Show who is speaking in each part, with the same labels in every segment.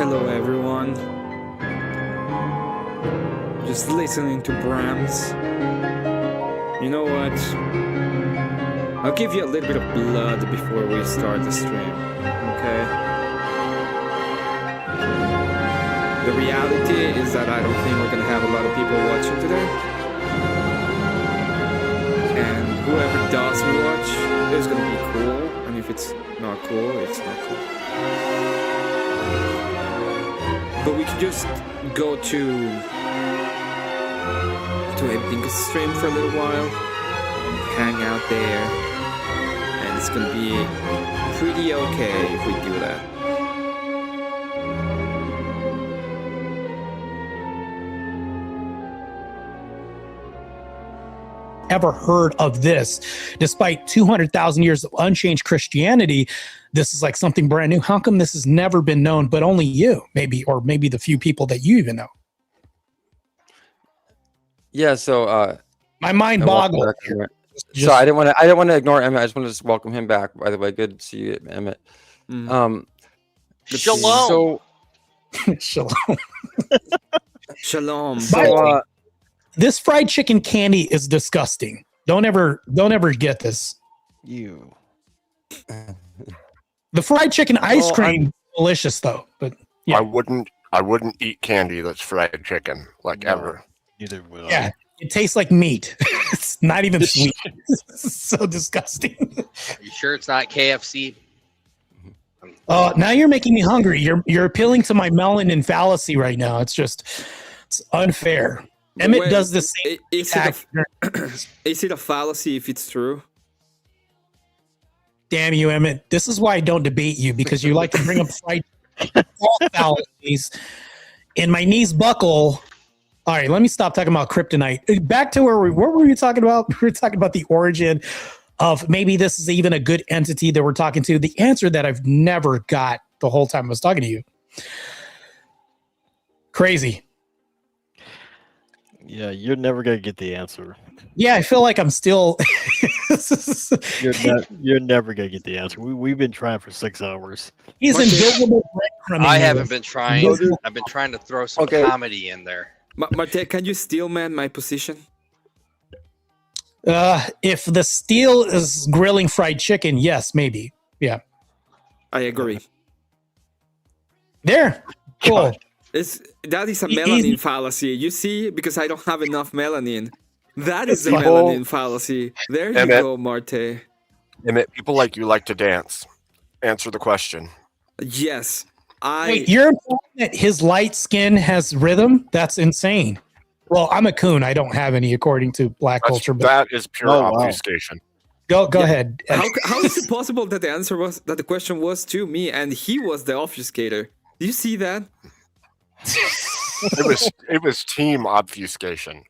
Speaker 1: Hello, everyone. Just listening to Brahms. You know what? I'll give you a little bit of blood before we start the stream, okay? The reality is that I don't think we're gonna have a lot of people watching today. And whoever does watch is gonna be cool. And if it's not cool, it's not cool. But we can just go to a stream for a little while, hang out there, and it's gonna be pretty okay if we do that.
Speaker 2: Ever heard of this? Despite 200,000 years of unchanged Christianity, this is like something brand new. How come this has never been known, but only you, maybe, or maybe the few people that you even know?
Speaker 3: Yeah, so
Speaker 2: my mind boggled.
Speaker 3: So I didn't want to ignore Emmett. I just want to just welcome him back. By the way, good to see you, Emmett.
Speaker 4: Shalom.
Speaker 2: Shalom.
Speaker 1: Shalom.
Speaker 2: So, this fried chicken candy is disgusting. Don't ever get this.
Speaker 4: You.
Speaker 2: The fried chicken ice cream, delicious though. But yeah.
Speaker 5: I wouldn't eat candy that's fried chicken ever.
Speaker 4: Neither will.
Speaker 2: Yeah, it tastes like meat. It's not even sweet. It's so disgusting.
Speaker 6: Are you sure it's not KFC?
Speaker 2: Now you're making me hungry. You're appealing to my melanin fallacy right now. It's unfair. Emmett does the same.
Speaker 1: Is it a fallacy if it's true?
Speaker 2: Damn you, Emmett. This is why I don't debate you, because you like to bring up fried fallacies. And my knees buckle. All right, let me stop talking about kryptonite. Back to what were we talking about? We were talking about the origin of maybe this is even a good entity that we're talking to. The answer that I've never got the whole time I was talking to you. Crazy.
Speaker 4: Yeah, you're never gonna get the answer.
Speaker 2: Yeah, I feel like I'm still.
Speaker 4: You're never gonna get the answer. We've been trying for 6 hours.
Speaker 2: He's invisible breadcrumbing.
Speaker 6: I haven't been trying. I've been trying to throw some comedy in there.
Speaker 1: Marte, can you steel man my position?
Speaker 2: If the steel is grilling fried chicken, yes, maybe. Yeah.
Speaker 1: I agree.
Speaker 2: There. Cool.
Speaker 1: That is a melanin fallacy. You see, because I don't have enough melanin. That is a melanin fallacy. There you go, Marte.
Speaker 5: Emmett, people like you like to dance. Answer the question.
Speaker 1: Yes.
Speaker 2: Wait, you're implying that his light skin has rhythm? That's insane. Well, I'm a coon. I don't have any, according to black culture. But
Speaker 5: that is pure obfuscation.
Speaker 2: Go ahead.
Speaker 1: How is it possible that the question was to me and he was the obfuscator? Do you see that?
Speaker 5: It was team obfuscation.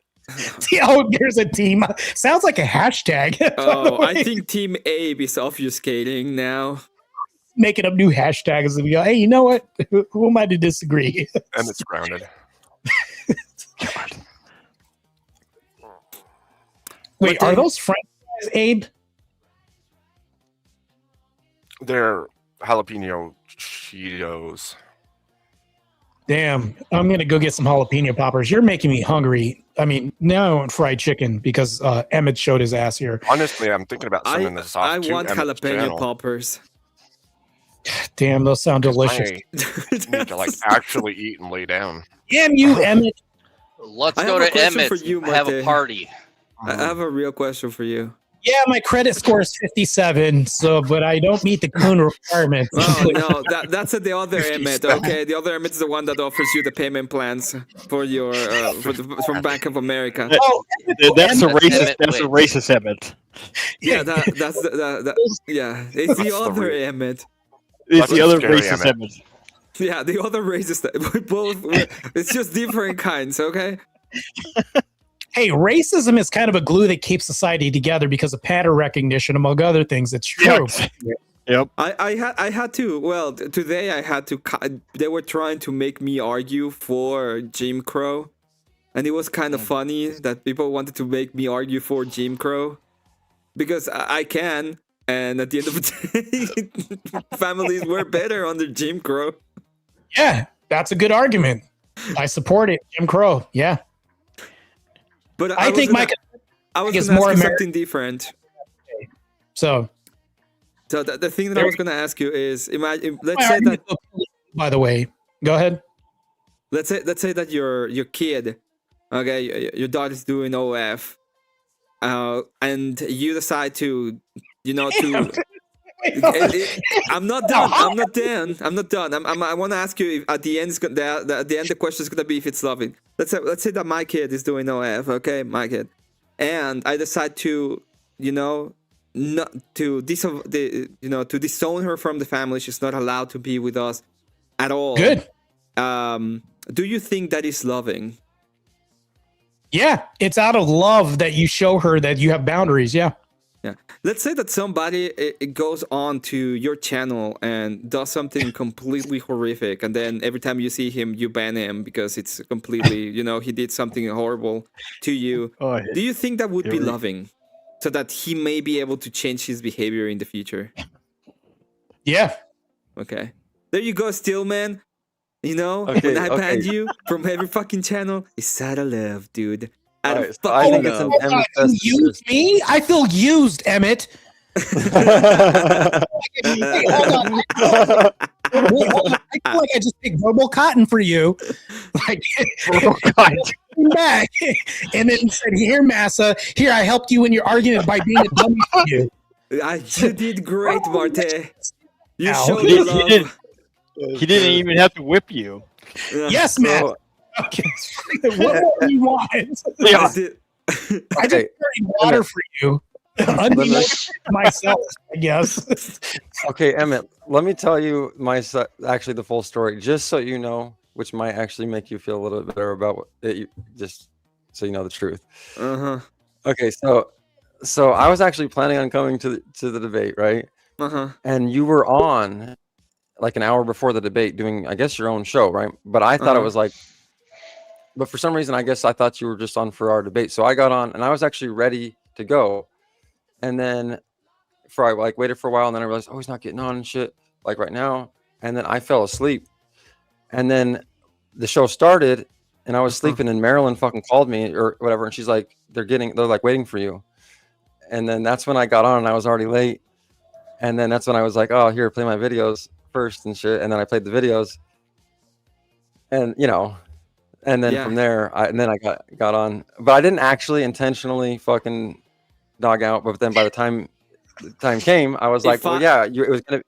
Speaker 2: Oh, there's a team. Sounds like a hashtag.
Speaker 1: I think Team Abe is obfuscating now.
Speaker 2: Making up new hashtags and we go, hey, you know what? Who am I to disagree?
Speaker 5: And it's grounded.
Speaker 2: Wait, are those French fries, Abe?
Speaker 5: They're jalapeno Cheetos.
Speaker 2: Damn, I'm gonna go get some jalapeno poppers. You're making me hungry. I mean, now I want fried chicken because Emmett showed his ass here.
Speaker 5: Honestly, I'm thinking about sending this off
Speaker 1: I
Speaker 5: to
Speaker 1: want
Speaker 5: Emmett's
Speaker 1: jalapeno
Speaker 5: channel.
Speaker 1: poppers.
Speaker 2: Damn, those sound delicious.
Speaker 5: I need to actually eat and lay down.
Speaker 2: Damn you, Emmett.
Speaker 6: Let's go to Emmett and have a party.
Speaker 1: I have a real question for you.
Speaker 2: Yeah, my credit score is 57, but I don't meet the coon requirement.
Speaker 1: Oh, no, that's the other Emmett. Okay, the other Emmett is the one that offers you the payment plans for your from Bank of America.
Speaker 2: Oh,
Speaker 4: that's a racist. That's a racist Emmett.
Speaker 1: Yeah, that's it's the other Emmett.
Speaker 4: It's the other racist Emmett.
Speaker 1: Yeah, the other racist. It's just different kinds. Okay.
Speaker 2: Hey, racism is kind of a glue that keeps society together because of pattern recognition, among other things. It's true.
Speaker 4: Yep.
Speaker 1: I had to. Well, today I had to. They were trying to make me argue for Jim Crow, and it was kind of funny that people wanted to make me argue for Jim Crow because I can. And at the end of the day, families were better under Jim Crow.
Speaker 2: Yeah. That's a good argument. I support it. Jim Crow. Yeah.
Speaker 1: But
Speaker 2: I think
Speaker 1: I was
Speaker 2: is
Speaker 1: going to
Speaker 2: more
Speaker 1: ask you
Speaker 2: American.
Speaker 1: something different.
Speaker 2: So
Speaker 1: the thing that I was going to ask you is, imagine, let's
Speaker 2: my
Speaker 1: say that,
Speaker 2: argument, by the way, go ahead.
Speaker 1: let's say that your kid, okay, your daughter's doing OF, and you decide to, to. I'm not done. I'm not done. I want to ask you if at the end, at the end, the question is gonna be if it's loving. Let's say that my kid is doing OF, okay, my kid, and I decide to, not to to disown her from the family. She's not allowed to be with us at all.
Speaker 2: Good.
Speaker 1: Do you think that is loving?
Speaker 2: Yeah, it's out of love that you show her that you have boundaries. Yeah.
Speaker 1: Yeah. Let's say that somebody it goes on to your channel and does something completely horrific, and then every time you see him, you ban him because it's completely, he did something horrible to you.
Speaker 4: Oh,
Speaker 1: Do you think that would be
Speaker 4: Here we-
Speaker 1: loving, so that he may be able to change his behavior in the future?
Speaker 2: Yeah.
Speaker 1: Okay. There you go, Stillman.
Speaker 3: Okay,
Speaker 1: when I
Speaker 3: okay.
Speaker 1: banned you from every fucking channel, it's out of love, dude. Out
Speaker 3: Alright,
Speaker 1: of
Speaker 3: so I
Speaker 1: fucking
Speaker 3: think it's
Speaker 1: love.
Speaker 3: an
Speaker 2: You
Speaker 3: Emmett
Speaker 2: use me? I feel used, Emmett. Hey, hold on. Wait, hold on. I feel like I just picked verbal cotton for you. Like, back and then said, "Here, Massa. Here, I helped you in your argument by being a dummy for you."
Speaker 1: You did great, Marte. You
Speaker 2: Ow.
Speaker 1: showed
Speaker 4: He
Speaker 1: the
Speaker 4: didn't-
Speaker 1: love.
Speaker 4: He didn't even have to whip you.
Speaker 1: Yeah.
Speaker 2: Yes, Matt.
Speaker 3: So,
Speaker 2: Okay. What more do you want?
Speaker 4: Yeah.
Speaker 1: I did-
Speaker 2: I just
Speaker 3: Okay.
Speaker 2: carried water for you. Unbeknownst to myself, I guess.
Speaker 3: okay, Emmett, let me tell you actually the full story, just so you know, which might actually make you feel a little bit better about it, just so you know the truth.
Speaker 1: Uh-huh.
Speaker 3: Okay, so I was actually planning on coming to the debate, right?
Speaker 1: Uh-huh.
Speaker 3: And you were on like an hour before the debate doing, I guess, your own show, right? But I thought it was like, but for some reason, I guess I thought you were just on for our debate. So I got on and I was actually ready to go. And then I like waited for a while and then I realized, oh, he's not getting on and shit like right now. And then I fell asleep. And then the show started and I was sleeping and Marilyn fucking called me or whatever. And she's like, they're like waiting for you. And then that's when I got on and I was already late. And then that's when I was like, oh, here, play my videos first and shit. And then I played the videos and, and then from there, I got on, but I didn't actually intentionally fucking dog out. But then by the time came, I was like, well, yeah, it was gonna.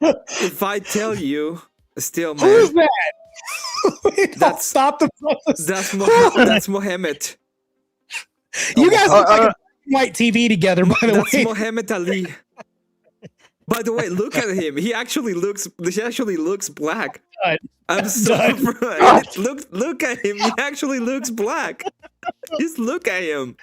Speaker 1: If I tell you, still, man,
Speaker 2: Who's that? Stop the process.
Speaker 1: that's Mohammed.
Speaker 2: You guys look like a white TV together, by the
Speaker 1: That's
Speaker 2: way.
Speaker 1: Mohammed Ali. By the way, look at him. He actually looks black. I'm so surprised. Look at him. He actually looks black. Just look at him.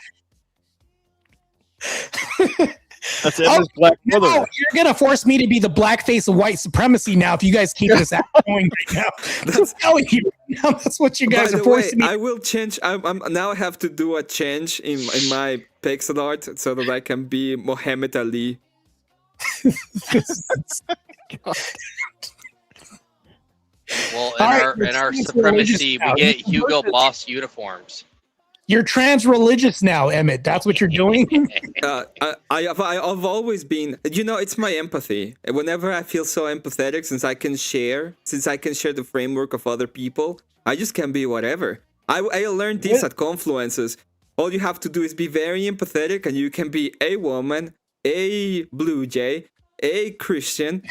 Speaker 4: That's Emma's black mother.
Speaker 2: No, you're gonna force me to be the blackface of white supremacy now if you guys keep this act going right now. I'm telling you, now that's what you guys
Speaker 1: By
Speaker 2: are
Speaker 1: the way,
Speaker 2: forcing me.
Speaker 1: I will change. I'm now I have to do a change in my pixel art so that I can be Mohammed Ali.
Speaker 6: Well,
Speaker 2: All
Speaker 6: in
Speaker 2: right,
Speaker 6: our
Speaker 2: let's
Speaker 6: supremacy,
Speaker 2: now.
Speaker 6: we get Hugo Boss uniforms.
Speaker 2: You're trans-religious now, Emmett. That's what you're doing.
Speaker 1: I've always been. It's my empathy. Whenever I feel so empathetic, since I can share the framework of other people, I just can be whatever. I learned this at Confluences. All you have to do is be very empathetic, and you can be a woman, a blue jay, a Christian,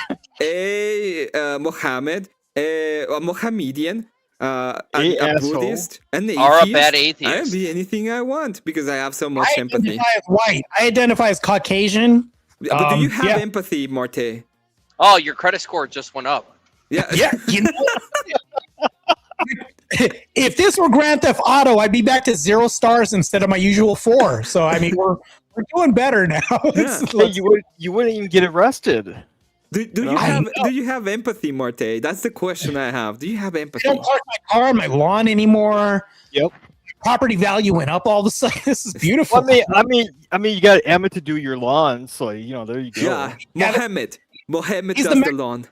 Speaker 1: a Mohammed, a Mohammedan, a Buddhist, an atheist.
Speaker 6: Or a bad
Speaker 1: I
Speaker 6: atheist.
Speaker 1: can be anything I want because I have so much
Speaker 2: I
Speaker 1: empathy.
Speaker 2: identify as white. I identify as Caucasian.
Speaker 1: But do you have
Speaker 2: yeah.
Speaker 1: empathy, Marte?
Speaker 6: Oh, your credit score just went up.
Speaker 1: Yeah.
Speaker 2: Yeah, if this were Grand Theft Auto, I'd be back to 0 stars instead of my usual 4. So I mean, we're doing better now.
Speaker 4: Hey, you wouldn't even get arrested.
Speaker 1: Do you have empathy, Marte? That's the question I have. Do you have
Speaker 2: I
Speaker 1: empathy?
Speaker 2: don't park my car on my lawn anymore.
Speaker 4: Yep.
Speaker 2: Property value went up all of a sudden. This is beautiful.
Speaker 4: Well, I mean, you got Emmett to do your lawn, so there you go.
Speaker 1: Yeah, Mohammed
Speaker 2: He's
Speaker 1: does
Speaker 2: the
Speaker 1: the lawn.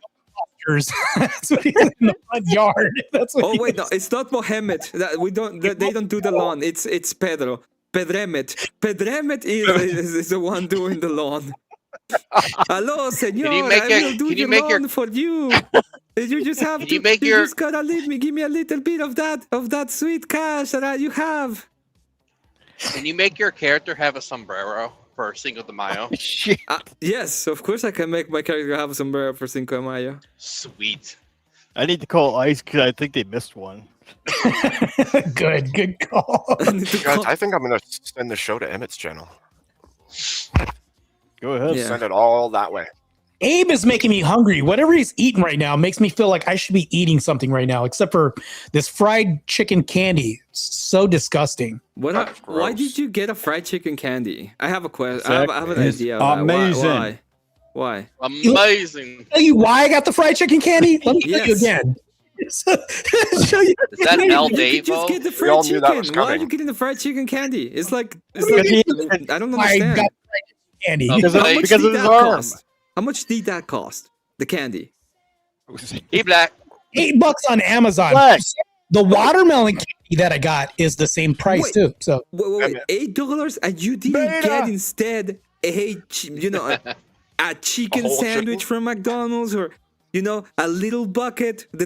Speaker 2: tractors. That's what he's in the front yard. That's what
Speaker 1: Oh
Speaker 2: he
Speaker 1: wait, no,
Speaker 2: is.
Speaker 1: it's not Mohammed. We don't. They don't do the lawn. It's Pedro. Pedremet. Pedremet is the one doing the lawn. Hello, senor.
Speaker 6: make
Speaker 1: I
Speaker 6: your-
Speaker 1: will do
Speaker 6: can you
Speaker 1: your
Speaker 6: make your-
Speaker 1: lawn for you. You just have
Speaker 6: Can
Speaker 1: to.
Speaker 6: you make
Speaker 1: you
Speaker 6: your-
Speaker 1: just gotta leave me. Give me a little bit of that sweet cash that you have.
Speaker 6: Can you make your character have a sombrero for Cinco de Mayo?
Speaker 4: Shit.
Speaker 1: Yes, of course I can make my character have a sombrero for Cinco de Mayo.
Speaker 6: Sweet.
Speaker 4: I need to call ICE because I think they missed one.
Speaker 2: Good call.
Speaker 1: I need to
Speaker 5: Guys,
Speaker 1: call-
Speaker 5: I think I'm gonna send the show to Emmett's channel.
Speaker 4: Go ahead.
Speaker 1: Yeah.
Speaker 5: Send it all that way.
Speaker 2: Abe is making me hungry. Whatever he's eating right now makes me feel like I should be eating something right now, except for this fried chicken candy. So disgusting.
Speaker 5: That's
Speaker 1: why
Speaker 5: gross.
Speaker 1: did you get a fried chicken candy? I have a question. I have an
Speaker 7: It's
Speaker 1: idea. Of that.
Speaker 7: amazing.
Speaker 1: Why?
Speaker 6: Amazing.
Speaker 2: Tell you why I got the fried chicken candy? Let me tell you
Speaker 1: Yes.
Speaker 2: again. Show you.
Speaker 6: Is that El
Speaker 1: You could just
Speaker 6: Davo?
Speaker 1: get the
Speaker 5: We all
Speaker 1: fried
Speaker 5: knew that
Speaker 1: chicken.
Speaker 5: was
Speaker 1: Why are
Speaker 5: coming.
Speaker 1: you getting the fried chicken candy? It's like I don't
Speaker 2: I
Speaker 1: understand.
Speaker 2: got fried chicken candy.
Speaker 6: Oh,
Speaker 4: Because,
Speaker 6: How
Speaker 4: of,
Speaker 6: much
Speaker 4: because
Speaker 1: did
Speaker 4: of his
Speaker 1: that
Speaker 4: arm.
Speaker 1: cost? How much did that cost? The candy.
Speaker 6: He black.
Speaker 2: $8 on Amazon.
Speaker 4: Black.
Speaker 2: The watermelon candy that I got is the same price
Speaker 1: Wait.
Speaker 2: too. So
Speaker 1: Wait, $8, and you didn't get instead a chicken
Speaker 5: whole
Speaker 1: sandwich
Speaker 5: chicken?
Speaker 1: from McDonald's, or a little bucket, the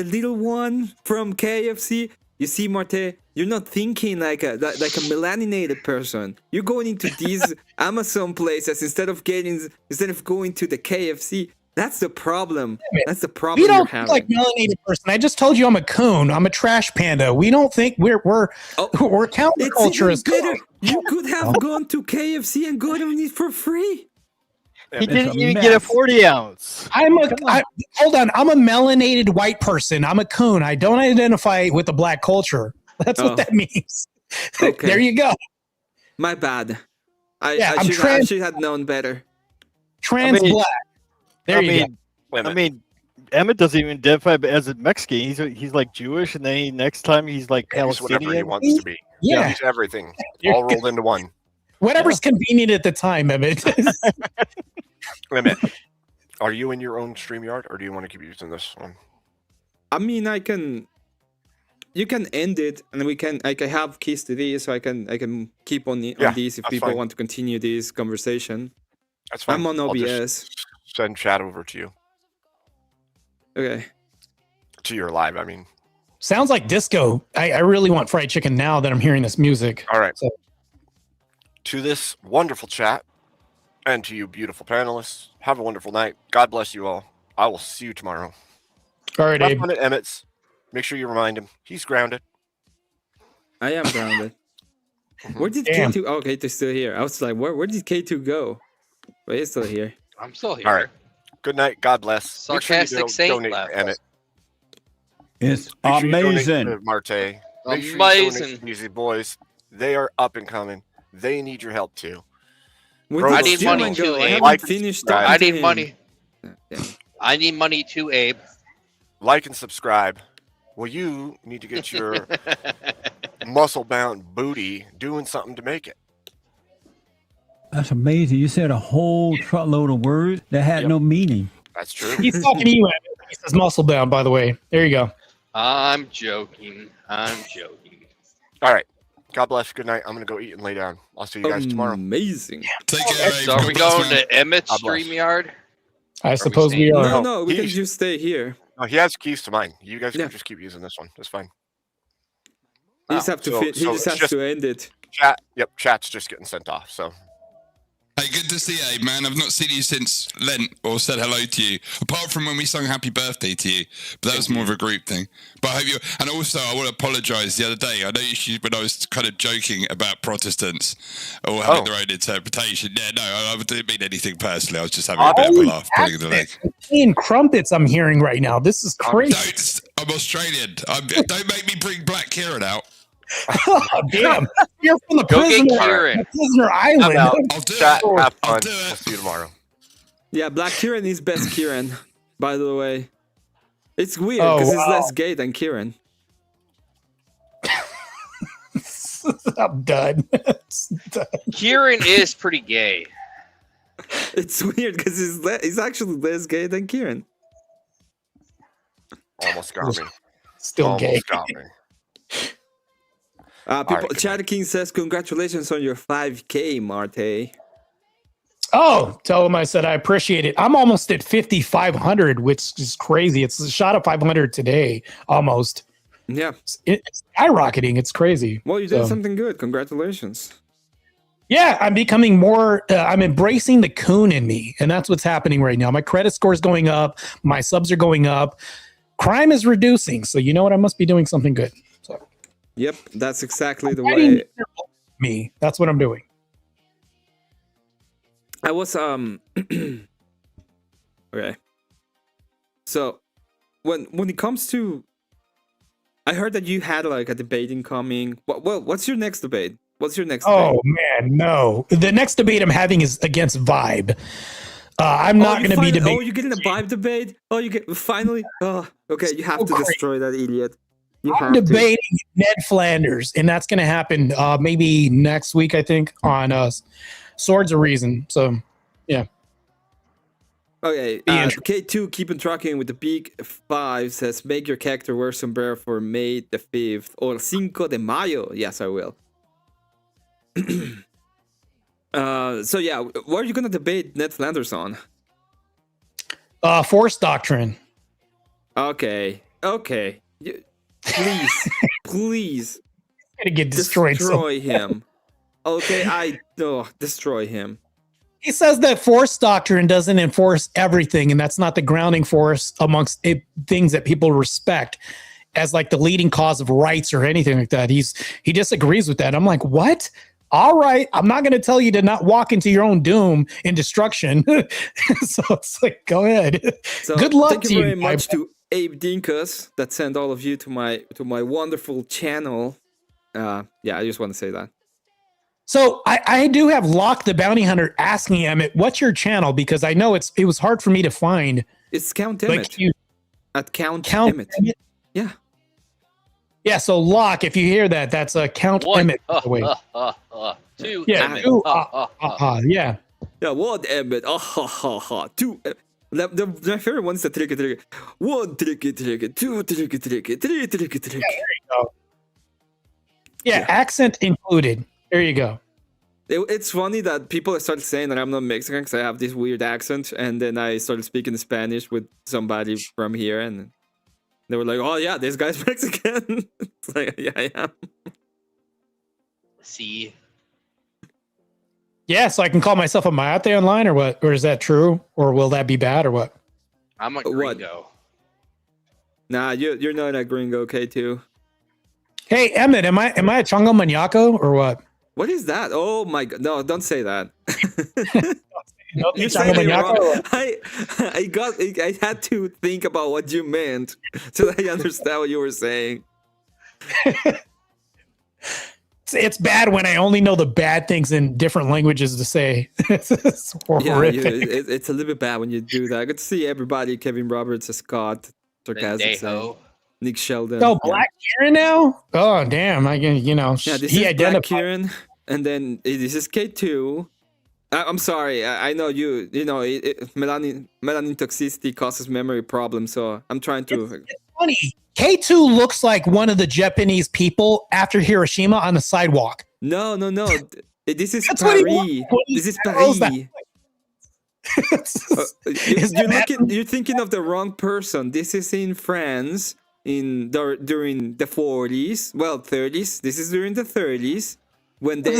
Speaker 1: little one from KFC. You see, Marte, you're not thinking like a melaninated person. You're going into these Amazon places instead of going to the KFC. That's the problem. That's the problem
Speaker 2: we
Speaker 1: you're
Speaker 2: don't
Speaker 1: having.
Speaker 2: think like melanated person. I just told you I'm a coon. I'm a trash panda. We don't think we're
Speaker 1: Oh,
Speaker 2: we're
Speaker 1: it's
Speaker 2: counterculture
Speaker 1: even
Speaker 2: as
Speaker 1: better.
Speaker 2: coons.
Speaker 1: You could have gone to KFC and gotten it for free.
Speaker 4: He
Speaker 7: It's
Speaker 4: didn't
Speaker 7: a
Speaker 4: even get a
Speaker 7: mess.
Speaker 4: 40 ounce.
Speaker 2: Hold on. I'm a melanated white person. I'm a coon. I don't identify with the black culture. That's
Speaker 1: Oh.
Speaker 2: what that means.
Speaker 1: Okay.
Speaker 2: There you go.
Speaker 1: My bad.
Speaker 2: Yeah,
Speaker 1: I
Speaker 2: I'm
Speaker 1: should have known better.
Speaker 2: Trans
Speaker 4: I mean-
Speaker 2: black. There
Speaker 4: I
Speaker 2: you
Speaker 4: mean,
Speaker 5: Wait a
Speaker 4: I
Speaker 5: minute.
Speaker 4: mean, Emmett doesn't even identify as a Mexican. He's like Jewish, and then next time he's like
Speaker 5: He's whatever he
Speaker 4: Palestinian.
Speaker 5: wants to be.
Speaker 2: Yeah.
Speaker 5: He's everything.
Speaker 2: You're
Speaker 5: All rolled into one.
Speaker 2: Whatever's convenient at the time, Emmett.
Speaker 5: Emmett, are you in your own StreamYard, or do you want to keep using this one?
Speaker 1: I mean, you can end it, and I can have keys to these, so I can keep on
Speaker 5: Yeah,
Speaker 1: these if
Speaker 5: that's
Speaker 1: people
Speaker 5: fine.
Speaker 1: want to continue this conversation.
Speaker 5: That's fine.
Speaker 1: I'm on
Speaker 5: I'll just
Speaker 1: OBS.
Speaker 5: send chat over to you.
Speaker 1: Okay.
Speaker 5: To your live, I mean.
Speaker 2: Sounds like disco. I really want fried chicken now that I'm hearing this music.
Speaker 5: All right.
Speaker 2: So-
Speaker 5: To this wonderful chat, and to you beautiful panelists, have a wonderful night. God bless you all. I will see you tomorrow.
Speaker 2: All right,
Speaker 5: Have
Speaker 2: Abe.
Speaker 5: fun at Emmett's. Make sure you remind him he's grounded.
Speaker 1: I am grounded. Where did
Speaker 2: Damn.
Speaker 1: K2? Oh, K2's still here. I was like, where did K2 go? But he's still here.
Speaker 6: I'm still here.
Speaker 5: All right. Good night. God bless.
Speaker 6: Sarcastic
Speaker 5: Make sure
Speaker 6: saint
Speaker 5: you donate
Speaker 6: left.
Speaker 5: to Emmett.
Speaker 7: It's
Speaker 5: Make sure you donate
Speaker 7: amazing.
Speaker 5: to Marte. Make sure you donate
Speaker 6: Amazing.
Speaker 5: to Easy Boys. They are up and coming. They need your help too.
Speaker 1: Where
Speaker 5: Bro,
Speaker 1: did
Speaker 6: I need
Speaker 1: Steelman
Speaker 6: money
Speaker 1: go?
Speaker 6: too,
Speaker 1: I
Speaker 6: Abe.
Speaker 1: haven't
Speaker 5: Like,
Speaker 1: finished
Speaker 5: subscribe.
Speaker 1: talking
Speaker 6: I
Speaker 1: to
Speaker 6: need
Speaker 1: him.
Speaker 6: money.
Speaker 1: Damn.
Speaker 6: I need money too, Abe.
Speaker 5: Like and subscribe. Well, you need to get your muscle-bound booty doing something to make it.
Speaker 7: That's amazing. You said a whole truckload of words that had
Speaker 5: Yep.
Speaker 7: no meaning.
Speaker 5: That's true.
Speaker 2: He's talking to you, Emmett. He says muscle bound, by the way. There you go.
Speaker 6: I'm joking. I'm joking.
Speaker 5: All right. God bless. Good night. I'm gonna go eat and lay down. I'll see you guys tomorrow.
Speaker 1: Amazing.
Speaker 8: Take care, Abe.
Speaker 6: So are we
Speaker 8: God bless,
Speaker 6: going
Speaker 8: man.
Speaker 6: to Emmett's
Speaker 5: God bless.
Speaker 6: StreamYard?
Speaker 2: I suppose we
Speaker 6: staying?
Speaker 2: are.
Speaker 1: No, no, we can
Speaker 5: he's-
Speaker 1: just stay here.
Speaker 5: Oh, he has keys to mine. You guys
Speaker 1: Yeah.
Speaker 5: can just keep using this one. That's fine.
Speaker 1: He just have to.
Speaker 5: So-
Speaker 1: he
Speaker 5: so
Speaker 1: just
Speaker 5: it's
Speaker 1: has to end it.
Speaker 5: Chat. Yep. Chat's just getting sent off. So
Speaker 8: Hey, good to see you, Abe, man. I've not seen you since Lent or said hello to you, apart from when we sung Happy Birthday to you. But that was more of a group thing. But I hope you. And also, I want to apologise. The other day, I know when I was kind of joking about Protestants or having
Speaker 5: Oh.
Speaker 8: their own interpretation. Yeah, no, I didn't mean anything personally. I was just having a bit of a
Speaker 2: Holy
Speaker 8: laugh, pulling the leg.
Speaker 2: Tea and crumpets I'm hearing right now. This is crazy.
Speaker 8: Don't, I'm Australian. Don't make me bring Black Kieran out.
Speaker 2: Oh, damn. You're from the
Speaker 6: Go get
Speaker 2: prisoner,
Speaker 6: Kieran.
Speaker 2: the prisoner island.
Speaker 5: out.
Speaker 8: I'll do
Speaker 5: chat.
Speaker 8: it.
Speaker 5: Have
Speaker 8: I'll
Speaker 5: fun.
Speaker 8: do it.
Speaker 5: We'll see you tomorrow.
Speaker 1: Yeah, Black Kieran is best Kieran. By the way, it's weird
Speaker 2: Oh,
Speaker 1: because
Speaker 2: wow.
Speaker 1: he's less gay than Kieran.
Speaker 2: I'm done.
Speaker 6: Kieran is pretty gay.
Speaker 1: It's weird because he's actually less gay than Kieran.
Speaker 5: Almost got me.
Speaker 2: Still gay.
Speaker 5: Almost got me.
Speaker 1: People,
Speaker 5: right, good
Speaker 1: Chad King says, congratulations on your 5K, Marte.
Speaker 2: Oh, tell him I said I appreciate it. I'm almost at 5,500, which is crazy. It's a shot of 500 today, almost.
Speaker 1: Yeah.
Speaker 2: It's skyrocketing. It's crazy.
Speaker 1: Well, you did something good. Congratulations.
Speaker 2: Yeah, I'm becoming more, I'm embracing the coon in me. And that's what's happening right now. My credit score is going up. My subs are going up. Crime is reducing. So you know what? I must be doing something good. So,
Speaker 1: Yep, that's exactly the
Speaker 2: fighting
Speaker 1: way.
Speaker 2: me. That's what I'm doing.
Speaker 1: I was okay. So when it comes to, I heard that you had like a debate incoming. What's your next debate? What's your next debate?
Speaker 2: Oh man, no. The next debate I'm having is against Vibe. I'm not going to be debating.
Speaker 1: Oh, you're getting a Vibe debate? Oh, you get finally. Oh, okay. You have to
Speaker 2: crazy.
Speaker 1: destroy that idiot.
Speaker 2: I'm debating Ned Flanders, and that's going to happen maybe next week, I think, on Swords of Reason. So, yeah.
Speaker 1: Okay, K2 keeping tracking with the big 5 says make your character wear sombrero for May the 5th or Cinco de Mayo. Yes, I will. So yeah, what are you gonna debate Ned Flanders on?
Speaker 2: Force Doctrine.
Speaker 1: Okay. Please, please.
Speaker 2: Gonna get destroyed.
Speaker 1: Destroy him. Okay, destroy him.
Speaker 2: He says that Force Doctrine doesn't enforce everything, and that's not the grounding force amongst things that people respect as like the leading cause of rights or anything like that. He disagrees with that. I'm like, what? All right, I'm not going to tell you to not walk into your own doom and destruction. So it's like, go ahead.
Speaker 1: So
Speaker 2: good luck
Speaker 1: thank
Speaker 2: to
Speaker 1: you
Speaker 2: you.
Speaker 1: very much to Abe Dinkus that sent all of you to my wonderful channel. Yeah, I just want to say that.
Speaker 2: So I do have Locke the Bounty Hunter asking Emmett, what's your channel? Because I know it was hard for me to find.
Speaker 1: It's Count Emmett. At Count Emmett. Yeah.
Speaker 2: Yeah, so Locke, if you hear that, that's a Count Emmett, by the way.
Speaker 6: Two
Speaker 2: Yeah,
Speaker 6: Emmett.
Speaker 2: Yeah.
Speaker 1: Yeah, one Emmett. Two. My favorite one is the tricky. One tricky, two tricky, three tricky.
Speaker 2: Yeah, there you go. Yeah, accent included. There you go.
Speaker 1: It's funny that people started saying that I'm not Mexican because I have this weird accent, and then I started speaking Spanish with somebody from here, and they were like, "Oh yeah, this guy's Mexican." It's like, yeah, I am.
Speaker 6: See.
Speaker 2: Yeah, so I can call myself a Mayate online, or what? Or is that true? Or will that be bad, or what?
Speaker 6: I'm a gringo.
Speaker 1: Nah, you're not a gringo, K2.
Speaker 2: Hey, Emmett, am I a Chongo Maniaco, or what?
Speaker 1: What is that? Oh my god! No, don't say that.
Speaker 2: You
Speaker 1: saying it wrong. I had to think about what you meant so that I understand what you were saying.
Speaker 2: It's bad when I only know the bad things in different languages to say. It's horrific.
Speaker 1: It's a little bit bad when you do that. Good to see everybody. Kevin Roberts, Scott, Sarcastic, Nick Sheldon.
Speaker 2: Oh, Black Kieran now? Oh, damn! I can,
Speaker 1: Yeah, this is Black Kieran, and then this is K2. I'm sorry. I know you. Melanin toxicity causes memory problems, so I'm trying to.
Speaker 2: It's funny. K2 looks like one of the Japanese people after Hiroshima on the sidewalk.
Speaker 1: No. This is Paris. This is Paris. You're thinking of the wrong person. This is in France during the 40s. Well, 30s. This is during the 30s when they.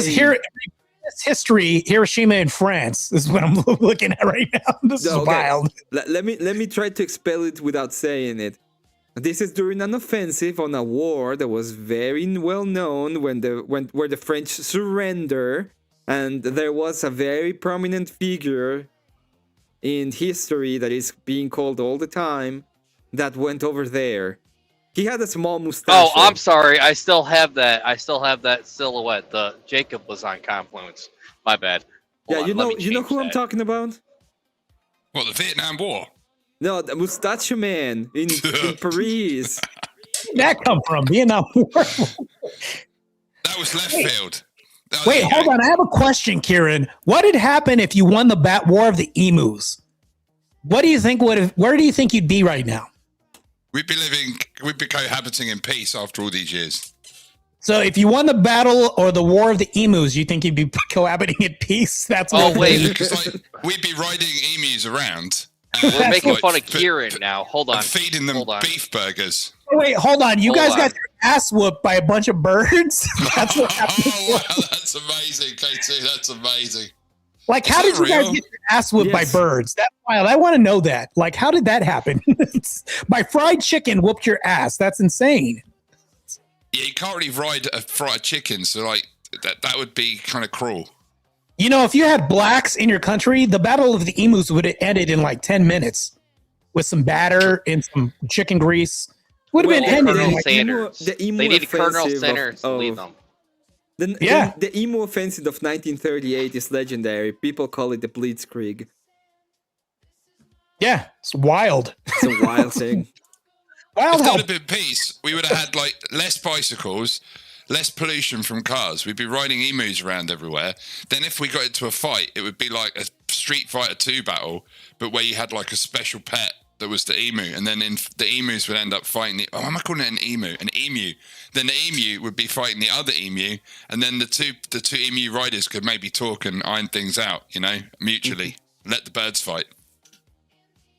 Speaker 2: History, Hiroshima in France. This is what I'm looking at right now. This is wild.
Speaker 1: Let me try to expel it without saying it. This is during an offensive on a war that was very well known where the French surrender, and there was a very prominent figure in history that is being called all the time that went over there. He had a small mustache.
Speaker 6: Oh, I'm sorry. I still have that. Silhouette. The Jacob was on Confluence. My bad.
Speaker 1: You know who I'm talking about?
Speaker 8: What, the Vietnam War?
Speaker 1: No, the mustache man in Paris.
Speaker 2: Where did that come from? Vietnam War.
Speaker 8: That was left field.
Speaker 2: Wait, hold on. I have a question, Kieran. What had happened if you won the War of the Emus? What do you think where do you think you'd be right now?
Speaker 8: We'd be cohabiting in peace after all these years.
Speaker 2: So if you won the battle or the war of the emus, you think you'd be cohabiting in peace? That's
Speaker 6: Oh,
Speaker 2: what
Speaker 6: wait.
Speaker 8: Because like we'd be riding emus around.
Speaker 6: We're making fun of
Speaker 8: fi-
Speaker 6: Kieran now. Hold on.
Speaker 8: and feeding them
Speaker 6: Hold on.
Speaker 8: beef burgers.
Speaker 2: Oh, wait, hold on. You
Speaker 6: Hold
Speaker 2: guys
Speaker 6: on.
Speaker 2: got your ass whooped by a bunch of birds? That's what happened.
Speaker 8: Oh, wow, that's amazing, KT. That's amazing.
Speaker 2: Like, how
Speaker 8: Is
Speaker 2: did
Speaker 8: that
Speaker 2: you guys
Speaker 8: real?
Speaker 2: get your ass whipped
Speaker 1: Yes.
Speaker 2: by birds? That's wild. I want to know that. Like, how did that happen? My fried chicken whooped your ass. That's insane.
Speaker 8: Yeah, you can't really ride a fried chicken, so like that would be kind of cruel.
Speaker 2: You know, if you had blacks in your country, the Battle of the Emus would have ended in like 10 minutes with some batter and some chicken grease. Would have
Speaker 1: Well,
Speaker 2: been ended in
Speaker 6: Colonel
Speaker 2: like,
Speaker 6: Sanders.
Speaker 1: the emu
Speaker 6: They need Colonel
Speaker 1: offensive
Speaker 6: Sanders to
Speaker 1: of-
Speaker 6: lead them.
Speaker 2: Yeah.
Speaker 1: The emu offensive of 1938 is legendary. People call it the Blitzkrieg.
Speaker 2: yeah, it's wild.
Speaker 1: It's a wild thing.
Speaker 2: Wild
Speaker 8: If
Speaker 2: how
Speaker 8: that had been peace, we would have had like less bicycles, less pollution from cars. We'd be riding emus around everywhere. Then if we got into a fight, it would be like a Street Fighter 2 battle, but where you had like a special pet that was the emu, and then the emus would end up fighting the. Oh, am I calling it an emu? An emu. Then the emu would be fighting the other emu, and then the two emu riders could maybe talk and iron things out, mutually. Let the birds fight.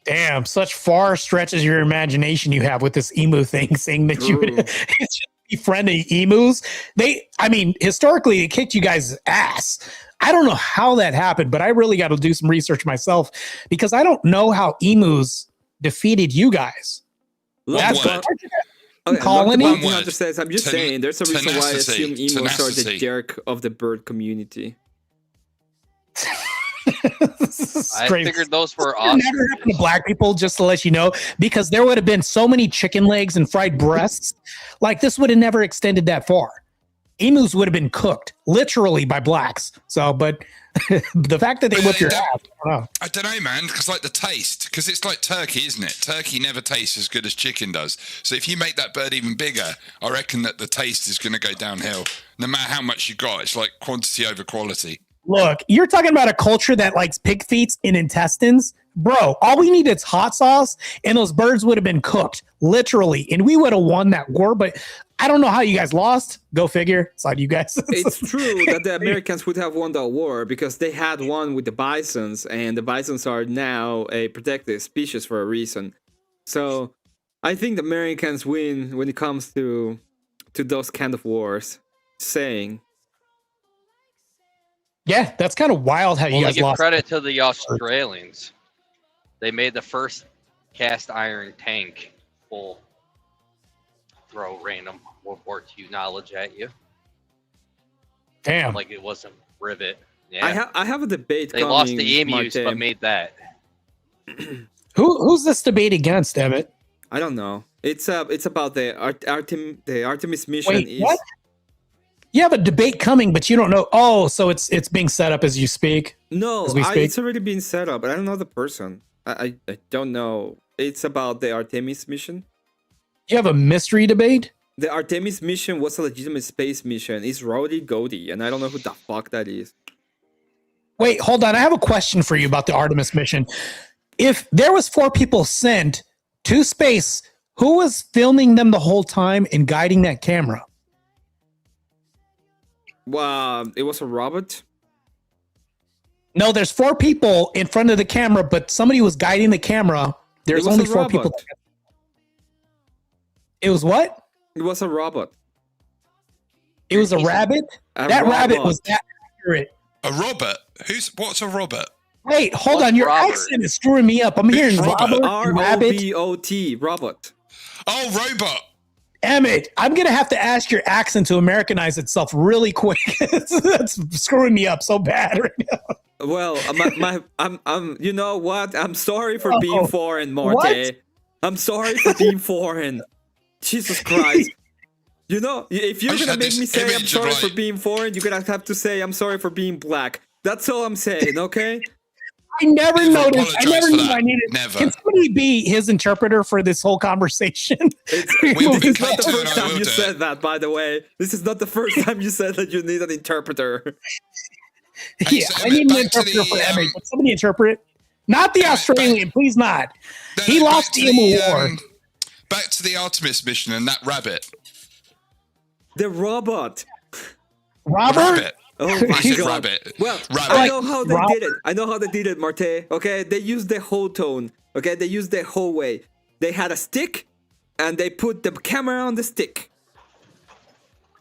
Speaker 2: Damn, such far stretches your imagination you have with this emu thing, saying that you would befriend the emus. Historically, they kicked you guys' ass. I don't know how that happened, but I really got to do some research myself because I don't know how emus defeated you guys. That's
Speaker 8: word.
Speaker 1: Okay,
Speaker 2: Colony?
Speaker 1: Locked
Speaker 8: One
Speaker 1: Bounty
Speaker 8: word.
Speaker 1: Hunter says, I'm just saying, there's a reason why I assume
Speaker 8: Tenacity.
Speaker 1: emos are the
Speaker 8: Tenacity.
Speaker 1: jerk of the bird community.
Speaker 2: This is
Speaker 6: I
Speaker 2: crazy.
Speaker 6: figured those were
Speaker 2: It never happened to black people, just to let you know, because there would have been so many chicken legs and fried breasts. Like, this would have never extended that far. Emus would have been cooked, literally, by blacks. So, but the fact that they whip your ass, I don't know.
Speaker 8: I don't know, man, because like the taste, because it's like turkey, isn't it? Turkey never tastes as good as chicken does. So if you make that bird even bigger, I reckon that the taste is going to go downhill. No matter how much you got, it's like quantity over quality.
Speaker 2: Look, you're talking about a culture that likes pig feet and intestines. Bro, all we need is hot sauce, and those birds would have been cooked, literally, and we would have won that war. But I don't know how you guys lost. Go figure. It's on you guys.
Speaker 1: It's true that the Americans would have won that war because they had one with the bisons, and the bisons are now a protected species for a reason. So I think the Americans win when it comes to those kind of wars. Saying.
Speaker 2: Yeah, that's kind of wild how you
Speaker 6: Well, I
Speaker 2: guys
Speaker 6: give
Speaker 2: lost.
Speaker 6: credit to the Australians. They made the first cast iron tank. Full throw random World War II knowledge at you,
Speaker 2: Damn.
Speaker 6: like it wasn't rivet. Yeah,
Speaker 1: I have a debate.
Speaker 6: they lost
Speaker 1: coming,
Speaker 6: the emus,
Speaker 1: Marte.
Speaker 6: but made that.
Speaker 2: Who's this debate against, Emmett?
Speaker 1: I don't know. It's about the Artemis mission.
Speaker 2: Wait,
Speaker 1: is
Speaker 2: what? You have a debate coming, but you don't know. Oh, so it's being set up as you speak.
Speaker 1: No,
Speaker 2: as we speak?
Speaker 1: it's already been set up, but I don't know the person. I don't know. It's about the Artemis mission.
Speaker 2: You have a mystery debate?
Speaker 1: The Artemis mission was a legitimate space mission. It's Rowdy Goody, and I don't know who the fuck that is.
Speaker 2: Wait, hold on. I have a question for you about the Artemis mission. If there was 4 people sent to space, who was filming them the whole time and guiding that camera?
Speaker 1: It was a robot.
Speaker 2: No, there's 4 people in front of the camera, but somebody was guiding the camera. There's
Speaker 1: It was
Speaker 2: only
Speaker 1: a
Speaker 2: 4 people.
Speaker 1: robot.
Speaker 2: It was what?
Speaker 1: It was a robot.
Speaker 2: It was a rabbit?
Speaker 1: A
Speaker 2: That rabbit
Speaker 1: robot.
Speaker 2: was that accurate.
Speaker 8: A Robert? What's a Robert?
Speaker 2: Wait, hold
Speaker 6: What's
Speaker 2: on. Your
Speaker 6: Robert?
Speaker 2: accent is screwing me up. I'm hearing
Speaker 8: Robert?
Speaker 2: Robert, and rabbit.
Speaker 1: ROBOT, robot.
Speaker 8: Oh, Robot.
Speaker 2: Emmett, I'm gonna have to ask your accent to Americanize itself really quick. That's screwing me up so bad right now.
Speaker 1: Well, I'm. You know what? I'm sorry for being
Speaker 2: Oh,
Speaker 1: foreign, Marte.
Speaker 2: what?
Speaker 1: I'm sorry for being foreign. Jesus Christ. You know, if you're
Speaker 8: I just
Speaker 1: gonna
Speaker 8: had
Speaker 1: make
Speaker 8: this
Speaker 1: me say I'm
Speaker 8: image of,
Speaker 1: sorry for
Speaker 8: like-
Speaker 1: being foreign, you're gonna have to say I'm sorry for being black. That's all I'm saying, okay?
Speaker 2: I never
Speaker 8: Never
Speaker 2: noticed. I
Speaker 8: apologize
Speaker 2: never
Speaker 8: for
Speaker 2: knew
Speaker 8: that.
Speaker 2: I needed.
Speaker 8: Never.
Speaker 2: Can somebody be his interpreter for this whole conversation?
Speaker 1: It's
Speaker 8: We
Speaker 1: not the
Speaker 8: can't do it,
Speaker 1: first
Speaker 8: I
Speaker 1: time
Speaker 8: will
Speaker 1: you
Speaker 8: do it.
Speaker 1: said that, by the way. This is not the first time you said that you need an interpreter.
Speaker 8: Hey,
Speaker 2: Yeah,
Speaker 8: so
Speaker 2: I need an
Speaker 8: back to
Speaker 2: interpreter
Speaker 8: the,
Speaker 2: for Emmett. Can somebody interpret? Not the Australian, please not. He lost the Emu War.
Speaker 8: back to the Artemis mission and that rabbit.
Speaker 1: The robot.
Speaker 2: Robert.
Speaker 8: Rabbit.
Speaker 1: Oh my
Speaker 8: I said
Speaker 1: god.
Speaker 8: rabbit.
Speaker 1: Well,
Speaker 8: Rabbit.
Speaker 1: I know how they
Speaker 2: Robert.
Speaker 1: did it. I know how they did it, Marte. Okay, they used the whole tone. Okay, they used the whole way. They had a stick, and they put the camera on the stick.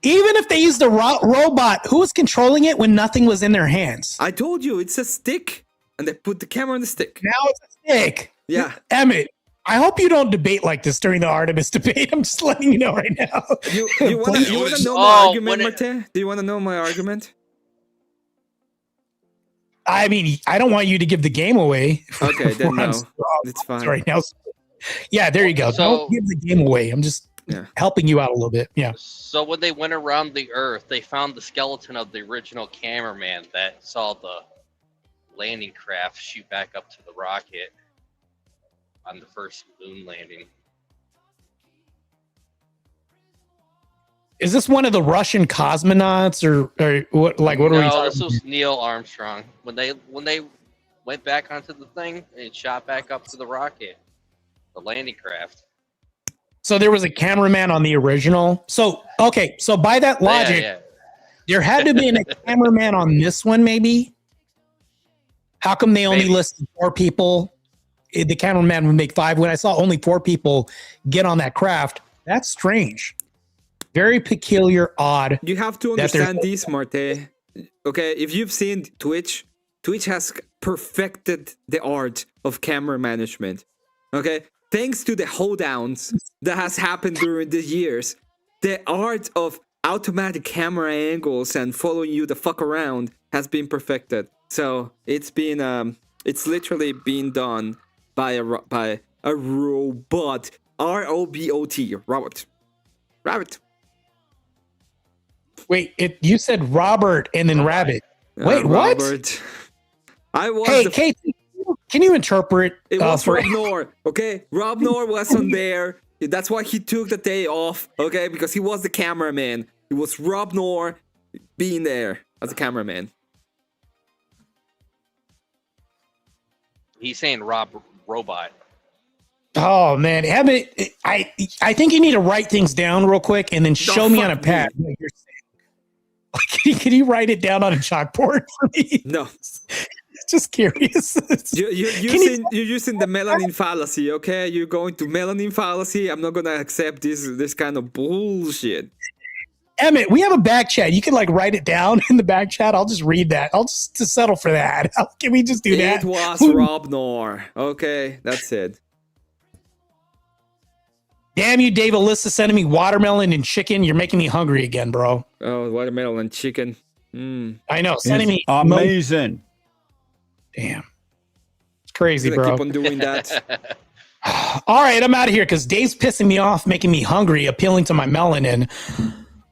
Speaker 2: Even if they used a robot, who was controlling it when nothing was in their hands?
Speaker 1: I told you, it's a stick, and they put the camera on the stick.
Speaker 2: Now it's a stick.
Speaker 1: Yeah.
Speaker 2: Emmett, I hope you don't debate like this during the Artemis debate. I'm just letting you know right now.
Speaker 1: You want to know my
Speaker 6: Oh,
Speaker 1: argument,
Speaker 6: when it-
Speaker 1: Marte? Do you want to know my argument?
Speaker 2: I mean, I don't want you to give the game away.
Speaker 1: Okay, then no.
Speaker 2: I'm strong
Speaker 1: It's fine.
Speaker 2: right now. Yeah, there you go.
Speaker 6: So-
Speaker 2: Don't give the game away. I'm just
Speaker 1: Yeah.
Speaker 2: helping you out a little bit. Yeah.
Speaker 6: So when they went around the Earth, they found the skeleton of the original cameraman that saw the landing craft shoot back up to the rocket on the first moon landing.
Speaker 2: Is this one of the Russian cosmonauts or what? Like, what are we
Speaker 6: No,
Speaker 2: talking
Speaker 6: this was Neil Armstrong. When they went back onto the thing and shot back up to the rocket, the landing craft.
Speaker 2: So there was a cameraman on the original. So, okay. So by that logic,
Speaker 6: Yeah.
Speaker 2: there had to be a cameraman on this one, maybe. How come they only
Speaker 6: Maybe.
Speaker 2: listed 4 people? The cameraman would make 5. When I saw only 4 people get on that craft, that's strange. Very peculiar, odd.
Speaker 1: You have to
Speaker 2: That there's-
Speaker 1: understand this, Marte. Okay, if you've seen Twitch, Twitch has perfected the art of camera management. Okay, thanks to the holddowns that has happened during the years, the art of automatic camera angles and following you the fuck around has been perfected. So it's been it's literally been done by a robot. R-O-B-O-T, robot. Rabbit.
Speaker 2: Wait, you said Robert and then Rabbit. Wait, what?
Speaker 1: Robert. I was.
Speaker 2: Hey, Kate, can you interpret?
Speaker 1: It was
Speaker 2: for
Speaker 1: Rob Noor. Okay, Rob Noor wasn't there. That's why he took the day off. Okay, because he was the cameraman. It was Rob Noor being there as a cameraman.
Speaker 6: He's saying robot.
Speaker 2: Oh man, Emmett, I think you need to write things down real quick and then show me on a
Speaker 1: fuck
Speaker 2: pad what you're saying. Can you write it down on a chalkboard for me?
Speaker 1: No,
Speaker 2: Just curious.
Speaker 1: you're using the melanin fallacy. Okay, you're going to melanin fallacy. I'm not gonna accept this kind of bullshit.
Speaker 2: Emmett, we have a back chat. You can like write it down in the back chat. I'll just read that. I'll just to settle for that. Can we just do that?
Speaker 1: It was Rob Noor. Okay, that's it.
Speaker 2: Damn you, Dave. Alyssa sending me watermelon and chicken. You're making me hungry again, bro.
Speaker 1: Oh, watermelon and chicken.
Speaker 2: I know. Sending
Speaker 7: It's
Speaker 2: me
Speaker 7: amazing.
Speaker 2: Damn. It's crazy,
Speaker 1: Gonna
Speaker 2: bro.
Speaker 1: keep on doing that.
Speaker 2: All right, I'm out of here because Dave's pissing me off, making me hungry, appealing to my melanin.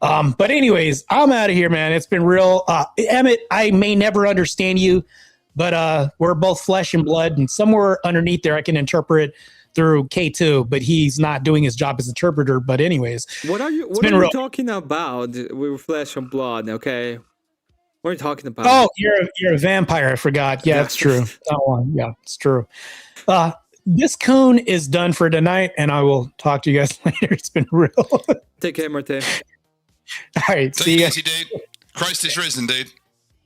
Speaker 2: But anyways, I'm out of here, man. It's been real. Emmett, I may never understand you, but we're both flesh and blood, and somewhere underneath there I can interpret through K2, but he's not doing his job as interpreter. But anyways,
Speaker 1: What are you talking about with flesh and blood? Okay, what are you talking about?
Speaker 2: oh, you're a vampire. I forgot. Yeah, it's true. Oh, yeah, it's true. This coon is done for tonight, and I will talk to you guys later. It's been real. All
Speaker 1: Take care, Marte.
Speaker 2: right,
Speaker 8: Take
Speaker 2: see
Speaker 8: it
Speaker 2: ya.
Speaker 8: easy, dude. Christ is risen, dude.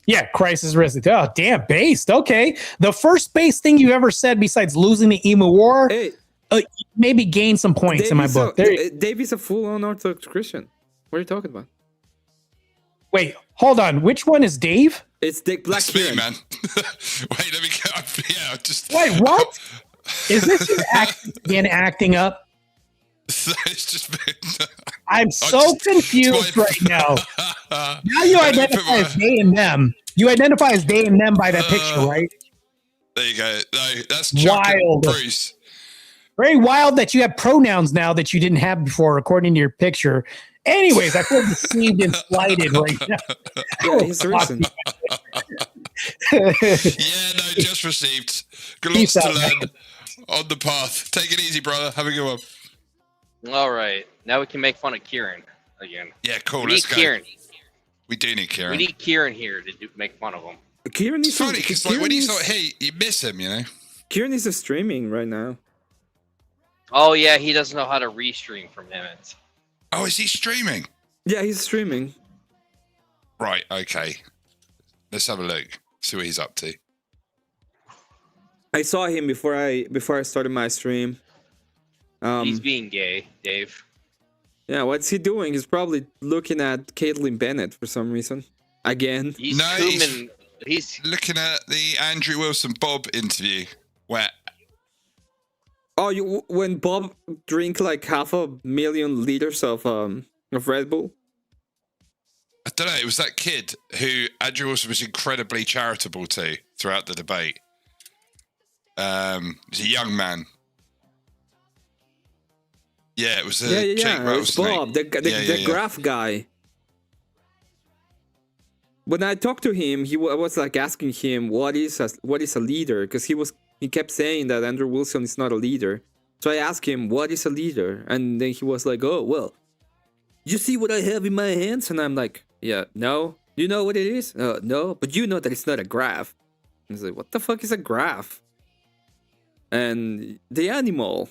Speaker 2: Yeah, Christ is risen. Oh, damn, based. Okay. The first base thing you ever said besides losing the Emu War,
Speaker 1: Hey,
Speaker 2: maybe gain some points in my book.
Speaker 1: Dave is a full-on Orthodox Christian. What are you talking about?
Speaker 2: Wait, hold on. Which one is Dave?
Speaker 1: It's Dick Black
Speaker 8: That's me,
Speaker 1: Kieran.
Speaker 8: man. Wait, let me get up. Yeah, just.
Speaker 2: Wait, what? Is this again acting up?
Speaker 8: It's just been.
Speaker 2: I'm so confused right now. Now you
Speaker 8: Let me put
Speaker 2: identify as
Speaker 8: my-
Speaker 2: they and them. You identify as they and them by that picture, right?
Speaker 8: There you go. No, that's Chuck and
Speaker 2: Wild.
Speaker 8: Bruce.
Speaker 2: Very wild that you have pronouns now that you didn't have before, according to your picture. Anyways, I feel deceived and slighted right now.
Speaker 1: Yeah, he's risen.
Speaker 8: Yeah, no, just received. Good lots
Speaker 2: Peace
Speaker 8: to
Speaker 2: out,
Speaker 8: learn on the path. Take it easy, brother. Have a good one.
Speaker 6: All right, now we can make fun of Kieran again.
Speaker 8: Yeah, cool.
Speaker 6: We need
Speaker 8: Let's go.
Speaker 6: Kieran.
Speaker 8: We do need
Speaker 6: We
Speaker 8: Kieran.
Speaker 6: need Kieran here to make fun of him.
Speaker 1: Kieran
Speaker 8: It's
Speaker 1: is
Speaker 8: funny because like
Speaker 1: Kieran
Speaker 8: when he's
Speaker 1: is-
Speaker 8: not here, you miss him. You know.
Speaker 1: Kieran is streaming right now.
Speaker 6: Oh yeah, he doesn't know how to restream from Emmett.
Speaker 8: Oh, is he streaming?
Speaker 1: Yeah, he's streaming.
Speaker 8: Right. Okay. Let's have a look. See what he's up to.
Speaker 1: I saw him before I started my stream.
Speaker 6: He's being gay, Dave.
Speaker 1: Yeah, what's he doing? He's probably looking at Caitlyn Bennett for some reason. Again.
Speaker 6: He's
Speaker 8: No,
Speaker 6: he's
Speaker 8: looking at the Andrew Wilson Bob interview where
Speaker 1: Oh, when Bob drink like 500,000 liters of Red Bull.
Speaker 8: I don't know, it was that kid who Andrew Wilson was incredibly charitable to throughout the debate. He's a young man. Yeah, it was Jake
Speaker 1: It's Bob, the graph guy. When I talked to him, I was like asking him what is a leader, because he kept saying that Andrew Wilson is not a leader. So I asked him, what is a leader? And then he was like, oh, well, you see what I have in my hands? And I'm like, yeah, no. You know what it is? No, but you know that it's not a graph. And he's like, what the fuck is a graph? And the animal.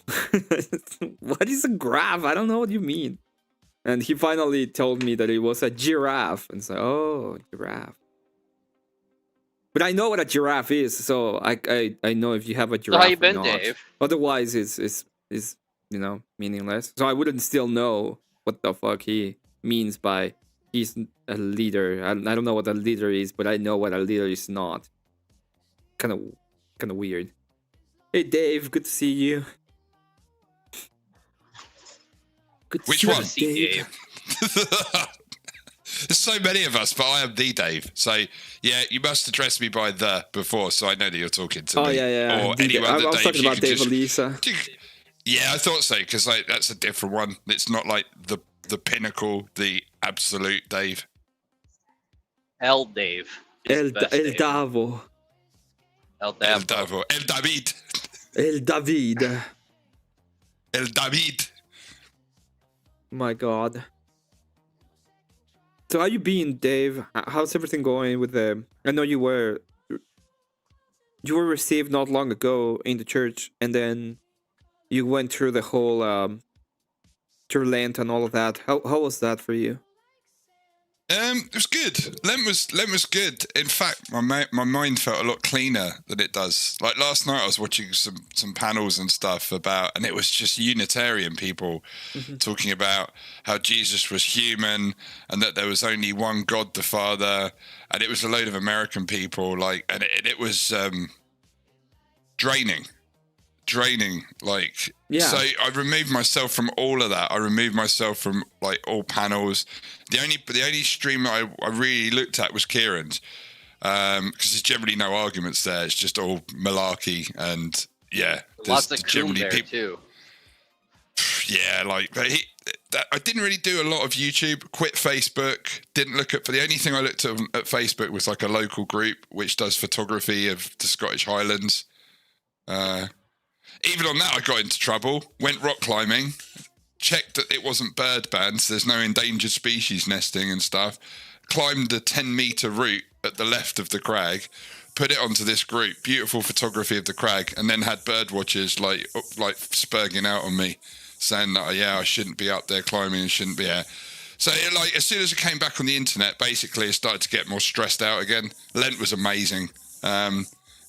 Speaker 1: What is a graph? I don't know what you mean. And he finally told me that it was a giraffe. And so, oh, giraffe. But I know what a giraffe is, so I know if you have a giraffe.
Speaker 6: So how you been,
Speaker 1: or not.
Speaker 6: Dave?
Speaker 1: Otherwise, it's meaningless. So I wouldn't still know what the fuck he means by he's a leader. I don't know what a leader is, but I know what a leader is not. Kind of weird. Hey Dave, good to see you. Good to
Speaker 8: Which
Speaker 1: see
Speaker 8: one?
Speaker 1: you, Dave.
Speaker 8: There's so many of us, but I am the Dave. So yeah, you must address me by the before, so I know that you're talking to me.
Speaker 1: Oh yeah.
Speaker 8: Or
Speaker 1: Dave.
Speaker 8: anyone
Speaker 1: I
Speaker 8: that
Speaker 1: was
Speaker 8: Dave,
Speaker 1: talking
Speaker 8: you
Speaker 1: about
Speaker 8: could
Speaker 1: Dave
Speaker 8: just-
Speaker 1: Elisa.
Speaker 8: Yeah, I thought so, because like that's a different one. It's not like the pinnacle, the absolute Dave.
Speaker 6: El Dave. is
Speaker 1: El
Speaker 6: the best Dave.
Speaker 1: Davo.
Speaker 6: El
Speaker 8: El
Speaker 6: Davo.
Speaker 8: Davo. El David.
Speaker 1: El David.
Speaker 8: El David.
Speaker 1: My God. So how you been, Dave? How's everything going with the? I know you were received not long ago in the church, and then you went through the whole through Lent and all of that. How was that for you?
Speaker 8: It was good. Lent was good. In fact, my mind felt a lot cleaner than it does. Like last night, I was watching some panels and stuff and it was just Unitarian people talking about how Jesus was human and that there was only one God, the Father, and it was a load of American people. And it was draining.
Speaker 1: Yeah.
Speaker 8: So I removed myself from all of that. I removed myself from like all panels. The only stream I really looked at was Kieran's, because there's generally no arguments there. It's just all malarkey and yeah.
Speaker 6: Lots of coom
Speaker 8: generally
Speaker 6: there
Speaker 8: people.
Speaker 6: too.
Speaker 8: Yeah, I didn't really do a lot of YouTube. Quit Facebook. Didn't look at. The only thing I looked at Facebook was like a local group which does photography of the Scottish Highlands. Even on that, I got into trouble. Went rock climbing, checked that it wasn't bird banned, so there's no endangered species nesting and stuff. Climbed the 10-meter route at the left of the crag, put it onto this group, beautiful photography of the crag, and then had bird watchers like spurging out on me, saying that I shouldn't be up there climbing and shouldn't be there. So as soon as it came back on the internet, basically it started to get more stressed out again. Lent was amazing.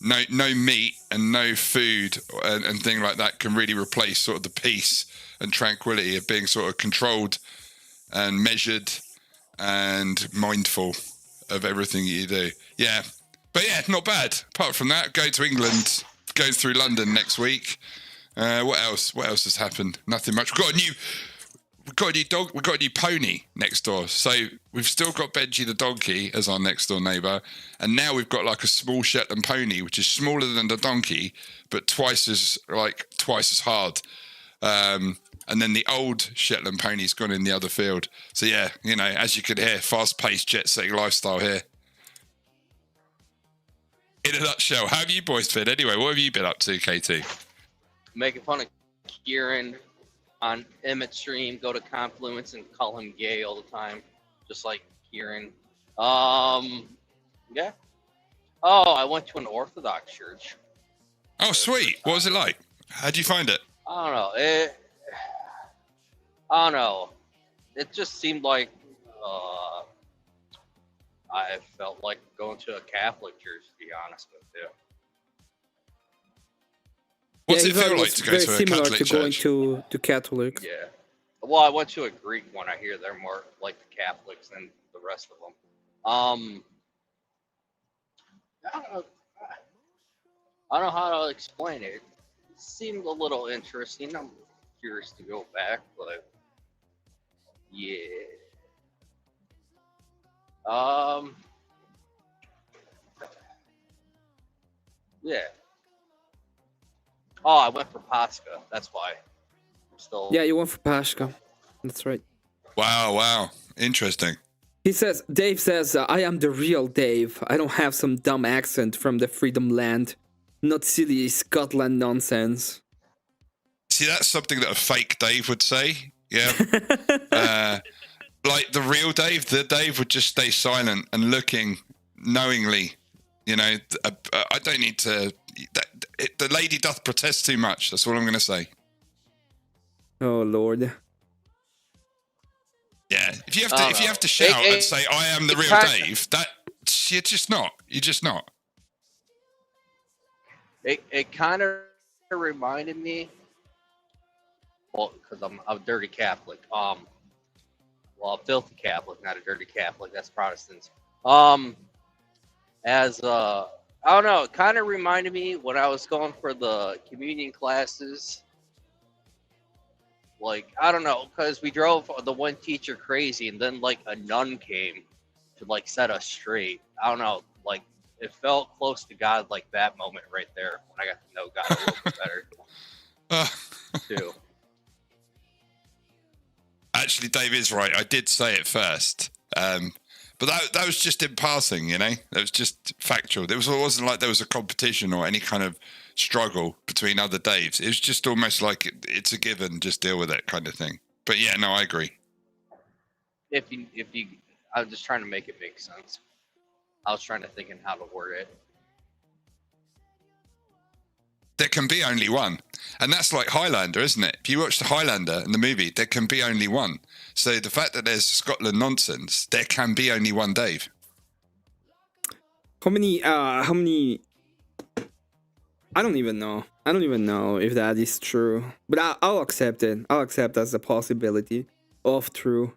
Speaker 8: No meat and no food and thing like that can really replace sort of the peace and tranquility of being sort of controlled and measured and mindful of everything you do. Yeah. But yeah, not bad. Apart from that, go to England, go through London next week. What else? What else has happened? Nothing much. We've got a new dog. We've got a new pony next door. So we've still got Benji the donkey as our next door neighbour, and now we've got like a small Shetland pony, which is smaller than the donkey, but twice as hard. And then the old Shetland pony's gone in the other field. So yeah, as you could hear, fast-paced, jet-setting lifestyle here. In a nutshell, how have you boys been? Anyway, what have you been up to, KT?
Speaker 6: Making fun of Kieran on Emmett stream, go to Confluence and call him gay all the time, just like Kieran. Yeah. Oh, I went to an Orthodox church.
Speaker 8: Oh, sweet. What was it like? How'd you find it?
Speaker 6: I don't know. I don't know. It just seemed like I felt like going to a Catholic church, to be honest with you.
Speaker 8: What's
Speaker 1: Yeah,
Speaker 8: it
Speaker 1: he thought
Speaker 8: feel
Speaker 1: it
Speaker 8: like
Speaker 1: was
Speaker 8: to go
Speaker 1: very
Speaker 8: to a
Speaker 1: similar
Speaker 8: Catholic
Speaker 1: to going
Speaker 8: church?
Speaker 1: to Catholics.
Speaker 6: Yeah. Well, I went to a Greek one. I hear they're more like the Catholics than the rest of them. I don't know. I don't know how to explain it. It seemed a little interesting. I'm curious to go back, but yeah. Yeah. Oh, I went for Pascha. That's why. I'm still.
Speaker 1: Yeah, you went for Pashka. That's right.
Speaker 8: Wow. Interesting.
Speaker 1: Dave says, I am the real Dave. I don't have some dumb accent from the Freedom Land. Not silly Scotland nonsense.
Speaker 8: See, that's something that a fake Dave would say. Yeah. Like the real Dave, the Dave would just stay silent and looking knowingly. You know, I don't need to. The lady doth protest too much. That's all I'm going to say.
Speaker 1: Oh, Lord.
Speaker 8: Yeah, if you have to shout and say I am the real Dave, that you're just not. You're just not.
Speaker 6: It kind of reminded me. Well, because I'm a dirty Catholic. Well, a filthy Catholic, not a dirty Catholic. That's Protestants. I don't know. It kind of reminded me when I was going for the communion classes. Like, I don't know, because we drove the one teacher crazy, and then, like, a nun came to, like, set us straight. I don't know. Like, it felt close to God, like, that moment right there when I got to know God a little bit better, too.
Speaker 8: Actually, Dave is right. I did say it first. But that was just in passing, you know? That was just factual. It wasn't like there was a competition or any kind of struggle between other Daves. It was just almost like it's a given, just deal with it kind of thing. But yeah, no, I agree.
Speaker 6: If you, I'm just trying to make it make sense. I was trying to think in how to word it.
Speaker 8: There can be only one. And that's like Highlander, isn't it? If you watch the Highlander in the movie, there can be only one. So the fact that there's Scotland nonsense, there can be only one Dave.
Speaker 1: How many I don't even know. I don't even know if that is true. But I'll accept it. I'll accept as a possibility of true.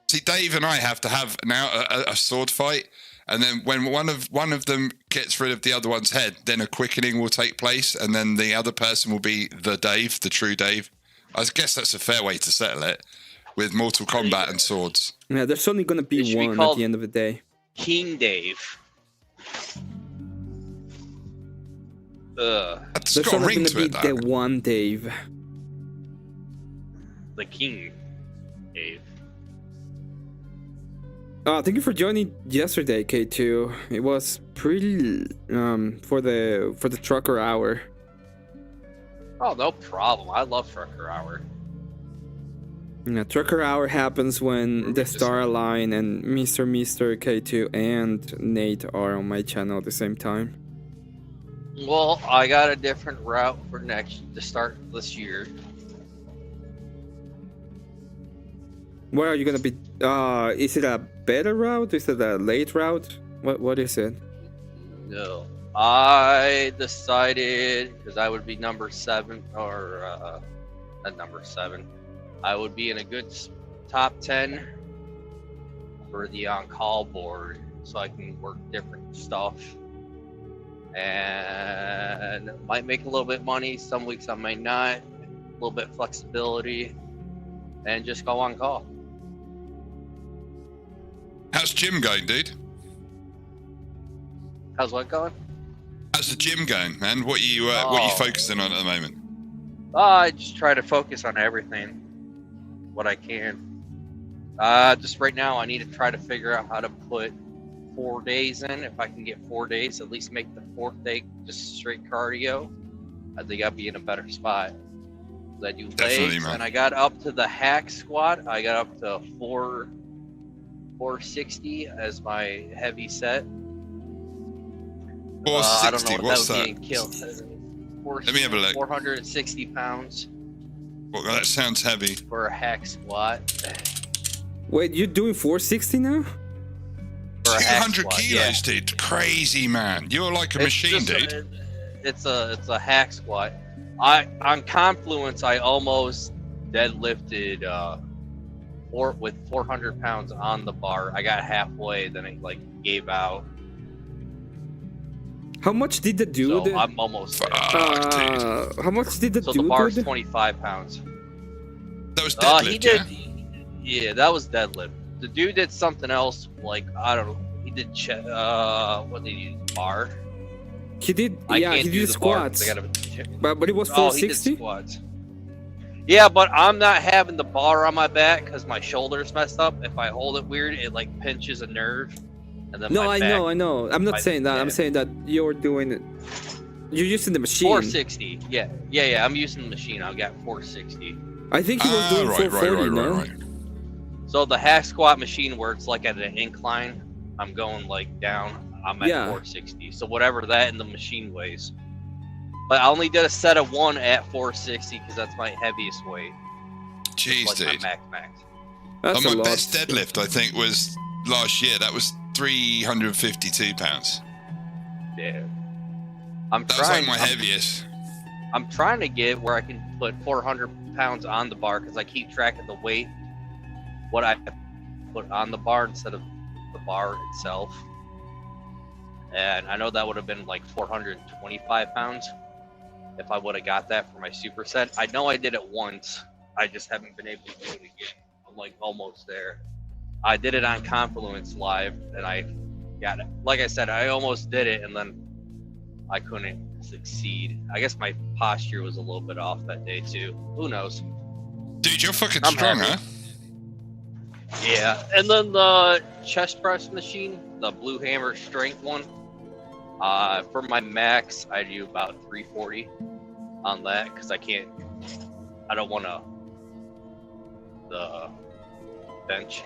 Speaker 8: See, Dave and I have to have now a sword fight. And then when one of them gets rid of the other one's head, then a quickening will take place, and then the other person will be the Dave, the true Dave. I guess that's a fair way to settle it, with Mortal Kombat and swords.
Speaker 1: Yeah, there's only gonna be one at the end of the day.
Speaker 6: King Dave.
Speaker 8: That's
Speaker 1: There's
Speaker 8: got a
Speaker 1: only
Speaker 8: ring
Speaker 1: gonna
Speaker 8: to
Speaker 1: be
Speaker 8: it,
Speaker 1: the
Speaker 8: though.
Speaker 1: one Dave.
Speaker 6: The King Dave.
Speaker 1: Thank you for joining yesterday, K2. It was pretty for the trucker hour.
Speaker 6: Oh, no problem. I love Trucker Hour.
Speaker 1: Yeah, trucker hour happens when the Star Line and Mr. K2 and Nate are on my channel at the same time.
Speaker 6: Well, I got a different route for to start this year.
Speaker 1: Where are you gonna be? Is it a better route? Is it a late route? What is it?
Speaker 6: No. I decided, because I would be number 7, or not number 7. I would be in a good top 10 for the on-call board, so I can work different stuff. And might make a little bit of money. Some weeks I might not. A little bit of flexibility. And just go on call.
Speaker 8: How's gym going, dude?
Speaker 6: How's what going?
Speaker 8: How's the gym going, man? What are you focusing on at the moment?
Speaker 6: I just try to focus on everything, what I can. Just right now, I need to try to figure out how to put 4 days in. If I can get 4 days, at least make the 4th day just straight cardio, I think I'll be in a better spot. I do legs, and I got up to the hack squat. I got up to 460 as my heavy set.
Speaker 8: 460.
Speaker 6: I don't know
Speaker 8: What's
Speaker 6: that would
Speaker 8: that?
Speaker 6: be in kill.
Speaker 8: Let me have a look.
Speaker 6: 460 pounds
Speaker 8: Well, that sounds heavy.
Speaker 6: for a hack squat.
Speaker 1: Wait, you're doing 460 now?
Speaker 6: For a hack
Speaker 8: 200
Speaker 6: squat,
Speaker 8: kilos, dude. Crazy, man. You're like a
Speaker 6: It's
Speaker 8: machine,
Speaker 6: just
Speaker 8: dude.
Speaker 6: It's a hack squat. On Confluence, I almost deadlifted with 400 pounds on the bar. I got halfway, then it like gave out.
Speaker 1: How much did the dude?
Speaker 6: So I'm almost there.
Speaker 8: Fuck, dude.
Speaker 1: How much did the
Speaker 6: So
Speaker 1: dude?
Speaker 6: the bar is
Speaker 1: do?
Speaker 6: 25 pounds.
Speaker 8: That was deadlift,
Speaker 6: He did.
Speaker 8: yeah?
Speaker 6: Yeah, that was deadlift. The dude did something else. Like I don't know. He did what did he use? Bar.
Speaker 1: He did.
Speaker 6: I
Speaker 1: Yeah,
Speaker 6: can't
Speaker 1: he
Speaker 6: do
Speaker 1: did
Speaker 6: the bar 'cause
Speaker 1: squats.
Speaker 6: I gotta-
Speaker 1: But it was
Speaker 6: Oh, he did
Speaker 1: 460.
Speaker 6: squats. Yeah, but I'm not having the bar on my back because my shoulder's messed up. If I hold it weird, it like pinches a nerve. And then
Speaker 1: No,
Speaker 6: my
Speaker 1: I
Speaker 6: back,
Speaker 1: know, I know. I'm not
Speaker 6: my-
Speaker 1: saying that. I'm
Speaker 6: yeah.
Speaker 1: saying that you're doing it. You're using the machine.
Speaker 6: 460. Yeah. I'm using the machine. I got 460.
Speaker 1: I think he was doing 440. No.
Speaker 8: right.
Speaker 6: So the hack squat machine where it's like at an incline, I'm going like down. I'm at
Speaker 1: Yeah.
Speaker 6: 460. So whatever that in the machine weighs. But I only did a set of one at 460 because that's my heaviest weight.
Speaker 8: Jeez,
Speaker 6: Like
Speaker 8: dude.
Speaker 6: my max.
Speaker 1: That's
Speaker 8: My
Speaker 1: a lot.
Speaker 8: best deadlift, I think, was last year. That was 352 pounds.
Speaker 6: Yeah. I'm
Speaker 8: That was like
Speaker 6: trying.
Speaker 8: my heaviest.
Speaker 6: I'm trying to get where I can put 400 pounds on the bar because I keep track of the weight, what I put on the bar instead of the bar itself. And I know that would have been like 425 pounds if I would have got that for my superset. I know I did it once. I just haven't been able to do it again. I'm like almost there. I did it on Confluence Live and I got it. Like I said, I almost did it and then I couldn't succeed. I guess my posture was a little bit off that day too. Who knows?
Speaker 8: Dude, you're fucking
Speaker 6: I'm
Speaker 8: strong,
Speaker 6: happy.
Speaker 8: huh?
Speaker 6: Yeah. And then the chest press machine, the Blue Hammer strength one. For my max, I do about 340 on that because I don't want to the bench,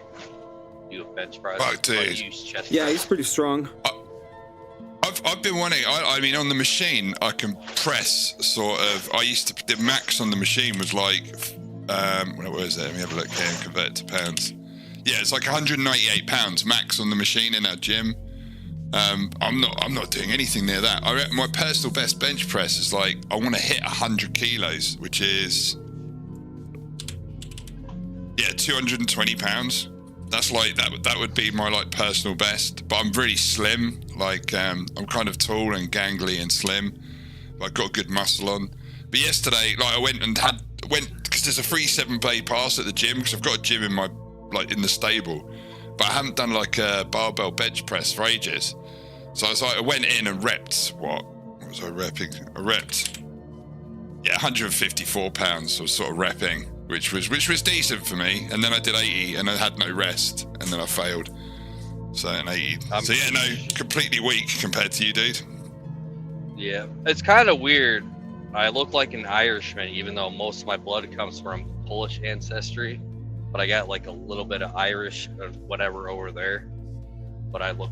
Speaker 6: do a bench press.
Speaker 8: Fuck,
Speaker 6: so I
Speaker 8: dude.
Speaker 6: use chest
Speaker 1: Yeah,
Speaker 6: press.
Speaker 1: he's pretty strong.
Speaker 8: I've been wanting. I mean, on the machine, I can press sort of. I used to. The max on the machine was like, what was it? Let me have a look here and convert it to pounds. Yeah, it's like 198 pounds max on the machine in our gym. I'm not doing anything near that. My personal best bench press is like I want to hit 100 kilos, which is 220 pounds. That's like that would be my like personal best. But I'm really slim. Like I'm kind of tall and gangly and slim. But I've got good muscle on. But yesterday, like I went because there's a free 7-day pass at the gym because I've got a gym in my in the stable. But I haven't done like a barbell bench press for ages. So I went in and repped what was I repping? I repped 154 pounds. So I was sort of repping, which was decent for me. And then I did 80 and I had no rest and then I failed. So an 80. Completely weak compared to you, dude.
Speaker 6: Yeah, it's kind of weird. I look like an Irishman, even though most of my blood comes from Polish ancestry. But I got like a little bit of Irish or whatever over there. But I look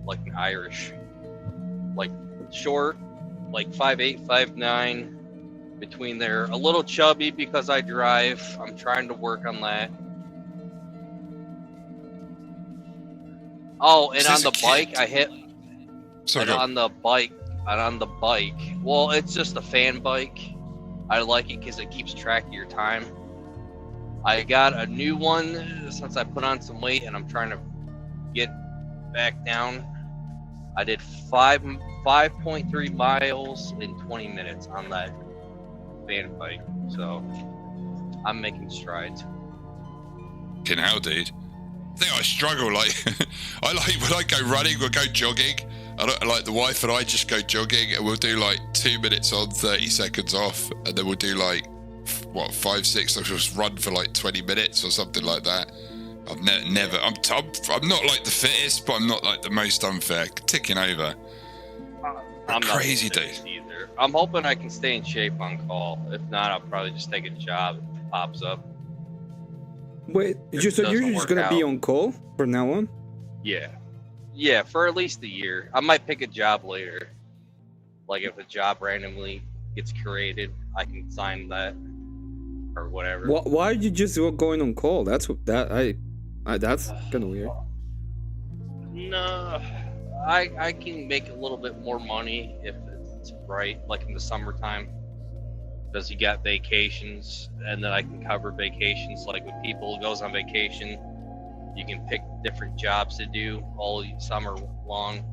Speaker 6: like an Irish. Like short, like 5'8", 5'9", between there. A little chubby because I drive. I'm trying to work on that. Oh, and on the bike, I hit. And on the bike, well, it's just a fan bike. I like it because it keeps track of your time. I got a new one since I put on some weight and I'm trying to get back down. I did 5.3 miles in 20 minutes on that fan bike, so I'm making strides.
Speaker 8: Fucking hell, dude. I think I struggle. Like, I like when I go running, we'll go jogging. I don't like the wife and I just go jogging, and we'll do like 2 minutes on, 30 seconds off, and then we'll do like 5, 6. I'll just run for like 20 minutes or something like that. I've never. I'm not like the fittest, but I'm not like the most unfair. Ticking over.
Speaker 6: I'm
Speaker 8: Crazy,
Speaker 6: not the either. I'm hoping I can stay in shape on call. If not, I'll probably just take a job if it pops up.
Speaker 1: Wait, so you're just gonna be on call from now on?
Speaker 6: Yeah, for at least a year. I might pick a job later. Like if a job randomly gets created, I can sign that or whatever.
Speaker 1: Why are you just going on call? That's kind of weird.
Speaker 6: No, I can make a little bit more money if it's right, like in the summertime, because you got vacations, and then I can cover vacations. Like when people goes on vacation, you can pick different jobs to do all summer long.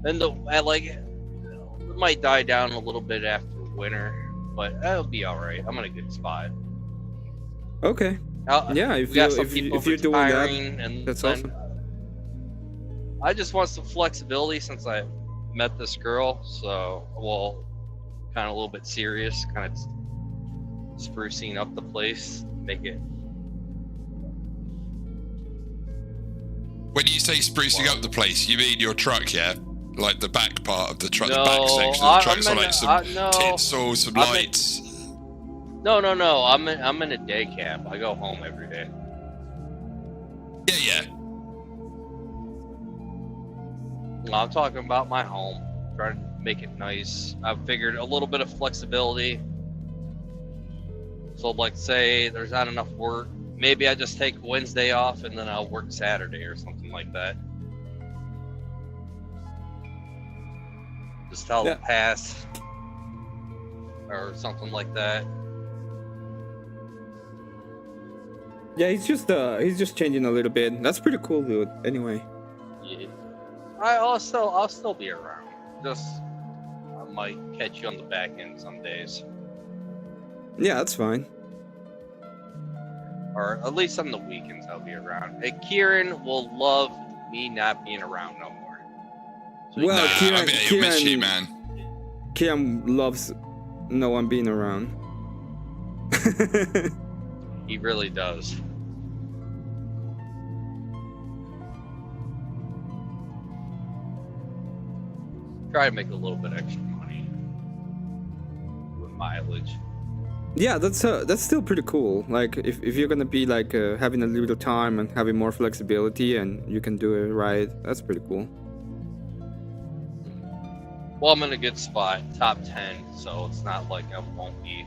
Speaker 6: Then it might die down a little bit after winter, but it'll be all right. I'm in a good spot.
Speaker 1: Okay. Yeah, if you're doing that,
Speaker 6: and
Speaker 1: that's awesome.
Speaker 6: I just want some flexibility since I met this girl, so kind of a little bit serious, kind of sprucing up the place, make it.
Speaker 8: When you say sprucing up the place, you mean your truck, yeah? Like the back part of the truck,
Speaker 6: No,
Speaker 8: the back section of the truck, so like some
Speaker 6: no,
Speaker 8: tinsel, some lights.
Speaker 6: No. I'm in a day cab. I go home every day.
Speaker 8: Yeah.
Speaker 6: No, I'm talking about my home. Trying to make it nice. I figured a little bit of flexibility. So, like, say there's not enough work, maybe I just take Wednesday off and then I'll work Saturday or something like that. Just tell them pass or something like that.
Speaker 1: Yeah, he's just changing a little bit. That's pretty cool, dude. Anyway.
Speaker 6: Yeah. I'll still be around. Just I might catch you on the back end some days.
Speaker 1: Yeah, that's fine.
Speaker 6: Or at least on the weekends I'll be around. Hey, Kieran will love me not being around no more. So
Speaker 1: Well,
Speaker 8: he'll miss you, man.
Speaker 1: Kieran loves no one being around.
Speaker 6: he really does. Try to make a little bit extra money with mileage.
Speaker 1: Yeah, that's still pretty cool. Like if you're gonna be like having a little time and having more flexibility and you can do it right, that's pretty cool.
Speaker 6: Well, I'm in a good spot, top 10, so it's not like I won't be.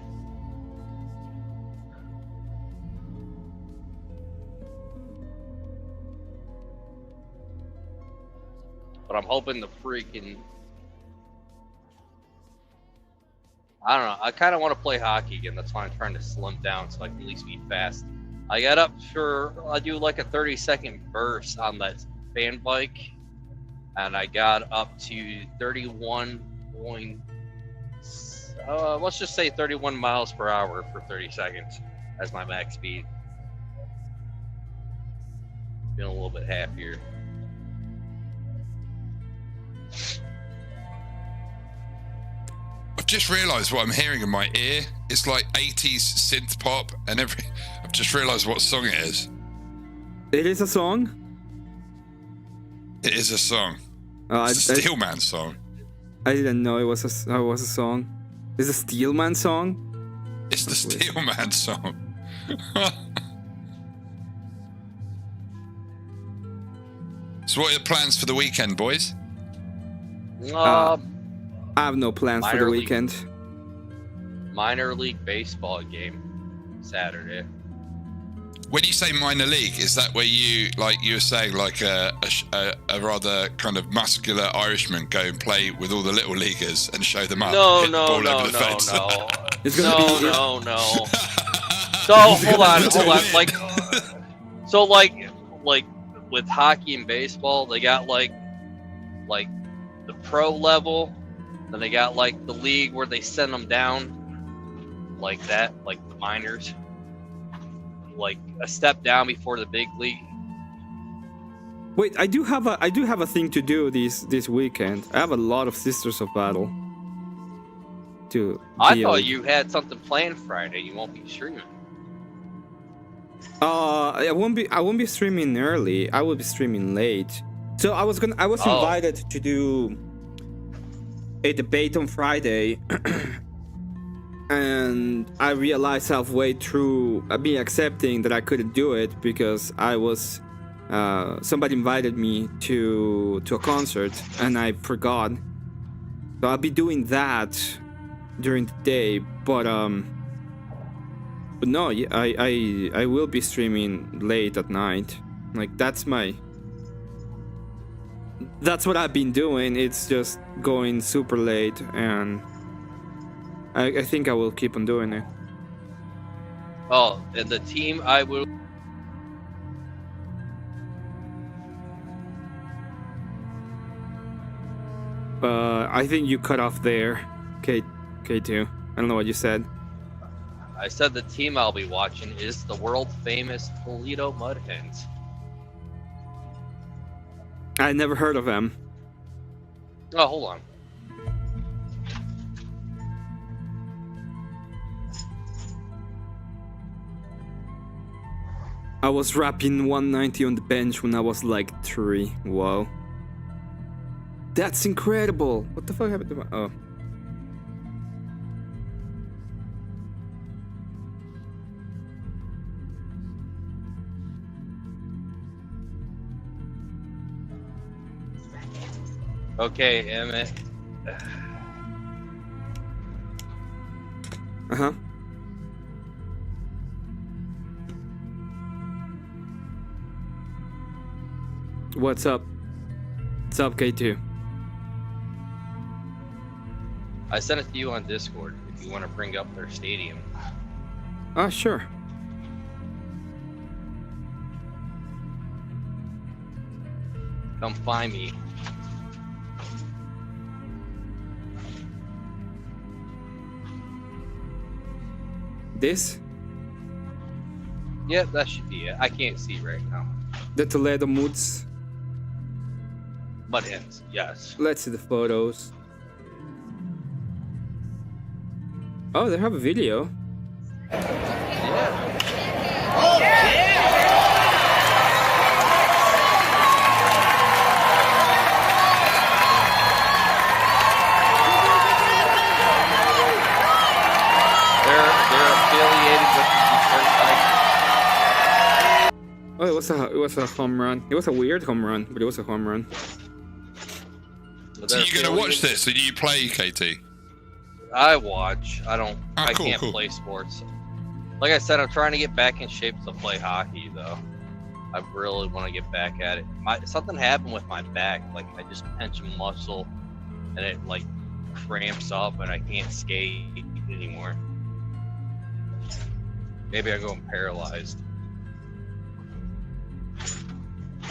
Speaker 6: But I'm hoping the freaking. I don't know. I kind of want to play hockey again. That's why I'm trying to slim down so I can at least be fast. I got up I do like a 30-second burst on that fan bike, and I got up to 31 let's just say 31 miles per hour for 30 seconds as my max speed. Feeling a little bit happier.
Speaker 8: I've just realised what I'm hearing in my ear. It's like 80s synth pop, and I've just realised what song it is.
Speaker 1: It is a song?
Speaker 8: It is a song. It's a Steelman song.
Speaker 1: I didn't know it was a song. It's a Steelman song?
Speaker 8: It's the Steelman song. So what are your plans for the weekend, boys?
Speaker 1: I have no plans for the weekend.
Speaker 6: Minor league baseball game Saturday.
Speaker 8: When you say minor league, is that where you were saying like a rather kind of muscular Irishman go and play with all the little leaguers and show them up?
Speaker 6: No. So hold on. Like with hockey and baseball, they got like the pro level, then they got like the league where they send them down like that, like the minors, like a step down before the big league.
Speaker 1: Wait, I do have a thing to do this weekend. I have a lot of Sisters of Battle.
Speaker 6: I thought you had something planned Friday. You won't be streaming.
Speaker 1: I won't be streaming early. I will be streaming late. So I was invited to do a debate on Friday, and I realized halfway through me accepting that I couldn't do it because I was somebody invited me to a concert and I forgot. So I'll be doing that during the day, but no, I will be streaming late at night. Like that's what I've been doing. It's just going super late, and I think I will keep on doing it.
Speaker 6: Oh, and the team I will.
Speaker 1: I think you cut off there, K2. I don't know what you said.
Speaker 6: I said the team I'll be watching is the world famous Toledo Mud Hens.
Speaker 1: I never heard of them.
Speaker 6: Oh, hold on.
Speaker 1: I was rapping 190 on the bench when I was like 3. Wow. That's incredible. What the fuck happened to my... Oh.
Speaker 6: Okay, Emmett.
Speaker 1: Uh-huh. What's up? What's up, K2?
Speaker 6: I sent it to you on Discord if you want to bring up their stadium.
Speaker 1: Ah, sure.
Speaker 6: Come find me.
Speaker 1: This?
Speaker 6: Yeah, that should be it. I can't see right now.
Speaker 1: The Toledo Moods.
Speaker 6: Mud Hens, yes.
Speaker 1: Let's see the photos. Oh, they have a video.
Speaker 6: They're affiliated with the Detroit Tigers.
Speaker 1: Oh, it was a home run. It was a weird home run, but it was a home run.
Speaker 8: So you're gonna watch this? So do you play, KT?
Speaker 6: I watch. I don't. I
Speaker 8: Cool,
Speaker 6: can't
Speaker 8: cool.
Speaker 6: play sports. Like I said, I'm trying to get back in shape to play hockey, though. I really want to get back at it. Something happened with my back. Like I just pinched a muscle, and it like cramps up, and I can't skate anymore. Maybe I'm going paralyzed.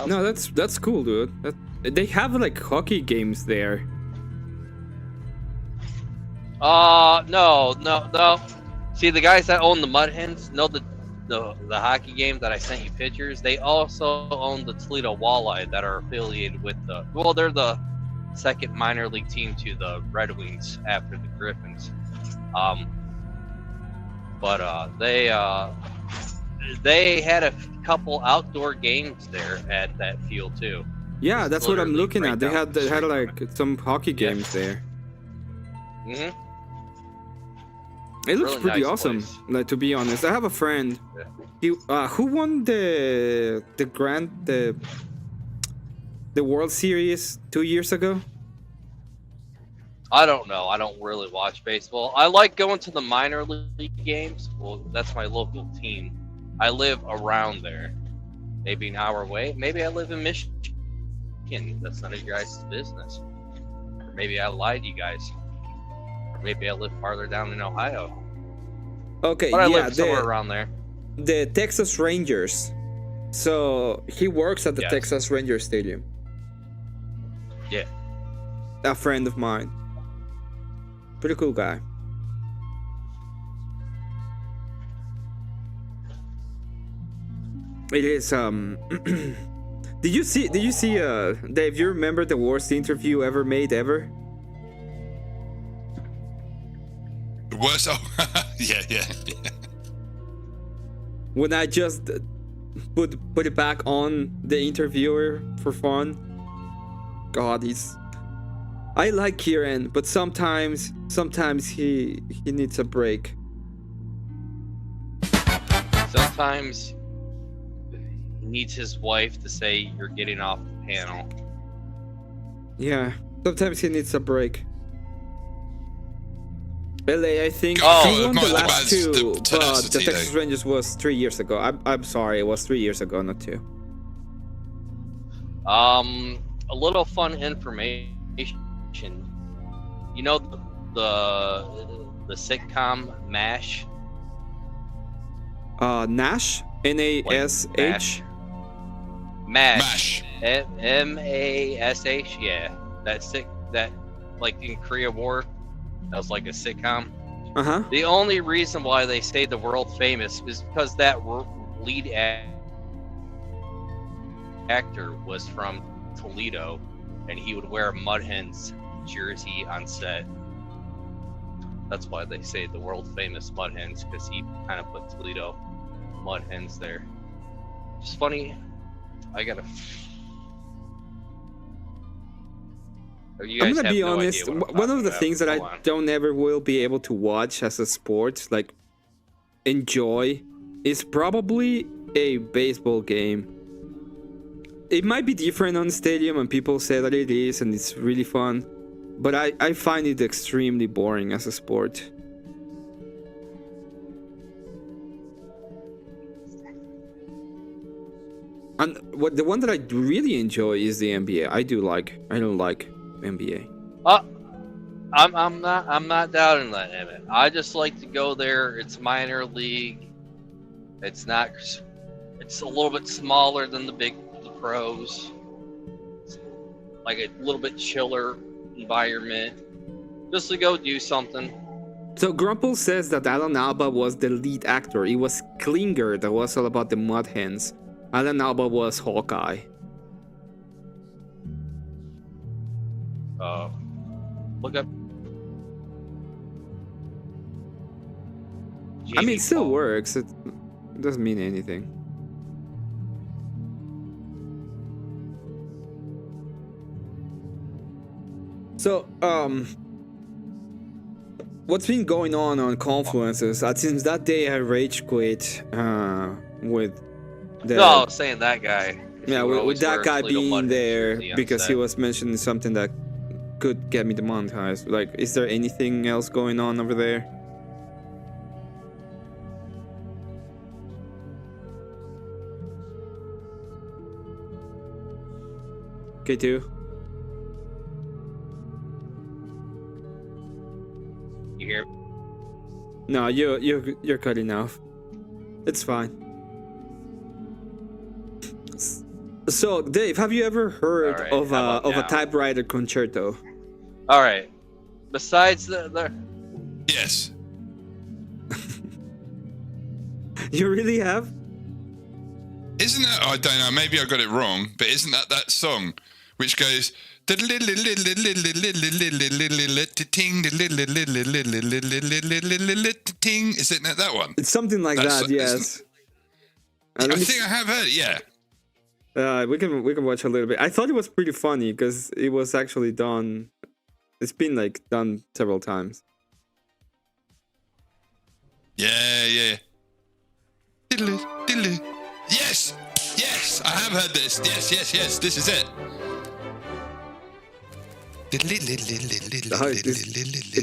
Speaker 1: No, that's cool, dude. They have like hockey games there.
Speaker 6: No. See, the guys that own the Mud Hens know the hockey game that I sent you pictures. They also own the Toledo Walleye that are affiliated with they're the second minor league team to the Red Wings after the Griffins. They had a couple outdoor games there at that field too.
Speaker 1: Yeah,
Speaker 6: It's
Speaker 1: that's what I'm
Speaker 6: literally
Speaker 1: looking
Speaker 6: right
Speaker 1: at. They
Speaker 6: down
Speaker 1: had
Speaker 6: the
Speaker 1: like some hockey games there. It looks
Speaker 6: Really
Speaker 1: pretty
Speaker 6: nice
Speaker 1: awesome.
Speaker 6: place.
Speaker 1: Like, to be honest, I have a friend.
Speaker 6: Yeah.
Speaker 1: Who won the World Series 2 years ago?
Speaker 6: I don't know. I don't really watch baseball. I like going to the minor league games. Well, that's my local team. I live around there, maybe an hour away. Maybe I live in Michigan. That's none of your guys' business. Or maybe I lied to you guys. Or maybe I live farther down in Ohio.
Speaker 1: Okay,
Speaker 6: But I
Speaker 1: yeah,
Speaker 6: live somewhere around there.
Speaker 1: the Texas Rangers. So he works at the
Speaker 6: Yes.
Speaker 1: Texas Rangers Stadium.
Speaker 6: Yeah.
Speaker 1: A friend of mine. Pretty cool guy. It is Did you see Dave, you remember the worst interview ever made ever?
Speaker 8: Worse. Oh, yeah.
Speaker 1: When I just put it back on the interviewer for fun. God, I like Kieran, but sometimes he needs a break.
Speaker 6: Sometimes he needs his wife to say you're getting off the panel.
Speaker 1: Yeah, sometimes he needs a break. LA, I think.
Speaker 8: Oh,
Speaker 1: He won the
Speaker 8: might-
Speaker 1: last
Speaker 8: the
Speaker 1: two, but
Speaker 8: tenacity,
Speaker 1: the Texas
Speaker 8: though.
Speaker 1: Rangers was 3 years ago. I'm sorry, it was 3 years ago, not 2.
Speaker 6: A little fun information. You know the sitcom MASH?
Speaker 1: Nash, Nash.
Speaker 6: MASH. MASH. Yeah, that like in Korea War, that was like a sitcom.
Speaker 1: Uh huh.
Speaker 6: The only reason why they say the world famous is because that lead actor was from Toledo, and he would wear a Mud Hens jersey on set. That's why they say the world famous Mud Hens, because he kind of put Toledo Mud Hens there. Just funny. I gotta. You
Speaker 1: I'm
Speaker 6: guys
Speaker 1: gonna
Speaker 6: have
Speaker 1: be
Speaker 6: no
Speaker 1: honest.
Speaker 6: idea what I'm
Speaker 1: One of
Speaker 6: talking
Speaker 1: the
Speaker 6: about.
Speaker 1: things that
Speaker 6: Hold
Speaker 1: I
Speaker 6: on.
Speaker 1: don't ever will be able to watch as a sport, like enjoy, is probably a baseball game. It might be different on stadium, and people say that it is, and it's really fun. But I find it extremely boring as a sport. And the one that I really enjoy is the NBA. I don't like NBA.
Speaker 6: I'm not doubting that, Emmett. I just like to go there. It's minor league. It's not. It's a little bit smaller than the pros. It's like a little bit chiller environment. Just to go do something.
Speaker 1: So Grumple says that Alan Alba was the lead actor. It was Klinger that was all about the Mud Hens. Alan Alba was Hawkeye.
Speaker 6: Look up.
Speaker 1: I mean,
Speaker 6: Jamie
Speaker 1: it still
Speaker 6: Paul.
Speaker 1: works. It doesn't mean anything. So, what's been going on Confluences? Since that day I rage quit with the...
Speaker 6: No, I was saying that guy.
Speaker 1: Yeah,
Speaker 6: He would
Speaker 1: with
Speaker 6: always
Speaker 1: that
Speaker 6: wear
Speaker 1: guy
Speaker 6: Toledo
Speaker 1: being
Speaker 6: Mud Hens
Speaker 1: there
Speaker 6: jersey on
Speaker 1: because he
Speaker 6: set.
Speaker 1: was mentioning something that could get me demonetized. Like, is there anything else going on over there? K2?
Speaker 6: You hear?
Speaker 1: No, you're cutting off. It's fine. So, Dave, have you ever heard
Speaker 6: Alright,
Speaker 1: of
Speaker 6: how about
Speaker 1: a
Speaker 6: now?
Speaker 1: typewriter concerto?
Speaker 6: All right. Besides the
Speaker 8: Yes.
Speaker 1: You really have?
Speaker 8: Isn't that? I don't know. Maybe I got it wrong, but isn't that song which goes? Isn't it that one?
Speaker 1: It's something like
Speaker 8: That's-
Speaker 1: that, yes.
Speaker 8: I think I have heard it. Yeah.
Speaker 1: We can watch a little bit. I thought it was pretty funny because it was actually done. It's been like done several times.
Speaker 8: Yeah. Yes, I have heard this. Yes. This is it.
Speaker 1: It's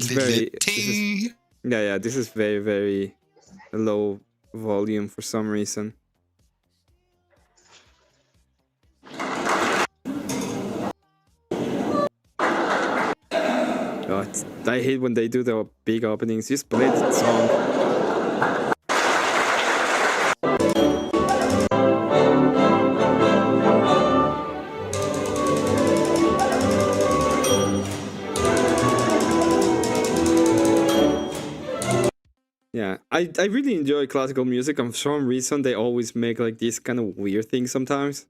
Speaker 1: very. Yeah. This is very, very low volume for some reason. Oh, I hate when they do the big openings. Just play the song. Yeah, I really enjoy classical music, and for some reason they always make like these kind of weird things sometimes.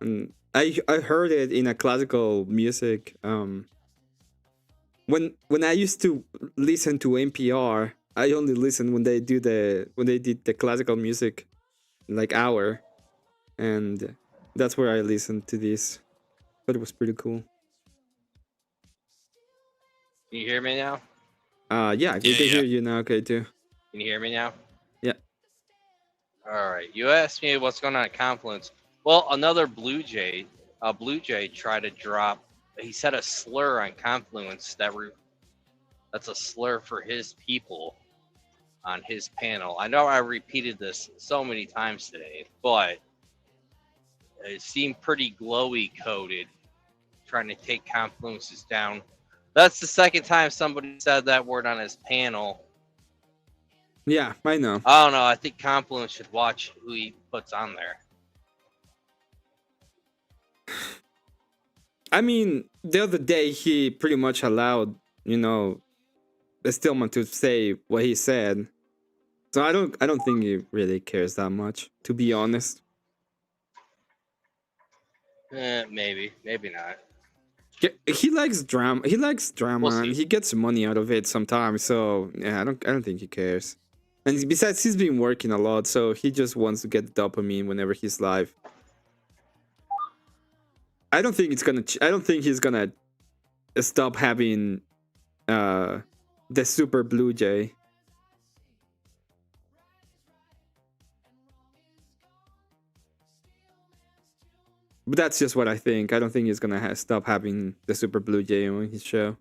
Speaker 1: And I heard it in a classical music. When I used to listen to NPR, I only listened when they did the classical music, like hour, and that's where I listened to this. But it was pretty cool.
Speaker 6: Can you hear me now?
Speaker 1: Yeah, we can hear you now, okay, too.
Speaker 6: Can you hear me now?
Speaker 1: Yeah.
Speaker 6: All right. You asked me what's going on at Confluence. Well, another Blue Jay tried to drop. He said a slur on Confluence that That's a slur for his people on his panel. I know I repeated this so many times today, but it seemed pretty glowy coded, trying to take Confluences down. That's the second time somebody said that word on his panel.
Speaker 1: Yeah, I know.
Speaker 6: I don't know. I think Confluence should watch who he puts on there.
Speaker 1: I mean, the other day he pretty much allowed, Stillman to say what he said. So I don't think he really cares that much, to be honest.
Speaker 6: Maybe not.
Speaker 1: He likes drama. He likes drama,
Speaker 6: We'll
Speaker 1: and
Speaker 6: see.
Speaker 1: he gets money out of it sometimes. So yeah, I don't think he cares. And besides, he's been working a lot, so he just wants to get dopamine whenever he's live. I don't think he's gonna stop having the Super Blue Jay. But that's just what I think. I don't think he's gonna stop having the Super Blue Jay on his show.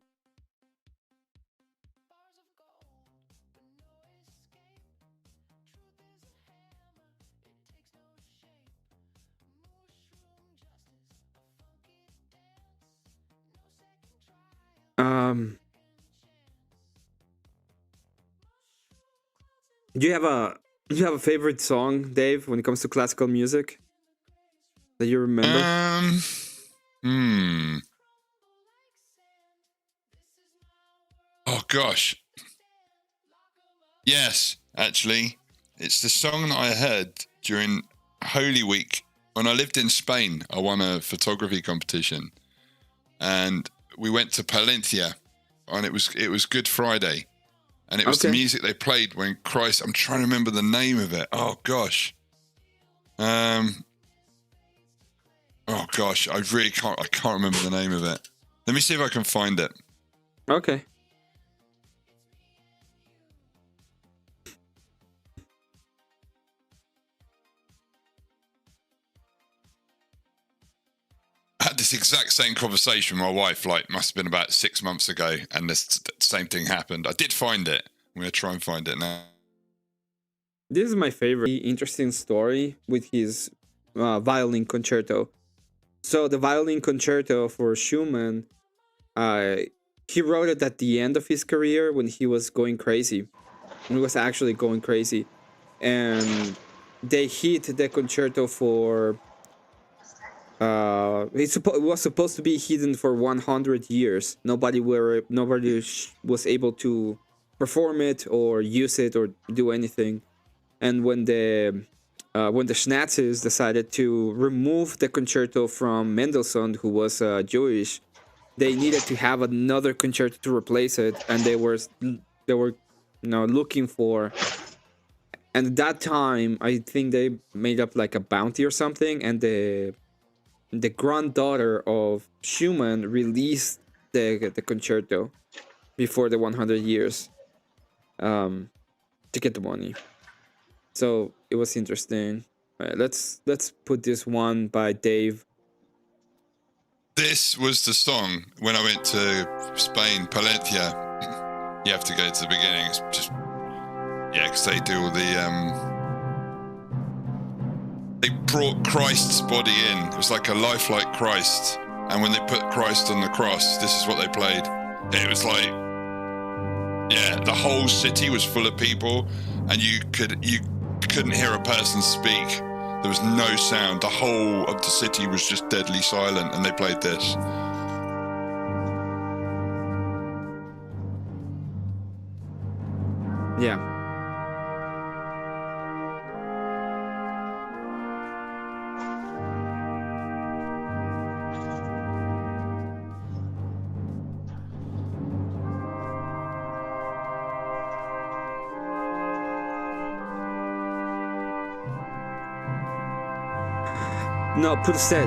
Speaker 1: Do you have a favorite song, Dave, when it comes to classical music that you remember?
Speaker 8: Oh gosh. Yes, actually, it's the song that I heard during Holy Week when I lived in Spain. I won a photography competition, and we went to Palencia, and it was Good Friday, and it was the music they played when Christ. I'm trying to remember the name of it. Oh gosh. Oh gosh, I can't remember the name of it. Let me see if I can find it.
Speaker 1: Okay.
Speaker 8: I had this exact same conversation with my wife, must have been about 6 months ago, and this same thing happened. I did find it. I'm going to try and find it now.
Speaker 1: This is my favorite interesting story with his violin concerto. So the violin concerto for Schumann, he wrote it at the end of his career when he was going crazy. He was actually going crazy. And they hit the concerto for... it was supposed to be hidden for 100 years. Nobody was able to perform it or use it or do anything. And when the Schnatzes decided to remove the concerto from Mendelssohn, who was Jewish, they needed to have another concerto to replace it, and they were looking for. And at that time, I think they made up like a bounty or something, and the granddaughter of Schumann released the concerto before the 100 years to get the money. So it was interesting. All right, let's put this one by Dave.
Speaker 8: This was the song when I went to Spain, Palencia. You have to go to the beginning. It's just because they do all the they brought Christ's body in. It was like a lifelike Christ, and when they put Christ on the cross, this is what they played. It was like, the whole city was full of people, and you couldn't hear a person speak. There was no sound. The whole of the city was just deadly silent, and they played this.
Speaker 1: Yeah. No, Purcell.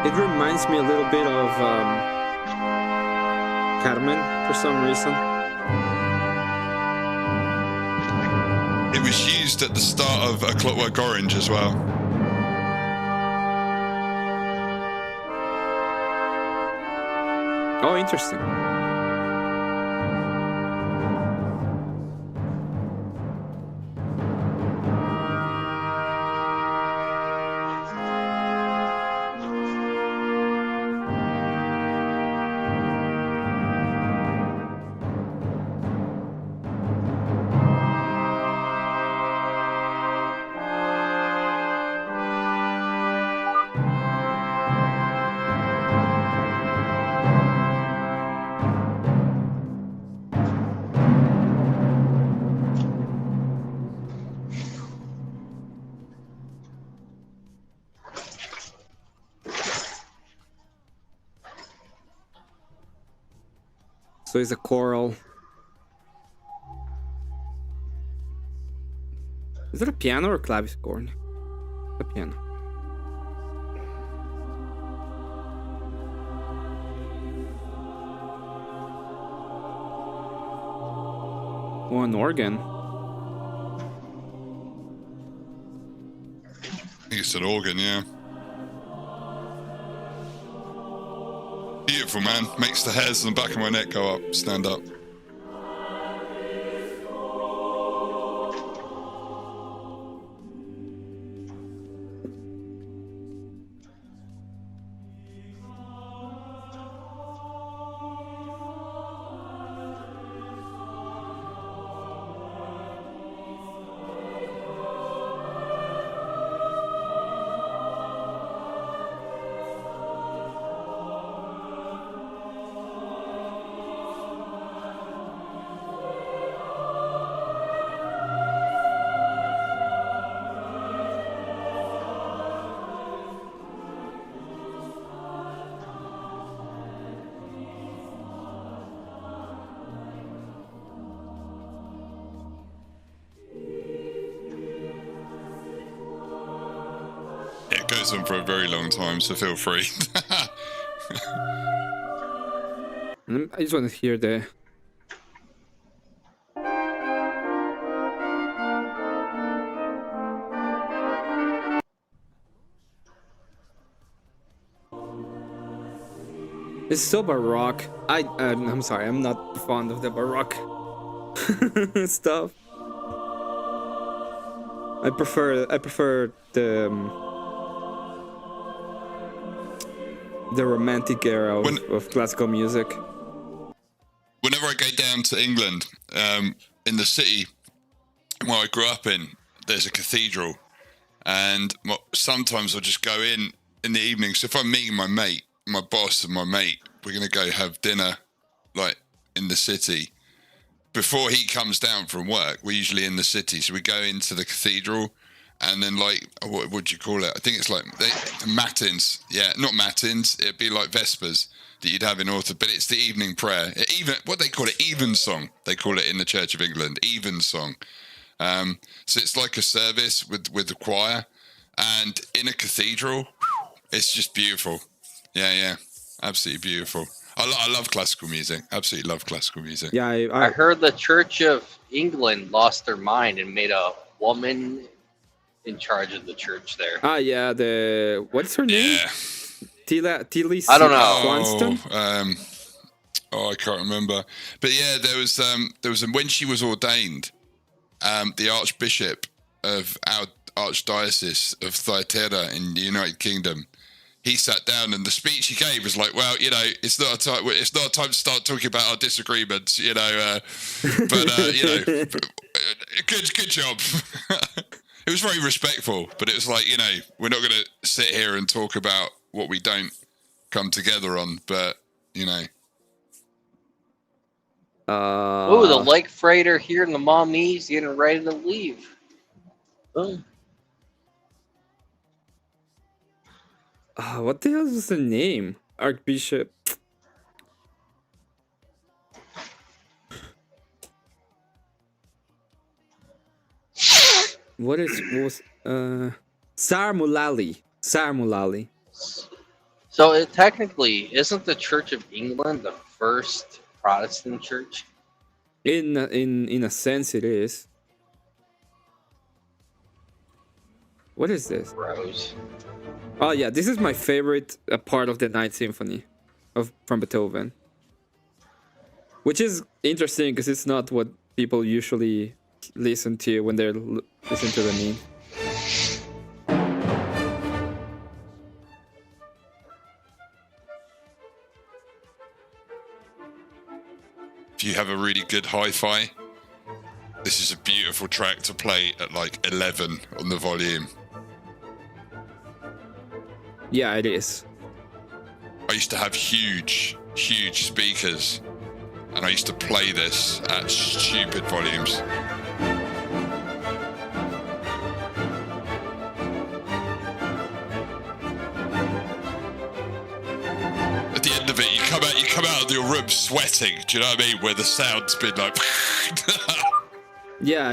Speaker 1: It reminds me a little bit of Carmen for some reason.
Speaker 8: It was used at the start of A Clockwork Orange as well.
Speaker 1: Oh, interesting. So it's a choral. Is it a piano or a clavichord? A piano. Or an organ.
Speaker 8: I think it's an organ, yeah. Beautiful, man. Makes the hairs on the back of my neck go up, stand up. It goes on for a very long time, so feel free.
Speaker 1: I just want to hear the. It's so baroque. I'm sorry, I'm not fond of the baroque stuff. I prefer the romantic era of classical music.
Speaker 8: Whenever I go down to England, in the city where I grew up in, there's a cathedral, and sometimes I'll just go in the evening. So if I'm meeting my mate, my boss and my mate, we're gonna go have dinner, like in the city. Before he comes down from work, we're usually in the city, so we go into the cathedral, and then like what would you call it? I think it's like matins. Yeah, not matins. It'd be like vespers that you'd have in autumn, but it's the evening prayer. Even what they call it, evensong. They call it in the Church of England, evensong. So it's like a service with the choir, and in a cathedral, it's just beautiful. Yeah, absolutely beautiful. I love classical music. Absolutely love classical music.
Speaker 1: Yeah,
Speaker 6: I heard the Church of England lost their mind and made a woman in charge of the church there.
Speaker 1: Yeah, what's her name?
Speaker 8: Yeah.
Speaker 1: Tilly
Speaker 6: I don't know.
Speaker 1: Swanston?
Speaker 8: I can't remember. But yeah, there was when she was ordained, the Archbishop of our Archdiocese of Thyatira in the United Kingdom, he sat down, and the speech he gave was like, well, you know, it's not a time to start talking about our disagreements, you know, but you know, good job. It was very respectful, but it was like, you know, we're not going to sit here and talk about what we don't come together on, but you know.
Speaker 6: Oh, the lake freighter here in the Maltese getting ready to leave. Boom.
Speaker 1: What the hell is the name? Archbishop. What was Sarmulali?
Speaker 6: So it technically isn't the Church of England the first Protestant church?
Speaker 1: In a sense, it is. What is this?
Speaker 6: Rose.
Speaker 1: Oh yeah, this is my favorite part of the Ninth Symphony from Beethoven, which is interesting because it's not what people usually listen to when they're listening to the name.
Speaker 8: If you have a really good hi-fi, this is a beautiful track to play at like 11 on the volume.
Speaker 1: Yeah, it is.
Speaker 8: I used to have huge speakers, and I used to play this at stupid volumes. At the end of it, you come out of your room sweating. Do you know what I mean? Where the sound's been like.
Speaker 1: Yeah.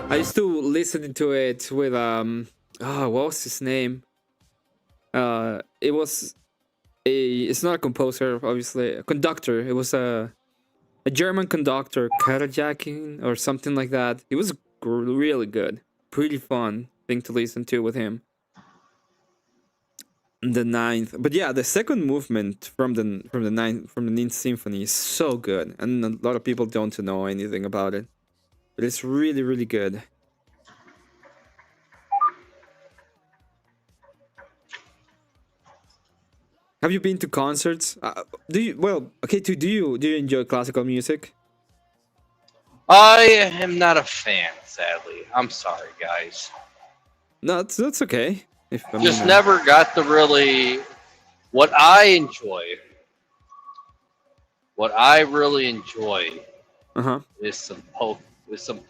Speaker 1: I used to listen to it with what was his name? It's not a composer, obviously, a conductor. It was a German conductor, Karajakin or something like that. It was really good, pretty fun thing to listen to with him. The ninth, but yeah, the second movement from the Ninth Symphony is so good, and a lot of people don't know anything about it. But it's really, really good. Have you been to concerts? Do you enjoy classical music?
Speaker 6: I am not a fan, sadly. I'm sorry, guys.
Speaker 1: No, that's okay.
Speaker 6: Just never got to really what I enjoy. What I really enjoy is some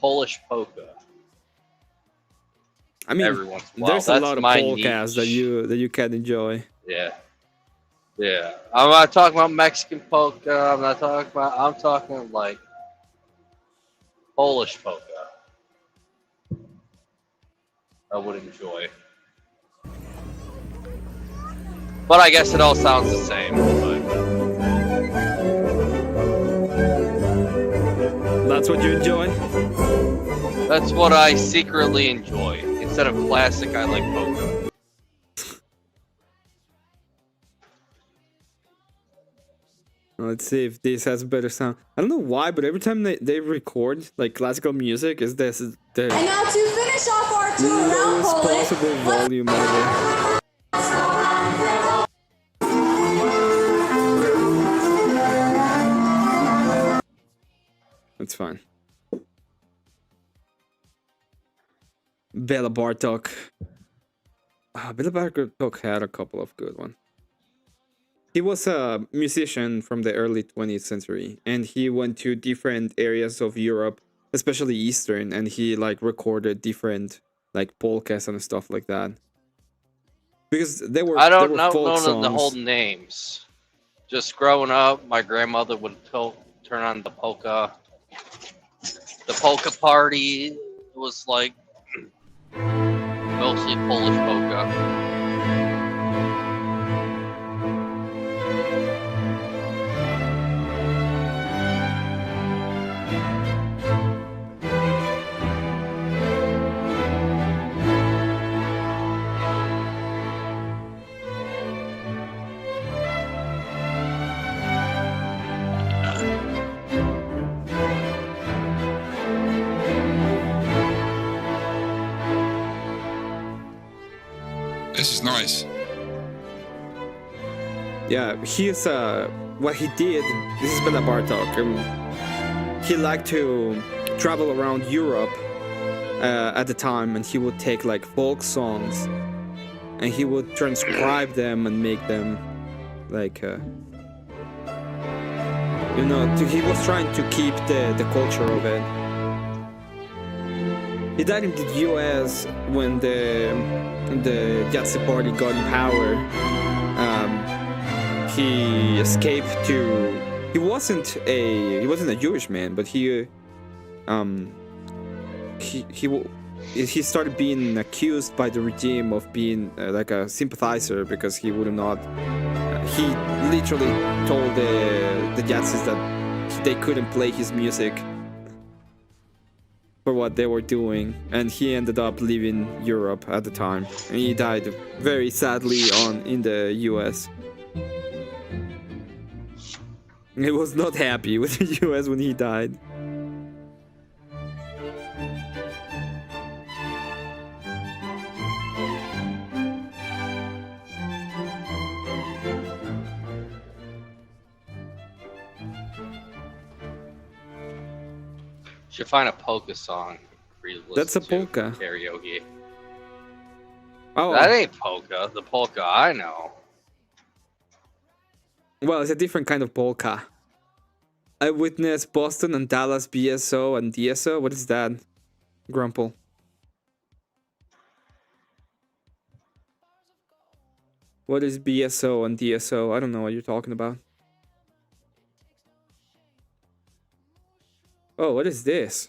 Speaker 6: Polish polka.
Speaker 1: I mean,
Speaker 6: every once in a while.
Speaker 1: There's a lot of polkas that you can enjoy.
Speaker 6: Yeah. I'm not talking about Mexican polka. I'm talking like Polish polka. I would enjoy. But I guess it all sounds the same. But
Speaker 1: that's what you enjoy?
Speaker 6: That's what I secretly enjoy. Instead of classic, I like polka.
Speaker 1: Let's see if this has better sound. I don't know why, but every time they record like classical music, is this the
Speaker 9: and now to finish off our tour around
Speaker 1: lowest
Speaker 9: Poland,
Speaker 1: possible volume ever. That's fine. Bela Bartok. Bela Bartok had a couple of good ones. He was a musician from the early 20th century, and he went to different areas of Europe, especially Eastern, and he like recorded different like polkas and stuff like that. Because they were
Speaker 6: I don't know
Speaker 1: songs.
Speaker 6: the whole names. Just growing up, my grandmother would turn on the polka. The polka party was like mostly Polish polka.
Speaker 8: This is nice.
Speaker 1: Yeah, he's what he did. This is Bela Bartok. He liked to travel around Europe at the time, and he would take like folk songs, and he would transcribe them and make them like he was trying to keep the culture of it. He died in the U.S. when the Yahtzee party got in power. He escaped to. He wasn't a Jewish man, but he he started being accused by the regime of being like a sympathizer because he would not. He literally told the Yazidis that they couldn't play his music for what they were doing, and he ended up leaving Europe at the time, and he died very sadly in the US. He was not happy with the US when he died.
Speaker 6: Should find a polka song for you to listen
Speaker 1: That's a
Speaker 6: to
Speaker 1: polka.
Speaker 6: karaoke.
Speaker 1: Oh,
Speaker 6: That ain't polka. The polka I know.
Speaker 1: well, it's a different kind of polka. I witnessed Boston and Dallas BSO and DSO. What is that, Grumple? What is BSO and DSO? I don't know what you're talking about. Oh, what is this?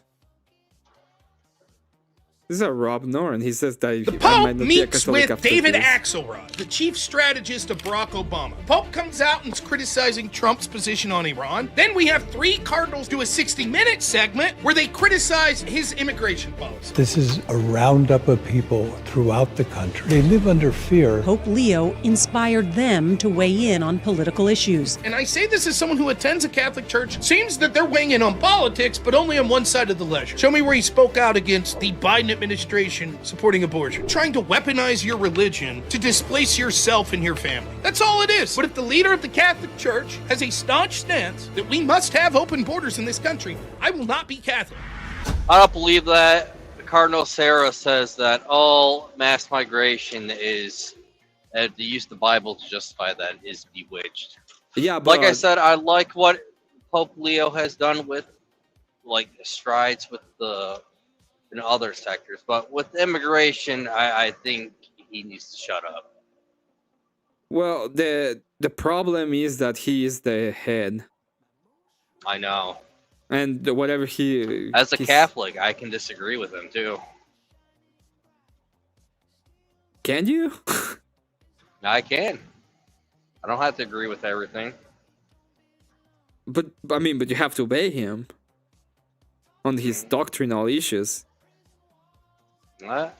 Speaker 1: This is a Rob Noren. He says that
Speaker 10: The
Speaker 1: I
Speaker 10: Pope
Speaker 1: might not be a
Speaker 10: meets
Speaker 1: Catholic
Speaker 10: with
Speaker 1: after
Speaker 10: David
Speaker 1: this.
Speaker 10: Axelrod, the chief strategist of Barack Obama. Pope comes out and is criticizing Trump's position on Iran. Then we have three cardinals do a 60-minute segment where they criticize his immigration policy.
Speaker 11: This is a roundup of people throughout the country. They live under fear.
Speaker 12: Pope Leo inspired them to weigh in on political issues.
Speaker 10: And I say this as someone who attends a Catholic church. Seems that they're weighing in on politics, but only on one side of the ledger. Show me where he spoke out against the Biden administration supporting abortion, trying to weaponize your religion to displace yourself and your family. That's all it is. But if the leader of the Catholic Church has a staunch stance that we must have open borders in this country, I will not be Catholic.
Speaker 6: I don't believe that. Cardinal Sarah says that all mass migration is, they use the Bible to justify that, is bewitched.
Speaker 1: Yeah, but
Speaker 6: Like I said, I like what Pope Leo has done with, like, strides with the in other sectors, but with immigration, I think he needs to shut up.
Speaker 1: well, the problem is that he is the head,
Speaker 6: I know.
Speaker 1: and whatever he
Speaker 6: As a
Speaker 1: he's-
Speaker 6: Catholic, I can disagree with him too.
Speaker 1: Can you?
Speaker 6: I can. I don't have to agree with everything.
Speaker 1: But you have to obey him on his doctrinal issues.
Speaker 6: I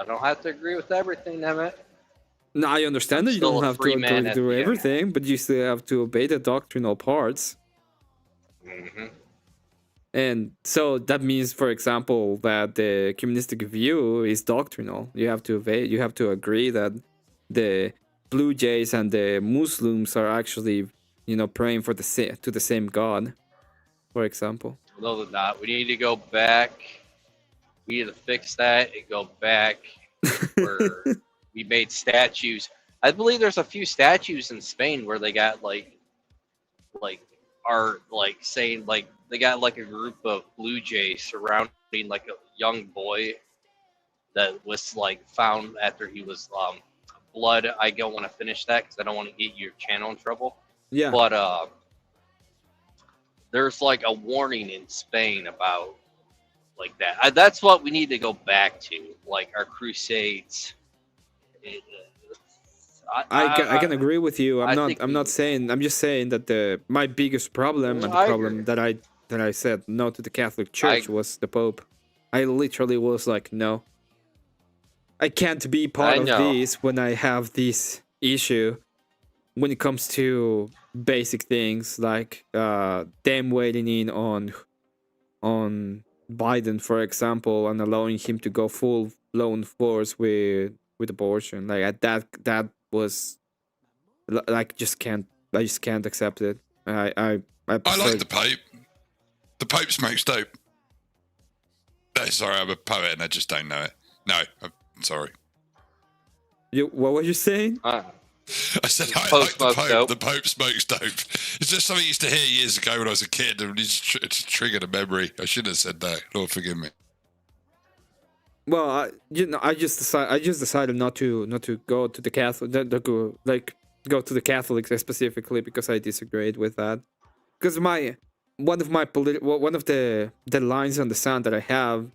Speaker 6: don't have to agree with everything, Emmett.
Speaker 1: No, I understand
Speaker 6: I'm
Speaker 1: that you
Speaker 6: still
Speaker 1: don't
Speaker 6: a
Speaker 1: have
Speaker 6: free
Speaker 1: to
Speaker 6: man
Speaker 1: go
Speaker 6: at
Speaker 1: through
Speaker 6: the end.
Speaker 1: everything, but you still have to obey the doctrinal parts.
Speaker 6: Hmm.
Speaker 1: And so that means, for example, that the communistic view is doctrinal. You have to obey. You have to agree that the Blue Jays and the Muslims are actually, praying for to the same God. For example.
Speaker 6: No, they're not. We need to go back. We need to fix that and go back where we made statues. I believe there's a few statues in Spain where they got art, saying they got a group of blue jays surrounding a young boy that was found after he was blood. I don't want to finish that because I don't want to get your channel in trouble.
Speaker 1: Yeah.
Speaker 6: But there's a warning in Spain about that. That's what we need to go back to, our crusades.
Speaker 1: I can agree with you. I'm not
Speaker 6: we-
Speaker 1: saying. I'm just saying that my biggest problem and the
Speaker 6: I
Speaker 1: problem
Speaker 6: agree.
Speaker 1: that I said no to the Catholic Church was the Pope. I literally was like, no, I can't be part of
Speaker 6: know.
Speaker 1: this when I have this issue when it comes to basic things like them waiting in on Biden, for example, and allowing him to go full blown force with abortion. That was I just can't accept it. I
Speaker 8: like the Pope. The Pope smokes dope. Sorry, I'm a poet and I just don't know it. No, I'm sorry.
Speaker 1: What were you saying?
Speaker 8: I said I
Speaker 6: Pope
Speaker 8: like the
Speaker 6: smokes
Speaker 8: Pope.
Speaker 6: dope.
Speaker 8: The Pope smokes dope. It's just something I used to hear years ago when I was a kid, and it's triggered a memory. I shouldn't have said that. Lord forgive me.
Speaker 1: Well, I just decided not to go to the Catholic, go to the Catholics specifically because I disagreed with that. Because one of the lines on the sound that I have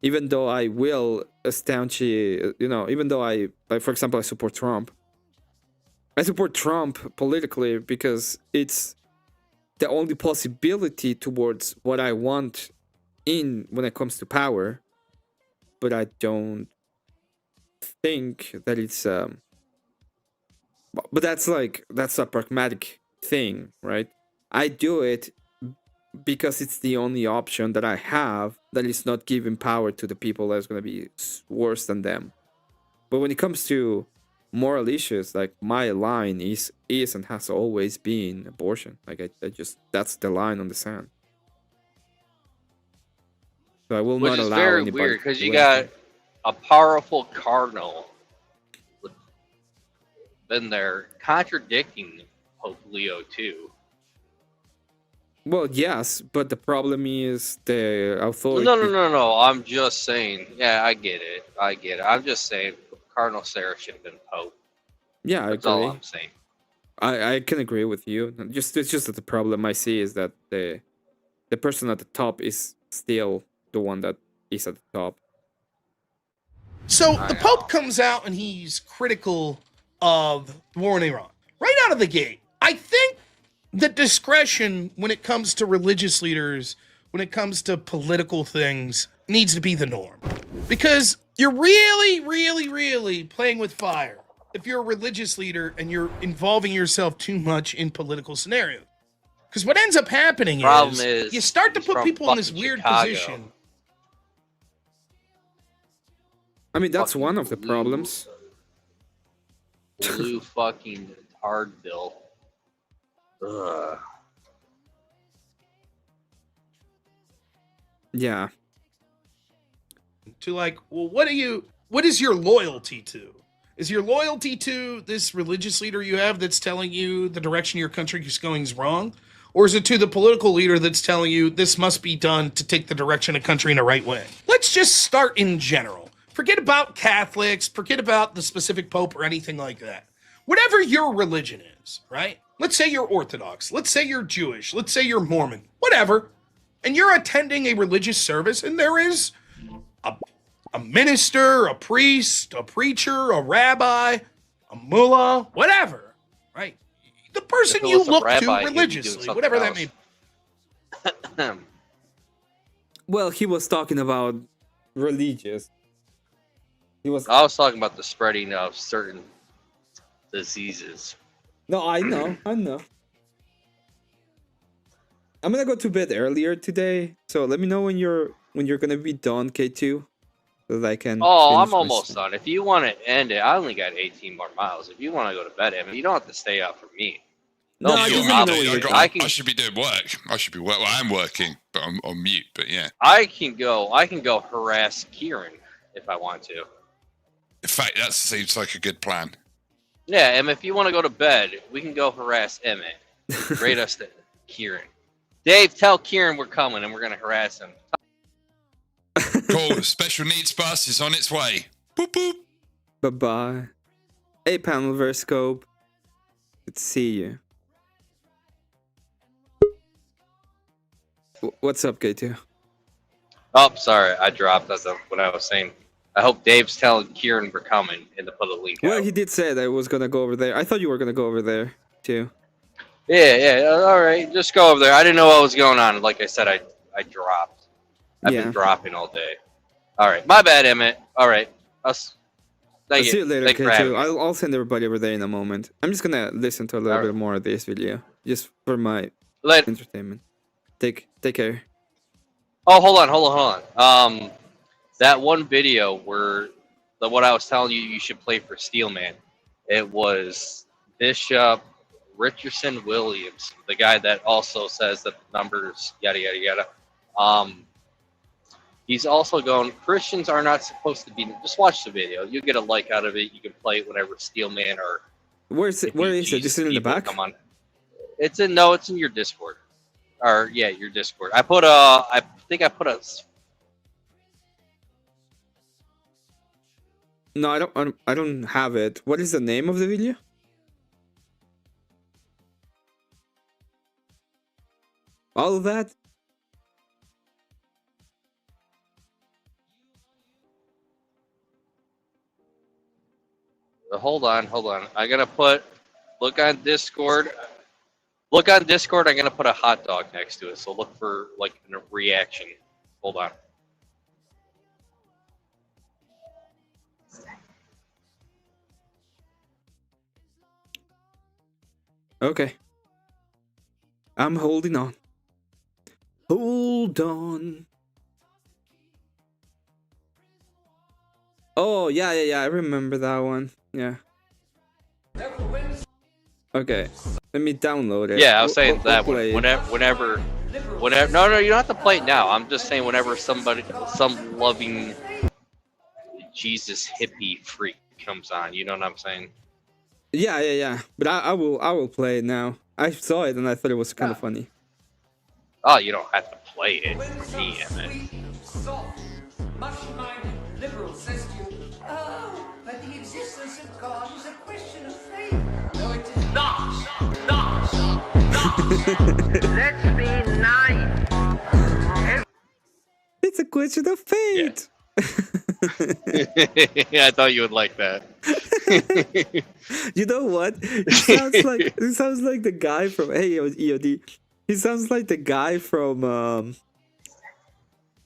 Speaker 1: even though I will staunchly, even though for example, I support Trump. I support Trump politically because it's the only possibility towards what I want when it comes to power. But I don't think that it's but that's a pragmatic thing, right? I do it because it's the only option that I have that is not giving power to the people that's going to be worse than them. But when it comes to moral issues, like my line is and has always been abortion. Like I just, that's the line on the sand. So I will
Speaker 6: Which
Speaker 1: not
Speaker 6: is
Speaker 1: allow
Speaker 6: very
Speaker 1: anybody
Speaker 6: weird because
Speaker 1: to
Speaker 6: you
Speaker 1: do
Speaker 6: got
Speaker 1: anything.
Speaker 6: a powerful cardinal been there contradicting Pope Leo too.
Speaker 1: Well, yes, but the problem is the authority.
Speaker 6: No. I'm just saying. Yeah, I get it. I'm just saying Cardinal Sarah should have been Pope.
Speaker 1: Yeah,
Speaker 6: That's
Speaker 1: I agree.
Speaker 6: all I'm saying.
Speaker 1: I can agree with you. It's just that the problem I see is that the person at the top is still the one that is at the top.
Speaker 10: So the Pope comes out and he's critical of the war in Iran. Right out of the gate, I think the discretion when it comes to religious leaders, when it comes to political things, needs to be the norm. Because you're really, really, really playing with fire if you're a religious leader and you're involving yourself too much in political scenarios. Because what ends up happening is you start to put people in this weird position.
Speaker 1: I mean, that's one of the problems.
Speaker 6: Blue fucking hard bill. Ugh.
Speaker 1: Yeah.
Speaker 10: To like, well, what is your loyalty to? Is your loyalty to this religious leader you have that's telling you the direction your country is going is wrong? Or is it to the political leader that's telling you this must be done to take the direction of country in the right way? Let's just start in general. Forget about Catholics, forget about the specific pope or anything like that. Whatever your religion is, right? Let's say you're Orthodox, let's say you're Jewish, let's say you're Mormon, whatever. And you're attending a religious service and there is a minister, a priest, a preacher, a rabbi, a mullah, whatever, right? The person you look to religiously, whatever that may be.
Speaker 1: Well, he was talking about religious.
Speaker 6: I was talking about the spreading of certain diseases.
Speaker 1: No, I know. I'm gonna go to bed earlier today, so let me know when you're gonna be done, K2, so that I can.
Speaker 6: Oh, I'm almost done. If you want to end it, I only got 18 more miles. If you want to go to bed, I mean, you don't have to stay up for me.
Speaker 8: No, I should be doing work. I should be work. Well, I'm working, but I'm on mute. But yeah,
Speaker 6: I can go harass Kieran if I want to.
Speaker 8: In fact, that seems like a good plan.
Speaker 6: Yeah, and if you want to go to bed, we can go harass Emmett. Rate us to Kieran. Dave, tell Kieran we're coming and we're gonna harass him.
Speaker 8: Cool. Special needs bus is on its way. Boop boop.
Speaker 1: Bye bye. Hey, panel Verscope. Good to see you. What's up, K2?
Speaker 6: Oh, sorry, I dropped what I was saying. I hope Dave's telling Kieran we're coming and to put a link
Speaker 1: Well,
Speaker 6: out.
Speaker 1: he did say that I was gonna go over there. I thought you were gonna go over there too.
Speaker 6: Yeah, all right, just go over there. I didn't know what was going on. Like I said, I dropped. I've been dropping all day. All right, my bad, Emmett. All right,
Speaker 1: I'll see you later, K2. I'll send everybody over there in a moment. I'm just gonna listen to a little bit more of this video, just for my entertainment. Take care.
Speaker 6: Oh, hold on. That one video where what I was telling you should play for Steelman, it was Bishop Richardson Williams, the guy that also says that the numbers yada yada yada. He's also going, Christians are not supposed to be. Just watch the video. You get a like out of it. You can play it whenever Steelman or.
Speaker 1: Where is it? Is it in the back?
Speaker 6: Come on. It's in your Discord. Or yeah, your Discord. I think I put a.
Speaker 1: No, I don't have it. What is the name of the video? All of that?
Speaker 6: Hold on. I'm gonna look on Discord. Look on Discord. I'm gonna put a hot dog next to it. So look for like a reaction. Hold on.
Speaker 1: Okay. I'm holding on. Hold on. Oh, yeah. I remember that one. Yeah. Okay. Let me download it.
Speaker 6: Yeah, I was saying that
Speaker 1: play it.
Speaker 6: whenever. No, you don't have to play it now. I'm just saying whenever some loving Jesus hippie freak comes on, you know what I'm saying?
Speaker 1: Yeah. But I will play it now. I saw it and I thought it was kind of funny.
Speaker 6: Oh, you don't have to play it for me, Emmett.
Speaker 9: Liberal says to you, oh, but the existence of God is a question of faith. No, it is not. Let's be nice.
Speaker 1: It's a question of fate.
Speaker 6: Yeah. I thought you would like that.
Speaker 1: You know what? It sounds like the guy from EOD. He sounds like the guy from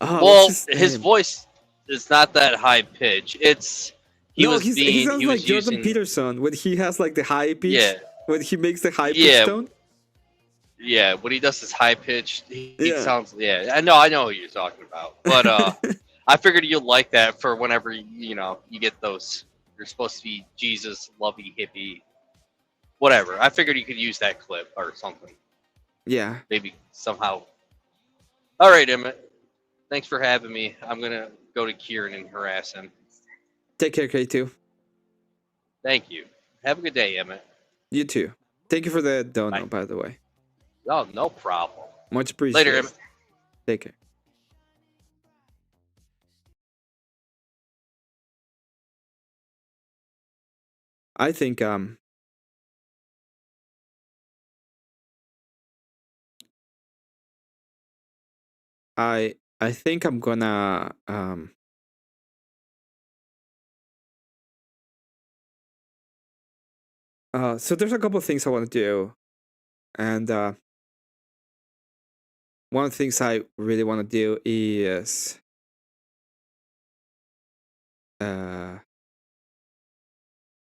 Speaker 6: Well, his voice is not that high pitch. He
Speaker 1: sounds like Jordan
Speaker 6: using
Speaker 1: Peterson when he has like the high pitch.
Speaker 6: Yeah.
Speaker 1: When he makes the high pitch tone.
Speaker 6: Yeah, when he does his high pitch, he sounds. Yeah, I know who you're talking about. But I figured you'd like that for whenever you get those. You're supposed to be Jesus, lovey hippie, whatever. I figured you could use that clip or something.
Speaker 1: Yeah.
Speaker 6: Maybe somehow. All right, Emmett. Thanks for having me. I'm gonna go to Kieran and harass him.
Speaker 1: Take care, K2.
Speaker 6: Thank you. Have a good day, Emmett.
Speaker 1: You too. Thank you for the donut, by the way.
Speaker 6: Oh, no problem.
Speaker 1: Much appreciated.
Speaker 6: Later, Emmett.
Speaker 1: Take care. I think I think I'm gonna so there's a couple of things I want to do, and one of the things I really want to do is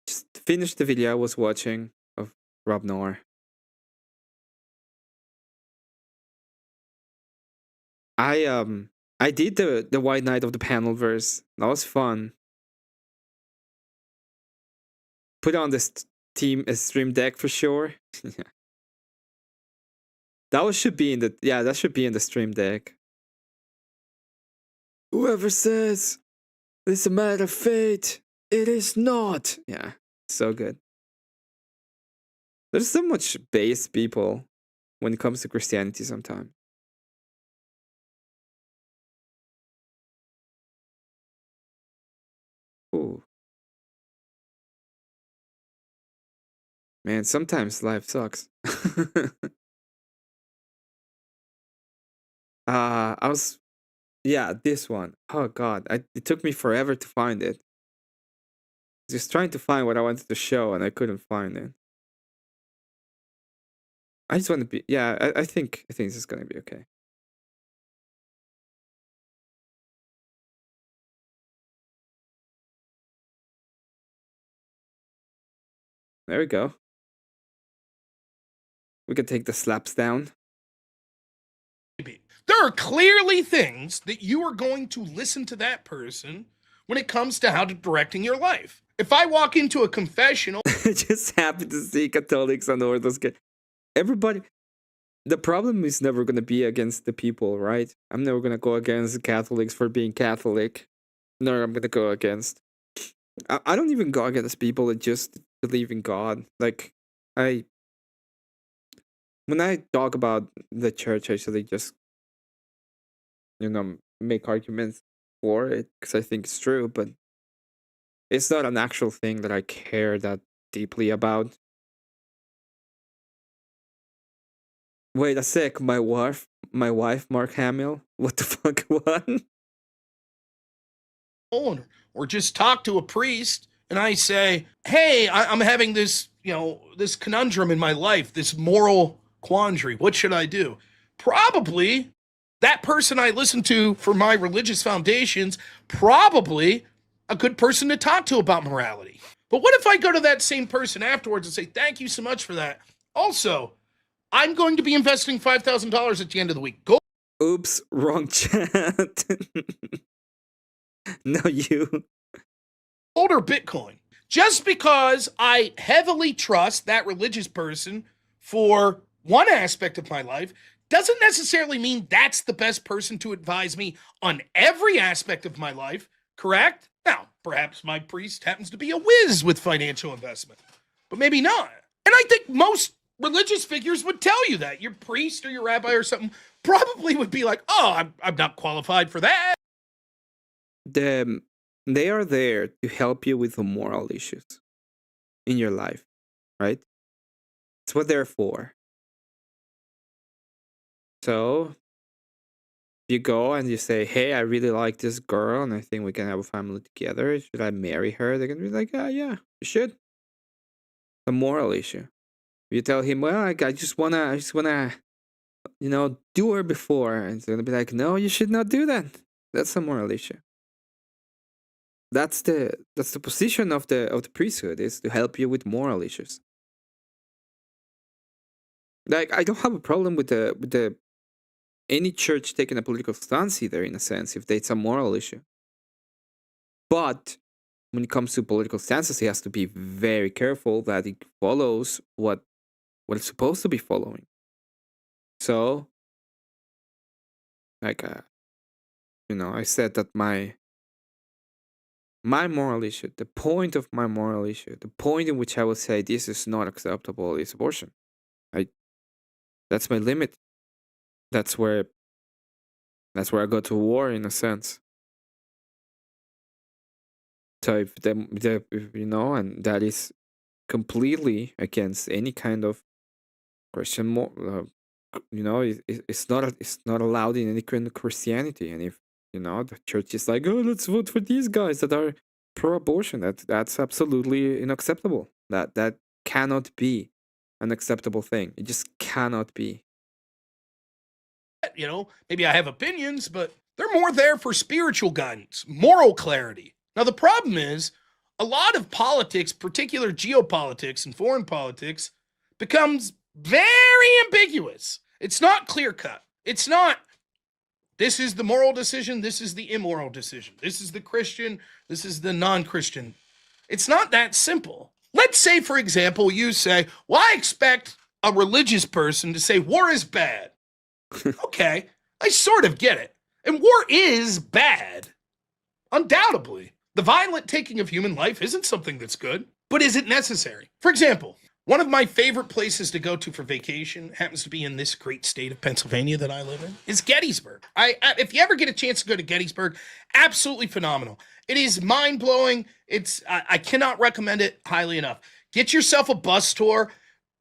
Speaker 1: just finish the video I was watching of Rob Noir. I did the White Knight of the Panel verse. That was fun. Put on this stream deck for sure. That should be in the stream deck. Whoever says it's a matter of fate, it is not. Yeah, so good. There's so much base people when it comes to Christianity sometimes. Ooh. Man, sometimes life sucks. This one. Oh god, it took me forever to find it. Just trying to find what I wanted to show and I couldn't find it. I just want to be I think this is gonna be okay. There we go. We can take the slaps down.
Speaker 10: There are clearly things that you are going to listen to that person when it comes to how to directing your life. If I walk into a confessional,
Speaker 1: just happy to see Catholics and Orthodox. Everybody, the problem is never going to be against the people, right? I'm never going to go against Catholics for being Catholic. No, I'm going to go against. I don't even go against people that just believe in God. Like, when I talk about the church, I actually just, make arguments for it because I think it's true, but it's not an actual thing that I care that deeply about. Wait a sec, my wife, Mark Hamill? What the fuck, what?
Speaker 10: or just talk to a priest and I say, hey, I'm having this, this conundrum in my life, this moral quandary. What should I do? Probably that person I listen to for my religious foundations, probably a good person to talk to about morality. But what if I go to that same person afterwards and say, thank you so much for that? Also, I'm going to be investing $5,000 at the end of the week. Go.
Speaker 1: Oops, wrong chat. No, you.
Speaker 10: Gold or Bitcoin. Just because I heavily trust that religious person for one aspect of my life doesn't necessarily mean that's the best person to advise me on every aspect of my life, correct? Now, perhaps my priest happens to be a whiz with financial investment, but maybe not. And I think most religious figures would tell you that. Your priest or your rabbi or something probably would be like, oh, I'm not qualified for that.
Speaker 1: They are there to help you with the moral issues in your life, right? It's what they're for. So you go and you say, hey, I really like this girl and I think we can have a family together. Should I marry her? They're going to be like, yeah, you should. A moral issue. You tell him, well, I just wanna, do her before. And it's going to be like, no, you should not do that. That's a moral issue. That's the position of the priesthood, is to help you with moral issues. Like, I don't have a problem with the any church taking a political stance either, in a sense, if it's a moral issue. But when it comes to political stances, he has to be very careful that it follows what it's supposed to be following. So, like, I said that my moral issue, the point of my moral issue, the point in which I will say this is not acceptable is abortion. That's my limit. That's where I go to war, in a sense. So if and that is completely against any kind of Christian, it's not allowed in any kind of Christianity. And if the church is like, oh, let's vote for these guys that are pro-abortion, that's absolutely unacceptable. That cannot be an acceptable thing. It just cannot be.
Speaker 10: Maybe I have opinions, but they're more there for spiritual guidance, moral clarity. Now, the problem is a lot of politics, particular geopolitics and foreign politics, becomes very ambiguous. It's not clear cut. It's not, this is the moral decision, this is the immoral decision. This is the Christian, this is the non-Christian. It's not that simple. Let's say, for example, you say, well, I expect a religious person to say war is bad. Okay, I sort of get it. And war is bad. Undoubtedly. The violent taking of human life isn't something that's good, but is it necessary? For example, one of my favorite places to go to for vacation happens to be in this great state of Pennsylvania that I live in, is Gettysburg. If you ever get a chance to go to Gettysburg, absolutely phenomenal. It is mind-blowing. I cannot recommend it highly enough. Get yourself a bus tour.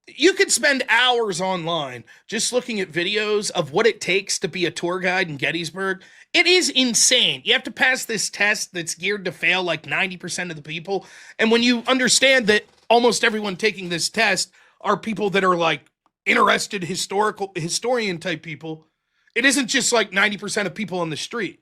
Speaker 10: You could spend hours online just looking at videos of what it takes to be a tour guide in Gettysburg. It is insane. You have to pass this test that's geared to fail like 90% of the people. And when you understand that almost everyone taking this test are people that are like interested historian type people, it isn't just like 90% of people on the street.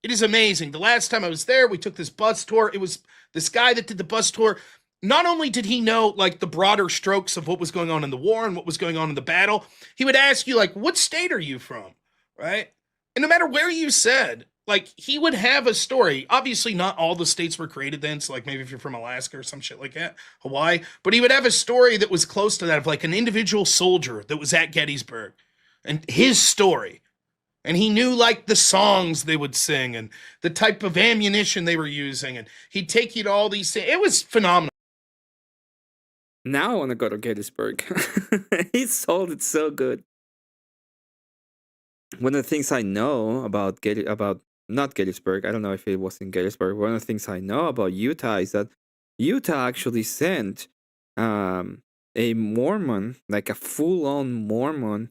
Speaker 10: It is amazing. The last time I was there, we took this bus tour. It was this guy that did the bus tour. Not only did he know like the broader strokes of what was going on in the war and what was going on in the battle, he would ask you like, what state are you from? Right? And no matter where you said, like he would have a story. Obviously not all the states were created then. So like maybe if you're from Alaska or some shit like that, Hawaii, but he would have a story that was close to that of like an individual soldier that was at Gettysburg and his story. And he knew like the songs they would sing and the type of ammunition they were using. And he'd take you to all these things. It was phenomenal.
Speaker 1: Now I want to go to Gettysburg. He sold it so good. One of the things I know about not Gettysburg, I don't know if it was in Gettysburg. One of the things I know about Utah is that Utah actually sent a Mormon, like a full-on Mormon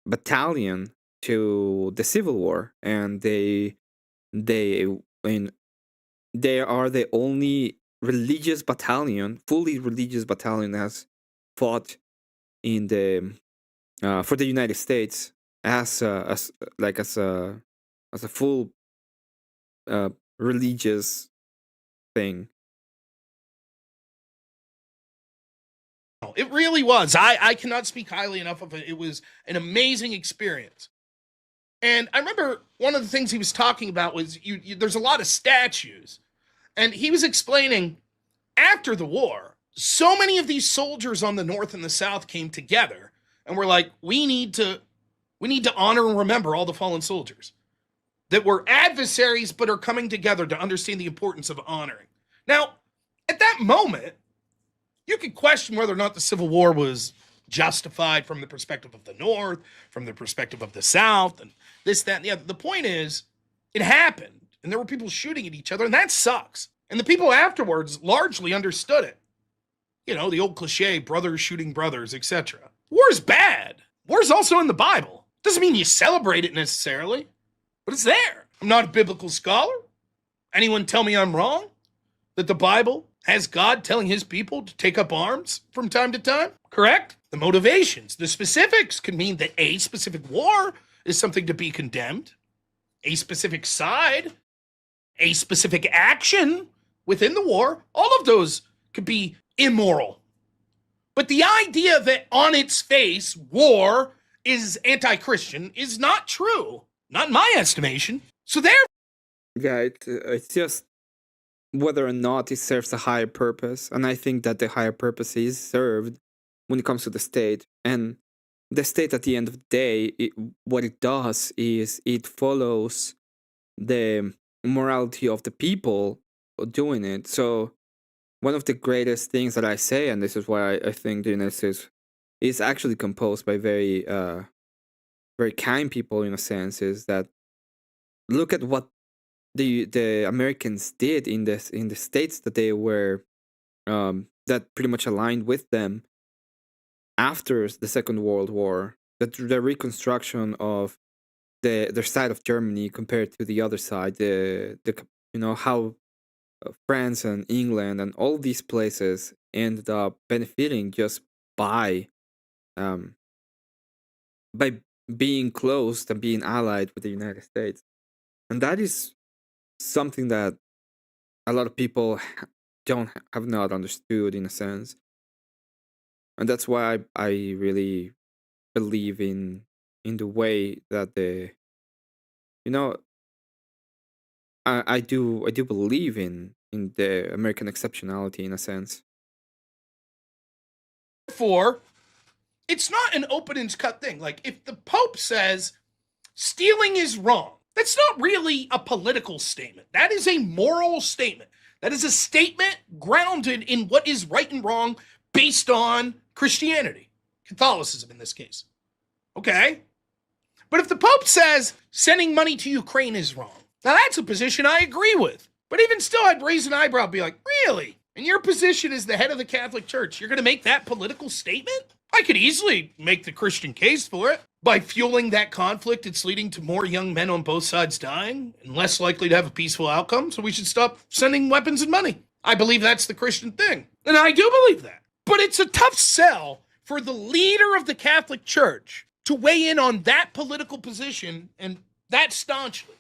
Speaker 1: battalion to the Civil War, and they they are the only religious battalion, fully religious battalion, that has fought in the for the United States as a full religious thing.
Speaker 10: It really was. I cannot speak highly enough of it. It was an amazing experience. And I remember one of the things he was talking about was there's a lot of statues. And he was explaining after the war, so many of these soldiers on the North and the South came together and were like, we need to honor and remember all the fallen soldiers that were adversaries but are coming together to understand the importance of honoring. Now, at that moment, you could question whether or not the Civil War was justified from the perspective of the North, from the perspective of the South, and this, that, and the other. The point is, it happened, and there were people shooting at each other, and that sucks. And the people afterwards largely understood it. You know, the old cliche, brothers shooting brothers, etc. War is bad. War is also in the Bible. Doesn't mean you celebrate it necessarily, but it's there. I'm not a biblical scholar. Anyone tell me I'm wrong? That the Bible has God telling his people to take up arms from time to time? Correct? The motivations, the specifics could mean that a specific war is something to be condemned, a specific side, a specific action within the war, all of those could be immoral. But the idea that on its face, war is anti-Christian is not true. Not in my estimation. So there.
Speaker 1: Yeah, it's just whether or not it serves a higher purpose. And I think that the higher purpose is served when it comes to the state. And the state, at the end of the day, what it does is it follows the morality of the people doing it. So one of the greatest things that I say, and this is why I think the United States is actually composed by very kind people, in a sense, is that look at what the Americans did in the states that they were that pretty much aligned with them after the Second World War. The reconstruction of their side of Germany compared to the other side, how France and England and all these places ended up benefiting just by being close and being allied with the United States. And that is something that a lot of people have not understood, in a sense. And that's why I really believe in the way that I do believe in the American exceptionality, in a sense.
Speaker 10: Therefore, it's not an open and cut thing. Like, if the Pope says stealing is wrong, that's not really a political statement. That is a moral statement. That is a statement grounded in what is right and wrong based on Christianity, Catholicism in this case. Okay? But if the Pope says sending money to Ukraine is wrong, now that's a position I agree with. But even still, I'd raise an eyebrow and be like, really? In your position as the head of the Catholic Church, you're going to make that political statement? I could easily make the Christian case for it. By fueling that conflict, it's leading to more young men on both sides dying and less likely to have a peaceful outcome, so we should stop sending weapons and money. I believe that's the Christian thing. And I do believe that. But it's a tough sell for the leader of the Catholic Church to weigh in on that political position and that staunchly.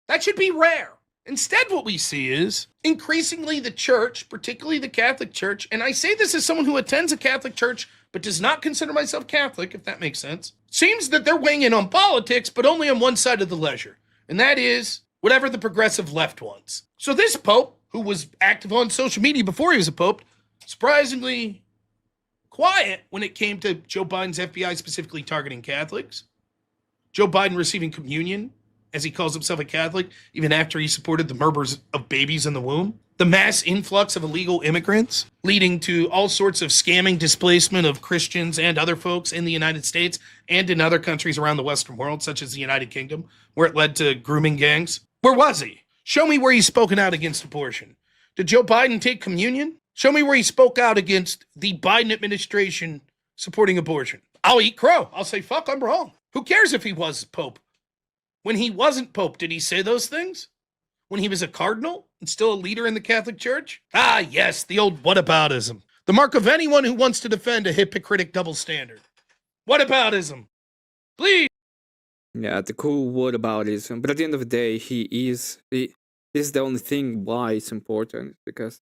Speaker 10: That should be rare. Instead, what we see is increasingly the church, particularly the Catholic Church, and I say this as someone who attends a Catholic church but does not consider myself Catholic, if that makes sense, seems that they're weighing in on politics, but only on one side of the ledger, and that is whatever the progressive left wants. So this Pope, who was active on social media before he was a Pope, surprisingly quiet when it came to Joe Biden's FBI specifically targeting Catholics, Joe Biden receiving communion, as he calls himself a Catholic, even after he supported the murders of babies in the womb, the mass influx of illegal immigrants, leading to all sorts of scamming displacement of Christians and other folks in the United States and in other countries around the Western world, such as the United Kingdom, where it led to grooming gangs. Where was he? Show me where he's spoken out against abortion. Did Joe Biden take communion? Show me where he spoke out against the Biden administration supporting abortion. I'll eat crow. I'll say, fuck, I'm wrong. Who cares if he was Pope? When he wasn't Pope, did he say those things? when he was a cardinal and still a leader in the Catholic Church? Ah, yes, the old whataboutism. The mark of anyone who wants to defend a hypocritic double standard. Whataboutism. Please.
Speaker 1: Yeah, the cool whataboutism. But at the end of the day, this is the only thing why it's important, because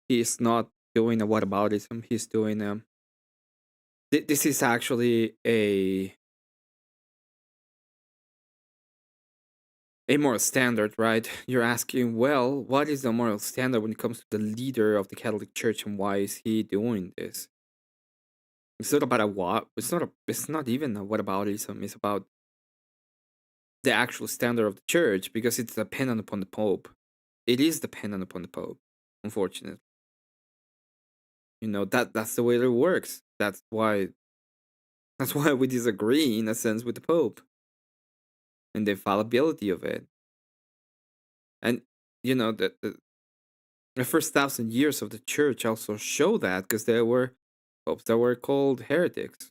Speaker 1: he is not doing a whataboutism. He's doing this is actually a moral standard, right? You're asking, well, what is the moral standard when it comes to the leader of the Catholic Church, and why is he doing this? It's not about a what. It's not even a whataboutism. It's about the actual standard of the church, because it's dependent upon the Pope. It is dependent upon the Pope, unfortunately. That's the way it works. That's why we disagree in a sense with the Pope and the fallibility of it. And the first 1,000 years of the church also show that, because there were popes that were called heretics.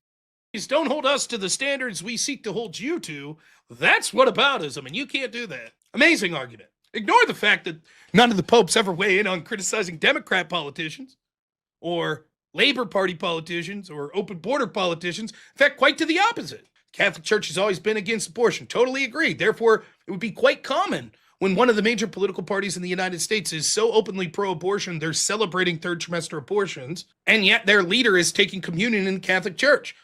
Speaker 10: Don't hold us to the standards we seek to hold you to. That's whataboutism, and you can't do that. Amazing argument. Ignore the fact that none of the popes ever weigh in on criticizing Democrat politicians or Labor Party politicians or open border politicians. In fact, quite to the opposite. The Catholic Church has always been against abortion. Totally agree. Therefore, it would be quite common when one of the major political parties in the United States is so openly pro-abortion, they're celebrating third trimester abortions, and yet their leader is taking communion in the Catholic Church.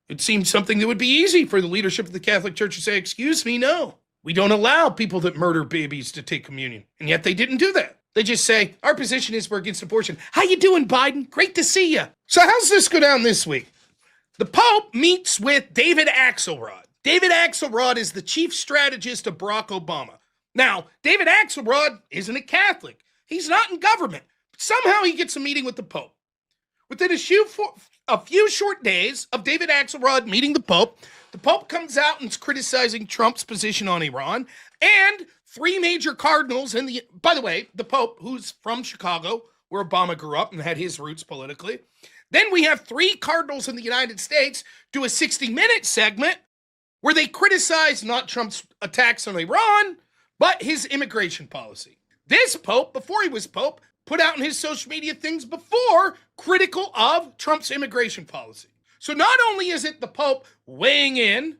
Speaker 10: It seems something that would be easy for the leadership of the Catholic Church to say, excuse me, no. We don't allow people that murder babies to take communion. And yet they didn't do that. They just say, our position is we're against abortion. How you doing, Biden? Great to see you. So how's this go down this week? The Pope meets with David Axelrod. David Axelrod is the chief strategist of Barack Obama. Now, David Axelrod isn't a Catholic. He's not in government. But somehow he gets a meeting with the Pope. Within a few short days of David Axelrod meeting the Pope comes out and is criticizing Trump's position on Iran, and three major cardinals by the way, the Pope, who's from Chicago, where Obama grew up and had his roots politically. Then we have three cardinals in the United States do a 60-minute segment where they criticize not Trump's attacks on Iran, but his immigration policy. This Pope, before he was Pope, put out in his social media things before critical of Trump's immigration policy. So not only is it the Pope weighing in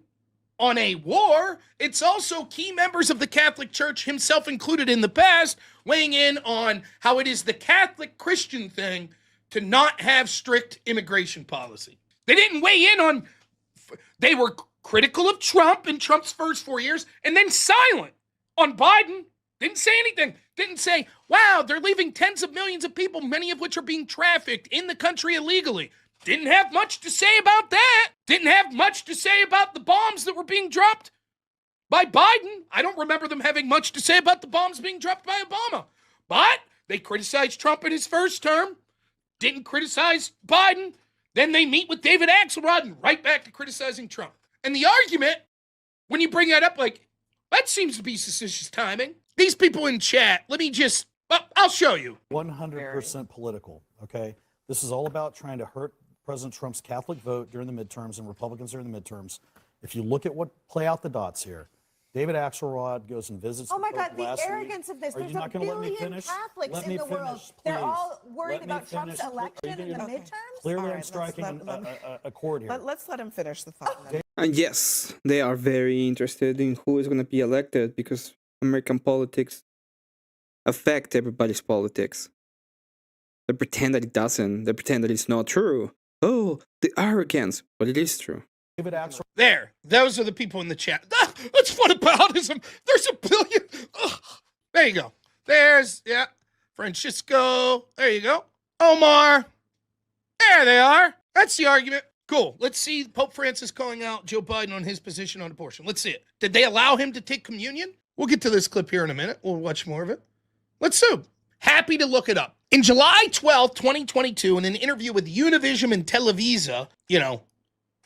Speaker 10: on a war, it's also key members of the Catholic Church, himself included in the past, weighing in on how it is the Catholic Christian thing to not have strict immigration policy. They didn't weigh in on, they were critical of Trump in Trump's first 4 years, and then silent on Biden. Didn't say anything. Didn't say, wow, they're leaving tens of millions of people, many of which are being trafficked in the country illegally. Didn't have much to say about that. Didn't have much to say about the bombs that were being dropped by Biden. I don't remember them having much to say about the bombs being dropped by Obama. But they criticized Trump in his first term. Didn't criticize Biden. Then they meet with David Axelrod and right back to criticizing Trump. And the argument, when you bring that up, like, that seems to be suspicious timing. These people in chat, I'll show you.
Speaker 13: 100% political, okay? This is all about trying to hurt President Trump's Catholic vote during the midterms and Republicans during the midterms. If you look at play out the dots here, David Axelrod goes and visits.
Speaker 14: Oh my
Speaker 13: the
Speaker 14: God,
Speaker 13: Pope
Speaker 14: the
Speaker 13: last
Speaker 14: arrogance
Speaker 13: week.
Speaker 14: of this.
Speaker 13: Are
Speaker 14: There's
Speaker 13: you not
Speaker 14: a
Speaker 13: going to let me
Speaker 14: billion
Speaker 13: finish?
Speaker 14: Catholics
Speaker 13: Let
Speaker 14: in
Speaker 13: me
Speaker 14: the
Speaker 13: finish,
Speaker 14: world.
Speaker 13: please.
Speaker 14: They're all worried
Speaker 13: Let me
Speaker 14: about Trump's
Speaker 13: finish.
Speaker 14: election in the midterms.
Speaker 13: Clearly,
Speaker 14: All
Speaker 13: I'm
Speaker 14: right,
Speaker 13: striking a chord here.
Speaker 14: Let's let him finish the thought.
Speaker 1: And yes, they are very interested in who is going to be elected, because American politics affect everybody's politics. They pretend that it doesn't. They pretend that it's not true. Oh, the arrogance. But it is true.
Speaker 10: There. Those are the people in the chat. That's whataboutism. There's a billion. Ugh. There you go. There's, Francisco. There you go. Omar. There they are. That's the argument. Cool. Let's see Pope Francis calling out Joe Biden on his position on abortion. Let's see it. Did they allow him to take communion? We'll get to this clip here in a minute. We'll watch more of it. Let's see. Happy to look it up. In July 12, 2022, in an interview with Univision and Televisa,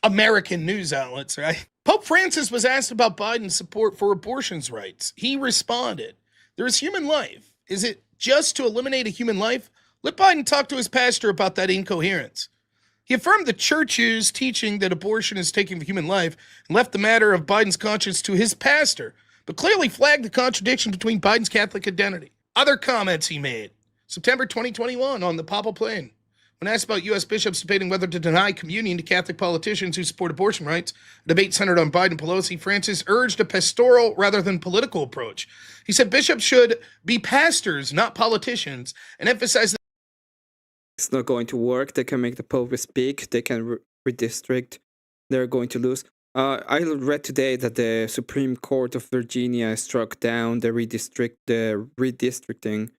Speaker 10: American news outlets, right? Pope Francis was asked about Biden's support for abortion's rights. He responded, there is human life. Is it just to eliminate a human life? Let Biden talk to his pastor about that incoherence. He affirmed the church's teaching that abortion is taking human life and left the matter of Biden's conscience to his pastor. but clearly flagged the contradiction between Biden's Catholic identity. Other comments he made. September 2021 on the Papal Plain. When asked about U.S. bishops debating whether to deny communion to Catholic politicians who support abortion rights, a debate centered on Biden and Pelosi, Francis urged a pastoral rather than political approach. He said bishops should be pastors, not politicians, and emphasized that
Speaker 1: it's not going to work. They can make the Pope speak. They can redistrict. They're going to lose. I read today that the Supreme Court of Virginia struck down the redistricting.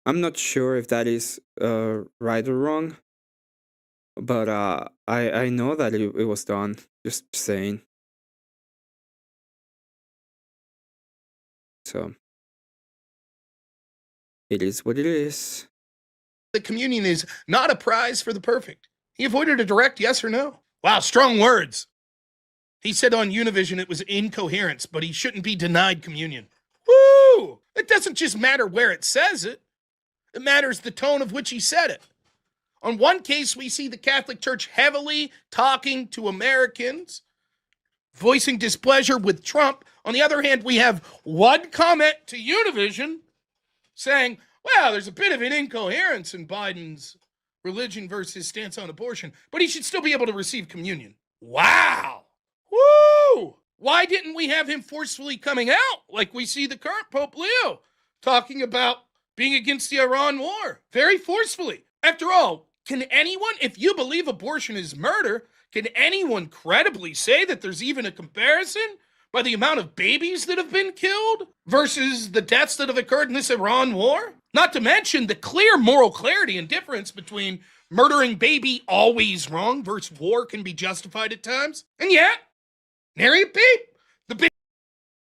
Speaker 1: I'm not sure if that is right or wrong, but I know that it was done. Just saying. So it is what it is.
Speaker 10: the communion is not a prize for the perfect. He avoided a direct yes or no. Wow, strong words. He said on Univision it was incoherence, but he shouldn't be denied communion. Woo! It doesn't just matter where it says it. It matters the tone of which he said it. On one case, we see the Catholic Church heavily talking to Americans, voicing displeasure with Trump. On the other hand, we have one comment to Univision saying, well, there's a bit of an incoherence in Biden's religion versus stance on abortion, but he should still be able to receive communion. Wow. Woo! Why didn't we have him forcefully coming out like we see the current Pope Leo talking about being against the Iran war? Very forcefully. After all, can anyone, if you believe abortion is murder, can anyone credibly say that there's even a comparison by the amount of babies that have been killed versus the deaths that have occurred in this Iran war? Not to mention the clear moral clarity and difference between murdering baby always wrong versus war can be justified at times. And yet, nary a peep. The big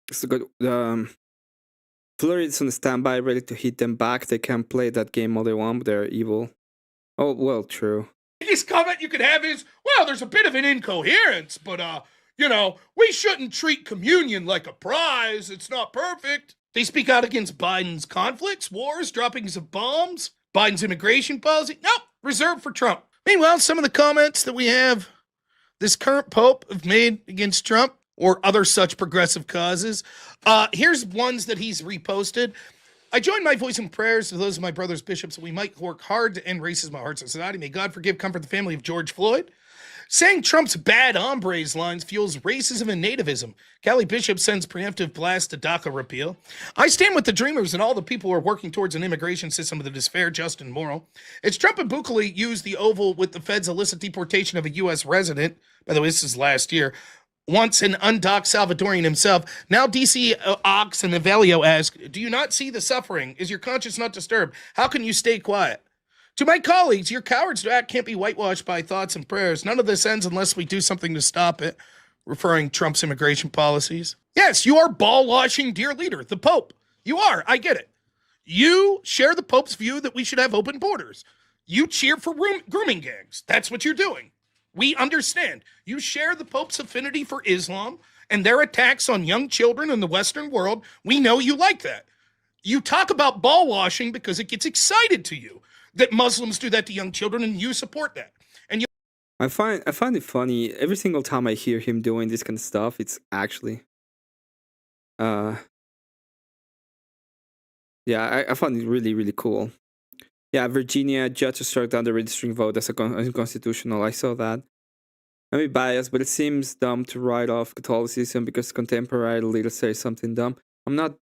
Speaker 1: It's good. Florida's on standby, ready to hit them back. They can play that game all they want, but they're evil. Oh, well, true.
Speaker 10: biggest comment you could have is, well, there's a bit of an incoherence, but, we shouldn't treat communion like a prize. It's not perfect. They speak out against Biden's conflicts, wars, droppings of bombs, Biden's immigration policy. Nope, reserved for Trump. Meanwhile, some of the comments that we have this current pope have made against Trump or other such progressive causes. Here's ones that he's reposted. I join my voice in prayers to those of my brothers bishops that we might work hard to end racism in our hearts and society. May God forgive, comfort the family of George Floyd. Saying Trump's bad hombres lines fuels racism and nativism. Cali Bishop sends preemptive blast to DACA repeal. I stand with the dreamers and all the people who are working towards an immigration system that is fair, just, and moral. It's Trump and Bukele used the Oval with the feds' illicit deportation of a U.S. resident. By the way, this is last year. Once an undocked Salvadorian himself. Now DC Ox and Evelio ask, do you not see the suffering? Is your conscience not disturbed? How can you stay quiet? To my colleagues, your cowards to act can't be whitewashed by thoughts and prayers. None of this ends unless we do something to stop it, referring Trump's immigration policies. Yes, you are ball-washing, dear leader, the Pope. You are, I get it. You share the Pope's view that we should have open borders. You cheer for grooming gangs. That's what you're doing. We understand. You share the Pope's affinity for Islam and their attacks on young children in the Western world. We know you like that. You talk about ball washing because it gets excited to you that Muslims do that to young children, and you support that. And you
Speaker 1: I find it funny every single time I hear him doing this kind of stuff. It's actually, I find it really, really cool. Yeah, Virginia judge struck down the redistricting vote as unconstitutional. I saw that. I may be biased, but it seems dumb to write off Catholicism because contemporary leaders say something dumb. I'm not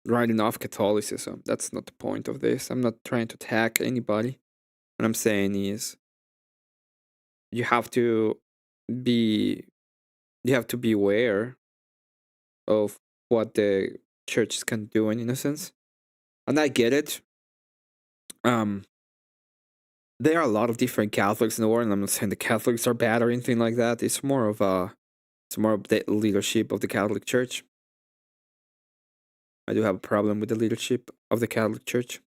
Speaker 1: writing off Catholicism. That's not the point of this. I'm not trying to attack anybody. What I'm saying is, you have to be aware of what the church can do in innocence. And I get it. There are a lot of different Catholics in the world, and I'm not saying the Catholics are bad or anything like that. It's more of the leadership of the Catholic Church. I do have a problem with the leadership of the Catholic Church.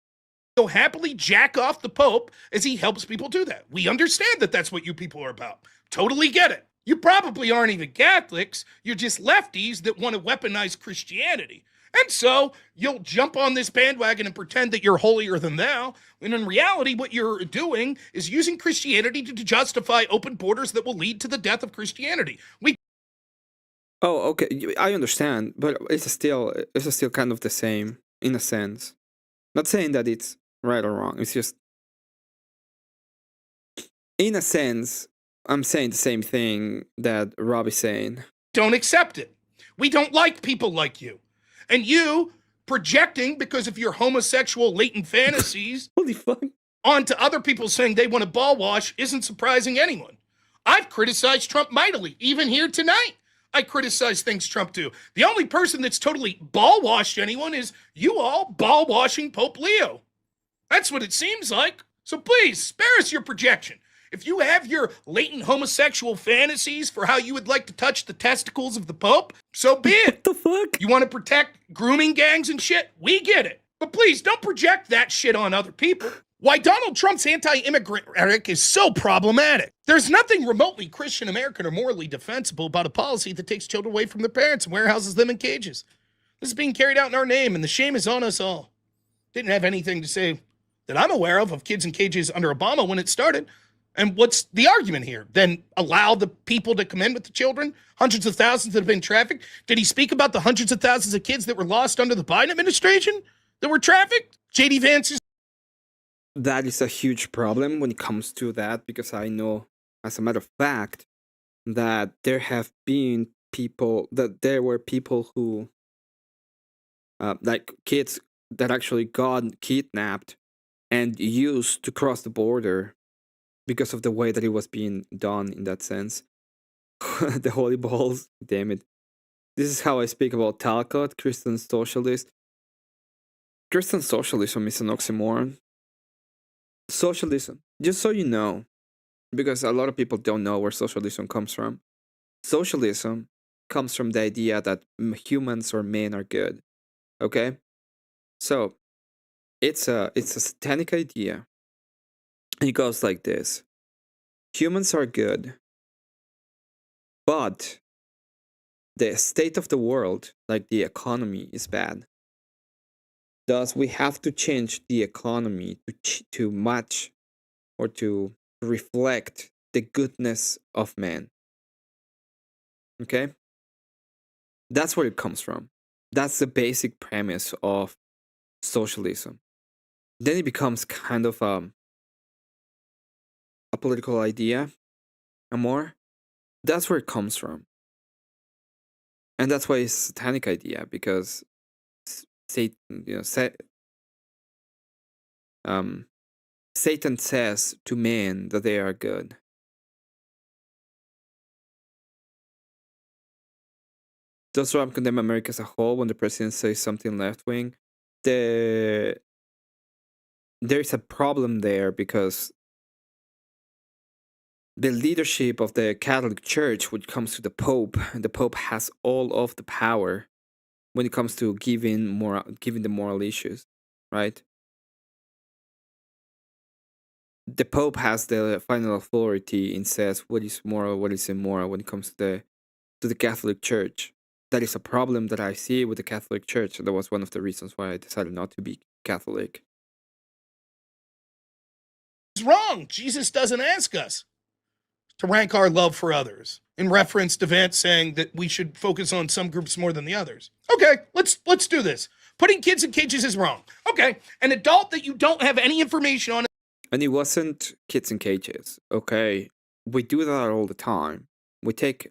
Speaker 10: You'll happily jack off the Pope as he helps people do that. We understand that that's what you people are about. Totally get it. You probably aren't even Catholics. You're just lefties that want to weaponize Christianity. And so you'll jump on this bandwagon and pretend that you're holier than thou, when in reality, what you're doing is using Christianity to justify open borders that will lead to the death of Christianity.
Speaker 1: Oh, okay. I understand, but it's still kind of the same in a sense. Not saying that it's right or wrong. It's just, in a sense, I'm saying the same thing that Rob is saying.
Speaker 10: Don't accept it. We don't like people like you. And you projecting because of your homosexual latent fantasies
Speaker 1: Holy fuck.
Speaker 10: onto other people saying they want to ball wash isn't surprising anyone. I've criticized Trump mightily, even here tonight. I criticize things Trump do. The only person that's totally ball washed anyone is you all ball washing Pope Leo. That's what it seems like. So please, spare us your projection. If you have your latent homosexual fantasies for how you would like to touch the testicles of the Pope, so be it.
Speaker 1: What the fuck?
Speaker 10: You want to protect grooming gangs and shit? We get it. But please, don't project that shit on other people. Why Donald Trump's anti-immigrant rhetoric is so problematic. There's nothing remotely Christian American or morally defensible about a policy that takes children away from their parents and warehouses them in cages. This is being carried out in our name, and the shame is on us all. Didn't have anything to say that I'm aware of kids in cages under Obama when it started. And what's the argument here? Then allow the people to come in with the children? Hundreds of thousands that have been trafficked? Did he speak about the hundreds of thousands of kids that were lost under the Biden administration that were trafficked? J.D. Vance's.
Speaker 1: That is a huge problem when it comes to that, because I know, as a matter of fact, that there were people who, like kids that actually got kidnapped and used to cross the border because of the way that it was being done in that sense. The holy balls, damn it. This is how I speak about Talcott, Christian socialist. Christian socialism is an oxymoron. Socialism, just so you know, because a lot of people don't know where socialism comes from. Socialism comes from the idea that humans or men are good. Okay? So, it's a satanic idea. It goes like this. Humans are good, but the state of the world, like the economy, is bad. Thus, we have to change the economy to match or to reflect the goodness of man. Okay? That's where it comes from. That's the basic premise of socialism. Then it becomes kind of a political idea, more. That's where it comes from. And that's why it's a satanic idea, because Satan says to men that they are good. Does Trump condemn America as a whole when the president says something left-wing? There's a problem there, because the leadership of the Catholic Church, when it comes to the Pope has all of the power when it comes to giving the moral issues, right? The Pope has the final authority and says what is moral, what is immoral when it comes to the Catholic Church. That is a problem that I see with the Catholic Church. That was one of the reasons why I decided not to be Catholic.
Speaker 10: It's wrong. Jesus doesn't ask us to rank our love for others in reference to Vance saying that we should focus on some groups more than the others. Okay, let's do this. Putting kids in cages is wrong. Okay, an adult that you don't have any information on.
Speaker 1: And it wasn't kids in cages. Okay, we do that all the time. We take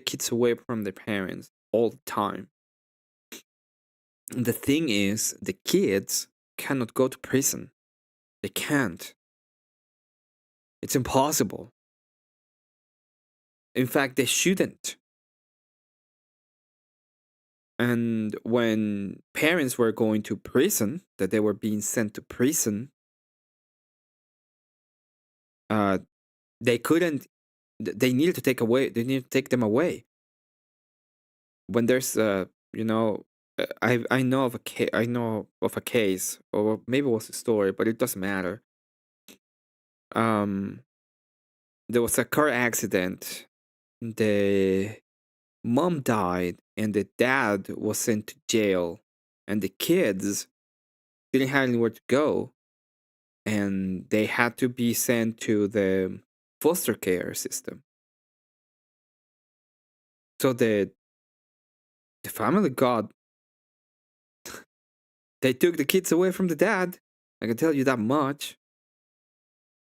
Speaker 1: kids away from their parents all the time. The thing is, the kids cannot go to prison. They can't. It's impossible. In fact, they shouldn't. And when parents were going to prison, that they were being sent to prison, they couldn't. They needed to take them away. When there's I know of a case, or maybe it was a story, but it doesn't matter. There was a car accident. The mom died and the dad was sent to jail, and the kids didn't have anywhere to go, and they had to be sent to the foster care system. So the family got they took the kids away from the dad. I can tell you that much.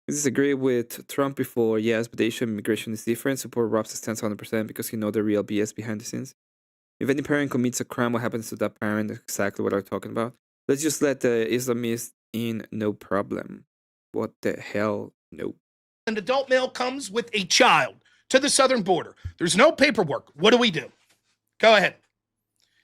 Speaker 1: I disagree with Trump before, yes, but the issue of immigration is different. Support Rob's stance 100% because he know the real BS behind the scenes. If any parent commits a crime, what happens to that parent? Exactly what I'm talking about. Let's just let the Islamists in, no problem. What the hell? No.
Speaker 10: An adult male comes with a child to the southern border. There's no paperwork. What do we do? Go ahead.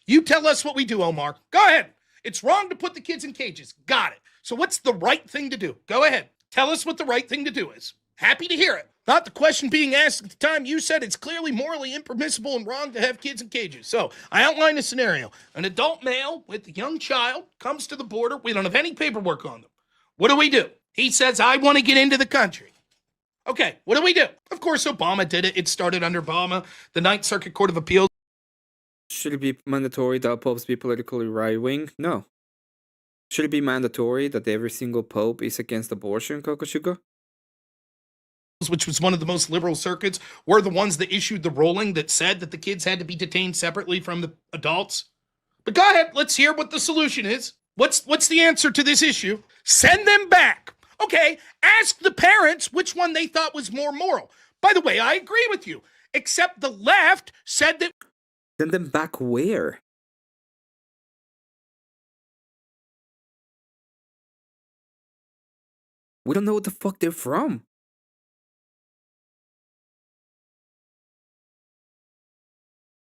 Speaker 10: You tell us what we do, Omar. Go ahead. It's wrong to put the kids in cages. Got it. So what's the right thing to do? Go ahead. Tell us what the right thing to do is. Happy to hear it. Not the question being asked at the time. You said it's clearly morally impermissible and wrong to have kids in cages. So I outlined a scenario. An adult male with a young child comes to the border. We don't have any paperwork on them. What do? He says, I want to get into the country. Okay, what do? Of course, Obama did it. It started under Obama. The Ninth Circuit Court of Appeals.
Speaker 1: Should it be mandatory that popes be politically right-wing? No. Should it be mandatory that every single pope is against abortion, Kokoshuka?
Speaker 10: Which was one of the most liberal circuits, were the ones that issued the ruling that said that the kids had to be detained separately from the adults. But go ahead, let's hear what the solution is. What's the answer to this issue? Send them back. Okay, ask the parents which one they thought was more moral. By the way, I agree with you, except the left said that...
Speaker 1: Send them back where? We don't know what the fuck they're from.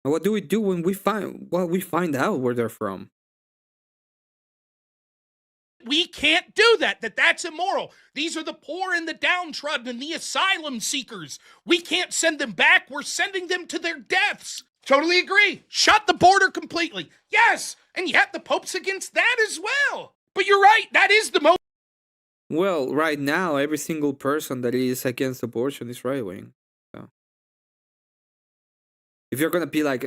Speaker 1: And what do we do when we find out where they're from?
Speaker 10: We can't do that, that's immoral. These are the poor and the downtrodden and the asylum seekers. We can't send them back. We're sending them to their deaths. Totally agree. Shut the border completely. Yes, and yet the Pope's against that as well. But you're right, that is the most...
Speaker 1: Well, right now, every single person that is against abortion is right-wing. So. If you're gonna be like,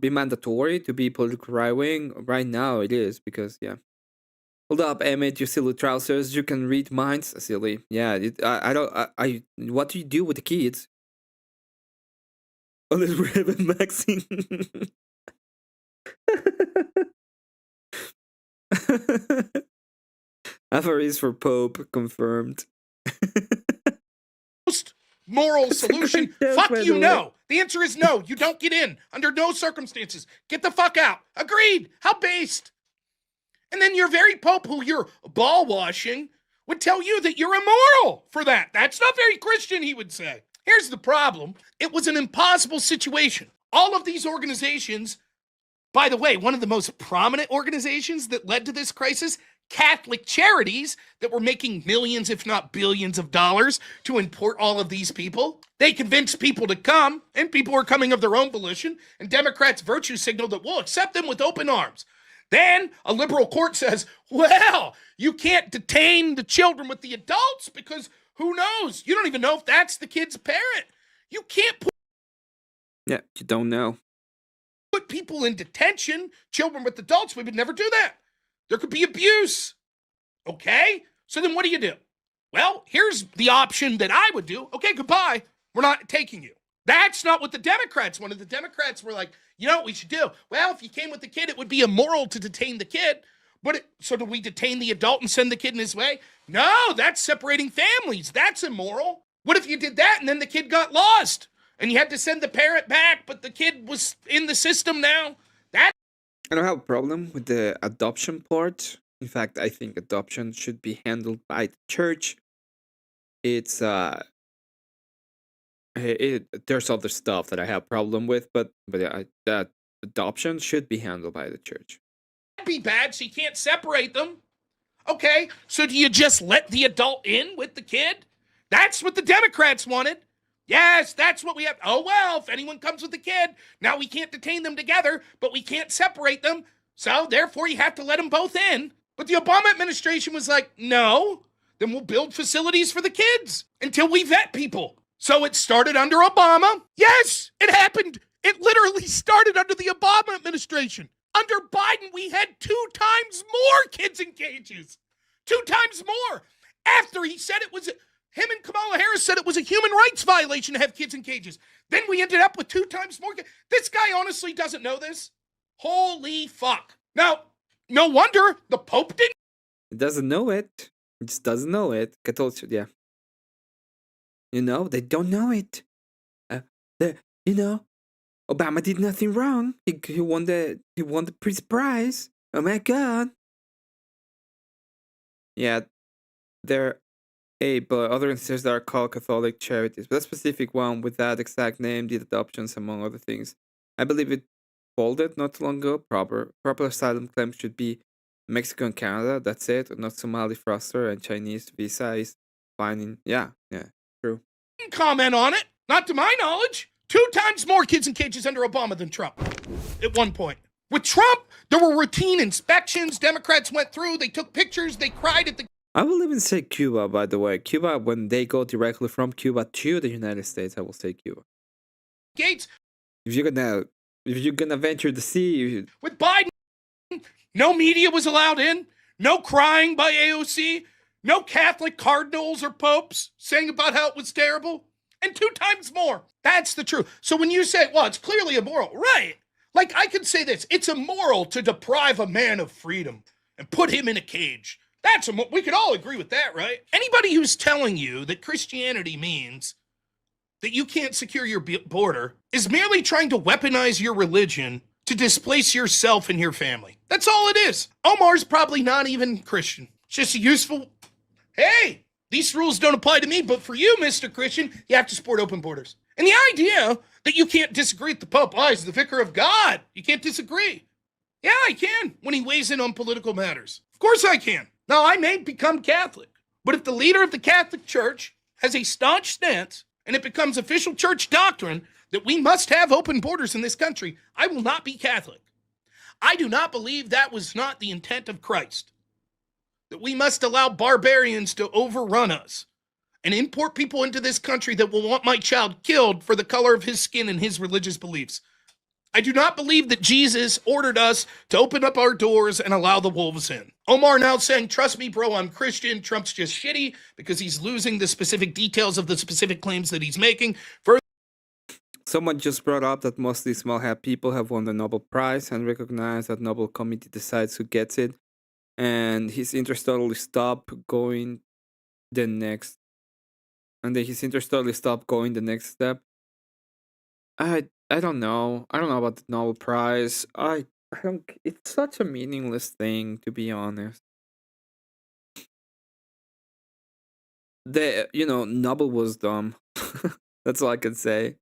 Speaker 1: be mandatory to be politically right-wing, right now it is, because, yeah. Hold up, Emmett, you silly trousers. You can read minds, silly. Yeah, what do you do with the kids? Unless we have a vaccine. Aphoris for Pope confirmed.
Speaker 10: Most moral solution. Fuck you, no. The answer is no. You don't get in under no circumstances. Get the fuck out. Agreed. How based? And then your very Pope, who you're ball washing, would tell you that you're immoral for that. That's not very Christian, he would say. Here's the problem. It was an impossible situation. All of these organizations, by the way, one of the most prominent organizations that led to this crisis, Catholic charities that were making millions, if not billions of dollars to import all of these people. They convinced people to come, and people were coming of their own volition, and Democrats virtue signaled that we'll accept them with open arms. Then a liberal court says, well, you can't detain the children with the adults because who knows? You don't even know if that's the kid's parent. You can't put...
Speaker 1: Yeah, you don't know.
Speaker 10: Put people in detention, children with adults. We would never do that. There could be abuse. Okay? So then what do? Well, here's the option that I would do. Okay, goodbye. We're not taking you. That's not what the Democrats wanted. The Democrats were like, you know what we should do? Well, if you came with the kid, it would be immoral to detain the kid. So do we detain the adult and send the kid in his way? No, that's separating families. That's immoral. What if you did that and then the kid got lost and you had to send the parent back, but the kid was in the system now? I
Speaker 1: don't have a problem with the adoption part. In fact, I think adoption should be handled by the church. It's there's other stuff that I have problem with, but yeah, that adoption should be handled by the church.
Speaker 10: Be bad, so you can't separate them. Okay, so do you just let the adult in with the kid? That's what the Democrats wanted. Yes, that's what we have. Oh, well, if anyone comes with the kid, now we can't detain them together, but we can't separate them. So therefore, you have to let them both in. But the Obama administration was like, no, then we'll build facilities for the kids until we vet people. So it started under Obama. Yes, it happened It literally started under the Obama administration. Under Biden, we had 2 times more kids in cages. 2 times more. After he said it was, him and Kamala Harris said it was a human rights violation to have kids in cages. Then we ended up with 2 times more. This guy honestly doesn't know this. Holy fuck. Now, no wonder the Pope didn't.
Speaker 1: He doesn't know it. He just doesn't know it. Catholics, yeah. You know, they don't know it. You know, Obama did nothing wrong. He won the Peace Prize. Oh my God. Yeah, there but other institutions that are called Catholic charities. But a specific one with that exact name did adoptions, among other things. I believe it folded not too long ago. Proper asylum claims should be Mexico and Canada. That's it. Not Somali Froster and Chinese visa is fine. Yeah, true.
Speaker 10: Comment on it. Not to my knowledge. 2 times more kids in cages under Obama than Trump at one point. With Trump, there were routine inspections. Democrats went through. They took pictures. They cried at the
Speaker 1: I will even say Cuba, by the way. Cuba, when they go directly from Cuba to the United States, I will say Cuba.
Speaker 10: gates.
Speaker 1: If you're gonna venture the sea,
Speaker 10: With Biden, no media was allowed in. No crying by AOC. No Catholic cardinals or popes saying about how it was terrible. And 2 times more. That's the truth. So when you say, well, it's clearly immoral, right? Like, I could say this. It's immoral to deprive a man of freedom and put him in a cage. We could all agree with that, right? Anybody who's telling you that Christianity means that you can't secure your border is merely trying to weaponize your religion to displace yourself and your family. That's all it is. Omar's probably not even Christian. It's just a useful, hey, these rules don't apply to me, but for you, Mr. Christian, you have to support open borders. And the idea that you can't disagree with the Pope, he's the vicar of God. You can't disagree. Yeah, I can when he weighs in on political matters. Of course I can. Now, I may become Catholic, but if the leader of the Catholic Church has a staunch stance and it becomes official church doctrine that we must have open borders in this country, I will not be Catholic. I do not believe that was not the intent of Christ, that we must allow barbarians to overrun us and import people into this country that will want my child killed for the color of his skin and his religious beliefs. I do not believe that Jesus ordered us to open up our doors and allow the wolves in. Omar now saying, trust me, bro, I'm Christian. Trump's just shitty because he's losing the specific details of the specific claims that he's making.
Speaker 1: Someone just brought up that mostly small-hat people have won the Nobel Prize and recognize that Nobel Committee decides who gets it. And his interest totally stopped going the next. And then his interest totally stopped going the next step. I don't know. I don't know about the Nobel Prize. I don't. It's such a meaningless thing, to be honest. Nobel was dumb. That's all I can say.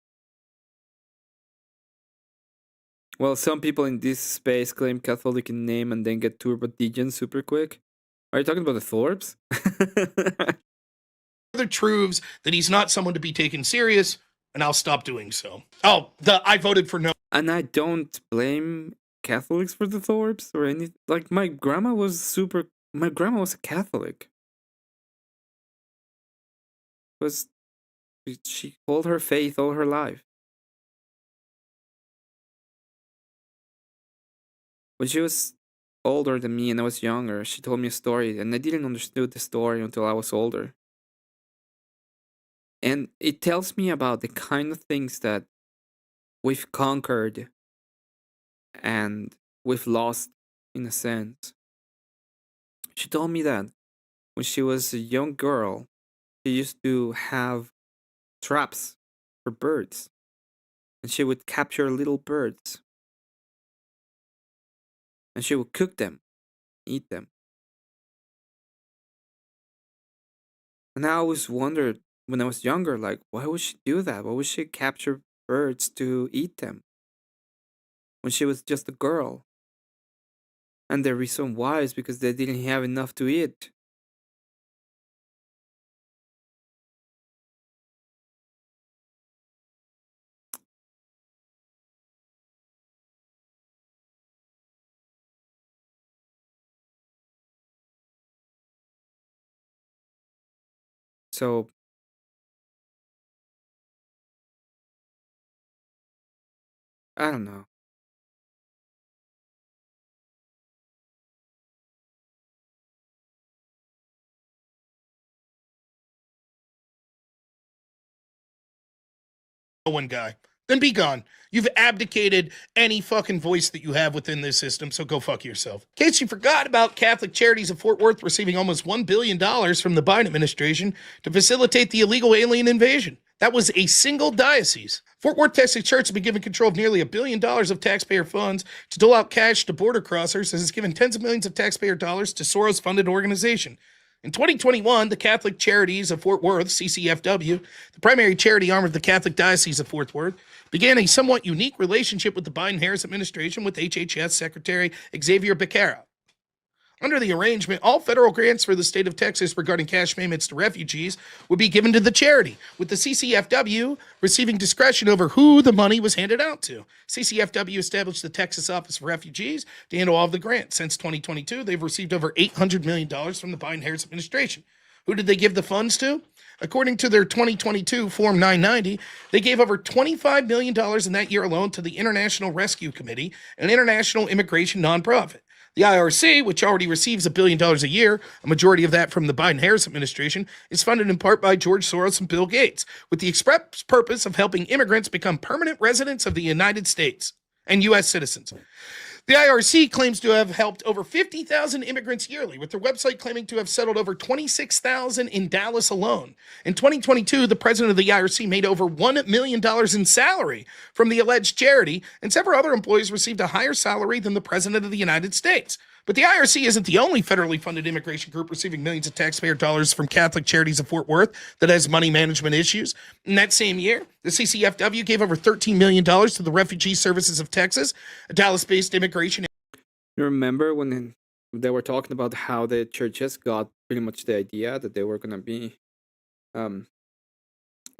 Speaker 1: Well, some people in this space claim Catholic in name and then get turbo degen super quick. Are you talking about the Thorpes?
Speaker 10: Further proves that he's not someone to be taken serious, and I'll stop doing so. I voted for no.
Speaker 1: And I don't blame Catholics for the Thorpes or anything. Like, my grandma was a Catholic. She held her faith all her life. When she was older than me and I was younger, she told me a story, and I didn't understand the story until I was older. And it tells me about the kind of things that we've conquered and we've lost, in a sense. She told me that when she was a young girl, she used to have traps for birds, and she would capture little birds, and she would cook them, eat them. And I always wondered when I was younger, like, why would she do that? Why would she capture birds to eat them when she was just a girl? And the reason why is because they didn't have enough to eat. So I don't know.
Speaker 10: One guy. Then be gone. You've abdicated any fucking voice that you have within this system, so go fuck yourself. In case you forgot about Catholic Charities of Fort Worth receiving almost $1 billion from the Biden administration to facilitate the illegal alien invasion. That was a single diocese. Fort Worth Texas Church has been given control of nearly $1 billion of taxpayer funds to dole out cash to border crossers, and has given tens of millions of taxpayer dollars to Soros-funded organization. In 2021, the Catholic Charities of Fort Worth, CCFW, the primary charity arm of the Catholic Diocese of Fort Worth, began a somewhat unique relationship with the Biden-Harris administration with HHS Secretary Xavier Becerra. Under the arrangement, all federal grants for the state of Texas regarding cash payments to refugees would be given to the charity, with the CCFW receiving discretion over who the money was handed out to. CCFW established the Texas Office for Refugees to handle all of the grants. Since 2022, they've received over $800 million from the Biden-Harris administration. Who did they give the funds to? According to their 2022 Form 990, they gave over $25 million in that year alone to the International Rescue Committee, an international immigration nonprofit. The IRC, which already receives $1 billion a year, a majority of that from the Biden-Harris administration, is funded in part by George Soros and Bill Gates, with the express purpose of helping immigrants become permanent residents of the United States and U.S. citizens. The IRC claims to have helped over 50,000 immigrants yearly, with their website claiming to have settled over 26,000 in Dallas alone. In 2022, the president of the IRC made over $1 million in salary from the alleged charity, and several other employees received a higher salary than the president of the United States. But the IRC isn't the only federally funded immigration group receiving millions of taxpayer dollars from Catholic Charities of Fort Worth that has money management issues. In that same year, the CCFW gave over $13 million to the Refugee Services of Texas, a Dallas-based immigration.
Speaker 1: You remember when they were talking about how the churches got pretty much the idea that they were going to be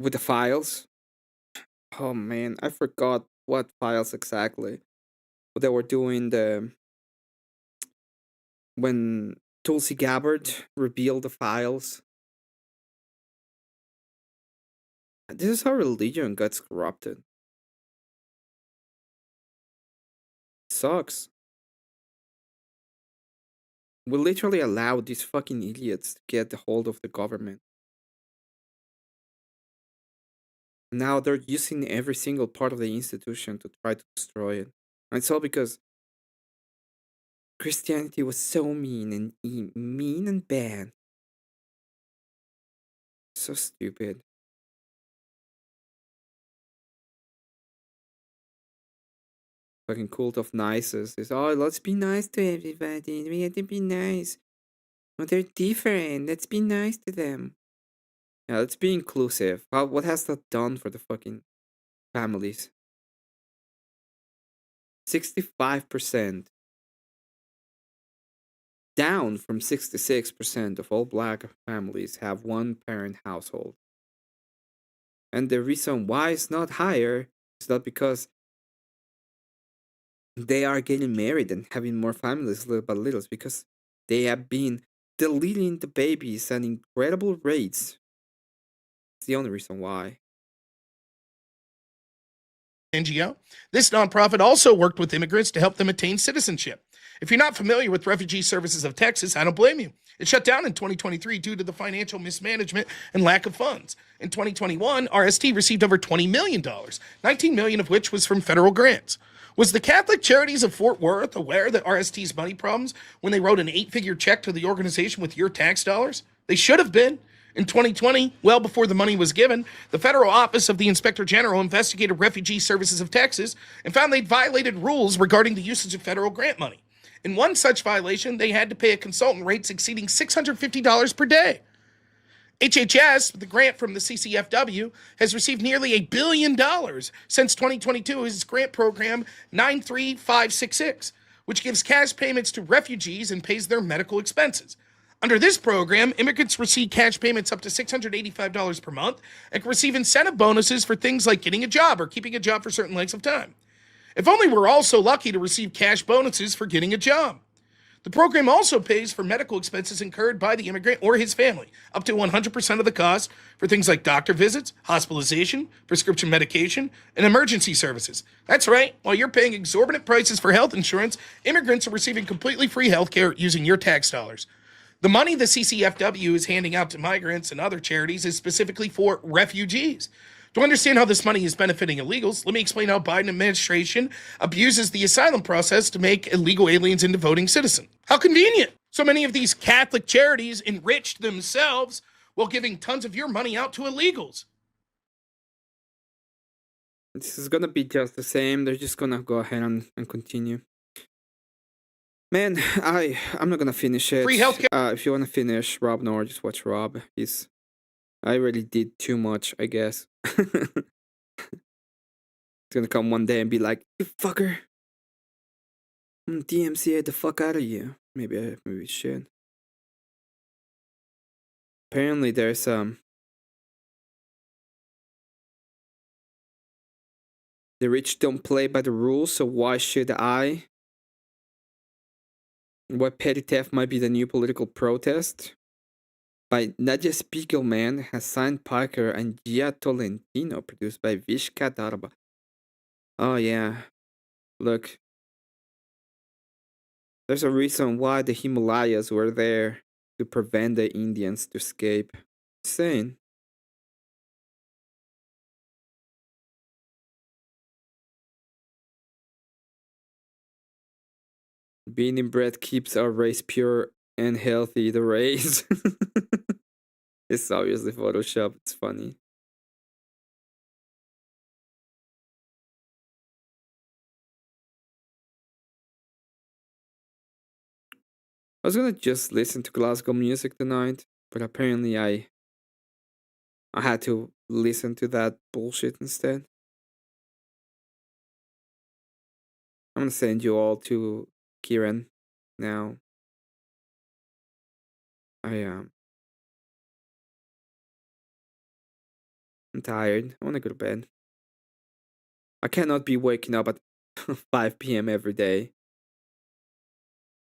Speaker 1: with the files? Oh man, I forgot what files exactly. But they were doing when Tulsi Gabbard revealed the files. This is how religion gets corrupted. Sucks. We literally allowed these fucking idiots to get the hold of the government. Now they're using every single part of the institution to try to destroy it. And it's all because Christianity was so mean and bad. So stupid. Fucking cult of niceness is, oh, let's be nice to everybody. We have to be nice. Oh, they're different. Let's be nice to them. Yeah, let's be inclusive. What has that done for the fucking families? 65%. Down from 66% of all black families have one parent household. And the reason why it's not higher is not because they are getting married and having more families little by little. It's because they have been deleting the babies at incredible rates. It's the only reason why.
Speaker 10: NGO. This nonprofit also worked with immigrants to help them attain citizenship. If you're not familiar with Refugee Services of Texas, I don't blame you. It shut down in 2023 due to the financial mismanagement and lack of funds. In 2021, RST received over $20 million, $19 million of which was from federal grants. Was the Catholic Charities of Fort Worth aware that RST's money problems when they wrote an 8-figure check to the organization with your tax dollars? They should have been. In 2020, well before the money was given, the Federal Office of the Inspector General investigated Refugee Services of Texas and found they'd violated rules regarding the usage of federal grant money. In one such violation, they had to pay a consultant rates exceeding $650 per day. HHS, the grant from the CCFW, has received nearly $1 billion since 2022 as its grant program 93566, which gives cash payments to refugees and pays their medical expenses. Under this program, immigrants receive cash payments up to $685 per month and can receive incentive bonuses for things like getting a job or keeping a job for certain lengths of time. If only we're all so lucky to receive cash bonuses for getting a job. The program also pays for medical expenses incurred by the immigrant or his family, up to 100% of the cost for things like doctor visits, hospitalization, prescription medication, and emergency services. That's right, while you're paying exorbitant prices for health insurance, immigrants are receiving completely free health care using your tax dollars. The money the CCFW is handing out to migrants and other charities is specifically for refugees. To understand how this money is benefiting illegals, let me explain how Biden administration abuses the asylum process to make illegal aliens into voting citizens. How convenient! So many of these Catholic charities enriched themselves while giving tons of your money out to illegals.
Speaker 1: This is gonna be just the same. They're just gonna go ahead and continue. Man, I'm not gonna finish it.
Speaker 10: Free healthcare.
Speaker 1: If you wanna finish Rob Nor, just watch Rob. I really did too much, I guess. It's gonna come one day and be like, "You fucker, DMCA the fuck out of you." Maybe we should. Apparently, there's the rich don't play by the rules, so why should I? What petty theft might be the new political protest? By Nadia Spiegelman has signed Parker and Gia Tolentino, produced by Vishka Darba. Oh yeah, look. There's a reason why the Himalayas were there to prevent the Indians to escape. Insane. Being inbred keeps our race pure and healthy. The race. It's obviously Photoshop. It's funny. I was gonna just listen to classical music tonight, but apparently I had to listen to that bullshit instead. I'm gonna send you all to Kieran now. I'm tired. I wanna go to bed. I cannot be waking up at 5 p.m. every day.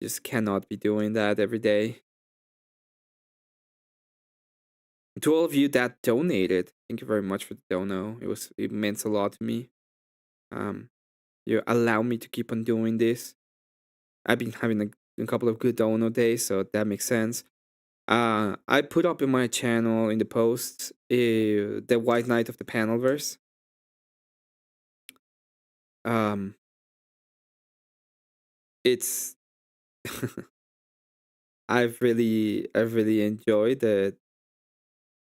Speaker 1: Just cannot be doing that every day. To all of you that donated, thank you very much for the dono. It meant a lot to me. You allow me to keep on doing this. I've been having a couple of good dono days, so that makes sense. I put up in my channel in the posts the White Knight of the Panelverse. It's I've really enjoyed the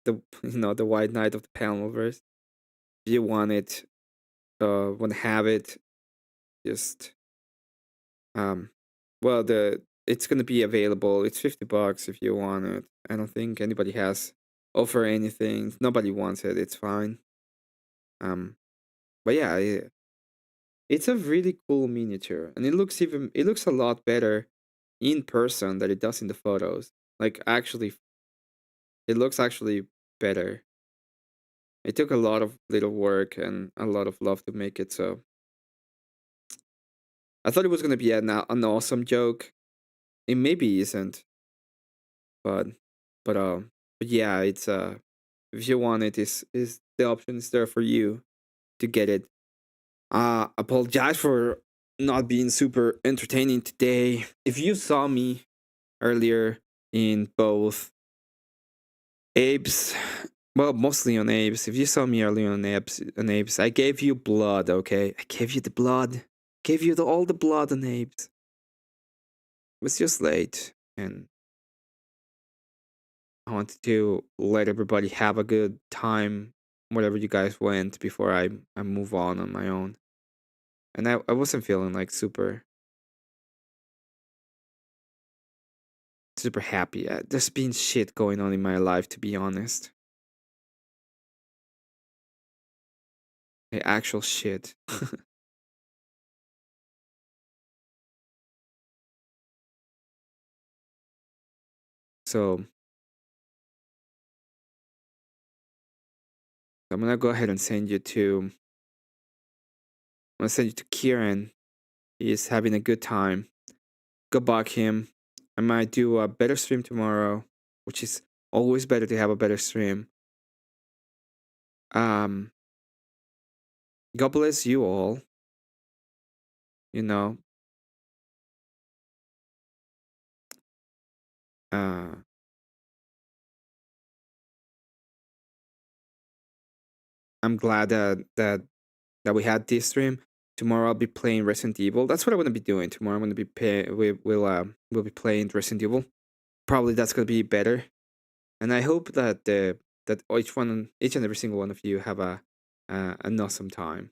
Speaker 1: the White Knight of the Panelverse. If you want it, want to have it, just well, it's gonna be available. It's $50 if you want it. I don't think anybody has offer anything. Nobody wants it. It's fine. But yeah, it's a really cool miniature, and it looks a lot better in person than it does in the photos. Like actually, it looks actually better. It took a lot of little work and a lot of love to make it, so I thought it was gonna be an awesome joke. It maybe isn't, but yeah, it's if you want it, is the option is there for you to get it. Apologize for not being super entertaining today. If you saw me earlier in both Abe's, well, mostly on Abe's. If you saw me earlier on Abe's, I gave you blood, okay? I gave you the blood. Gave you all the blood on Abe's. It was just late, and I wanted to let everybody have a good time, wherever you guys went, before I move on my own. And I wasn't feeling like super happy. There's been shit going on in my life, to be honest. Like, actual shit. So I'm gonna go ahead and send you to Kieran. He's having a good time. Go bug him. I might do a better stream tomorrow, which is always better to have a better stream. God bless you all. You know. I'm glad that we had this stream. Tomorrow I'll be playing Resident Evil. That's what I want to be doing tomorrow. I'm going to be we'll be playing Resident Evil. Probably that's going to be better. And I hope that that each and every single one of you have an awesome time.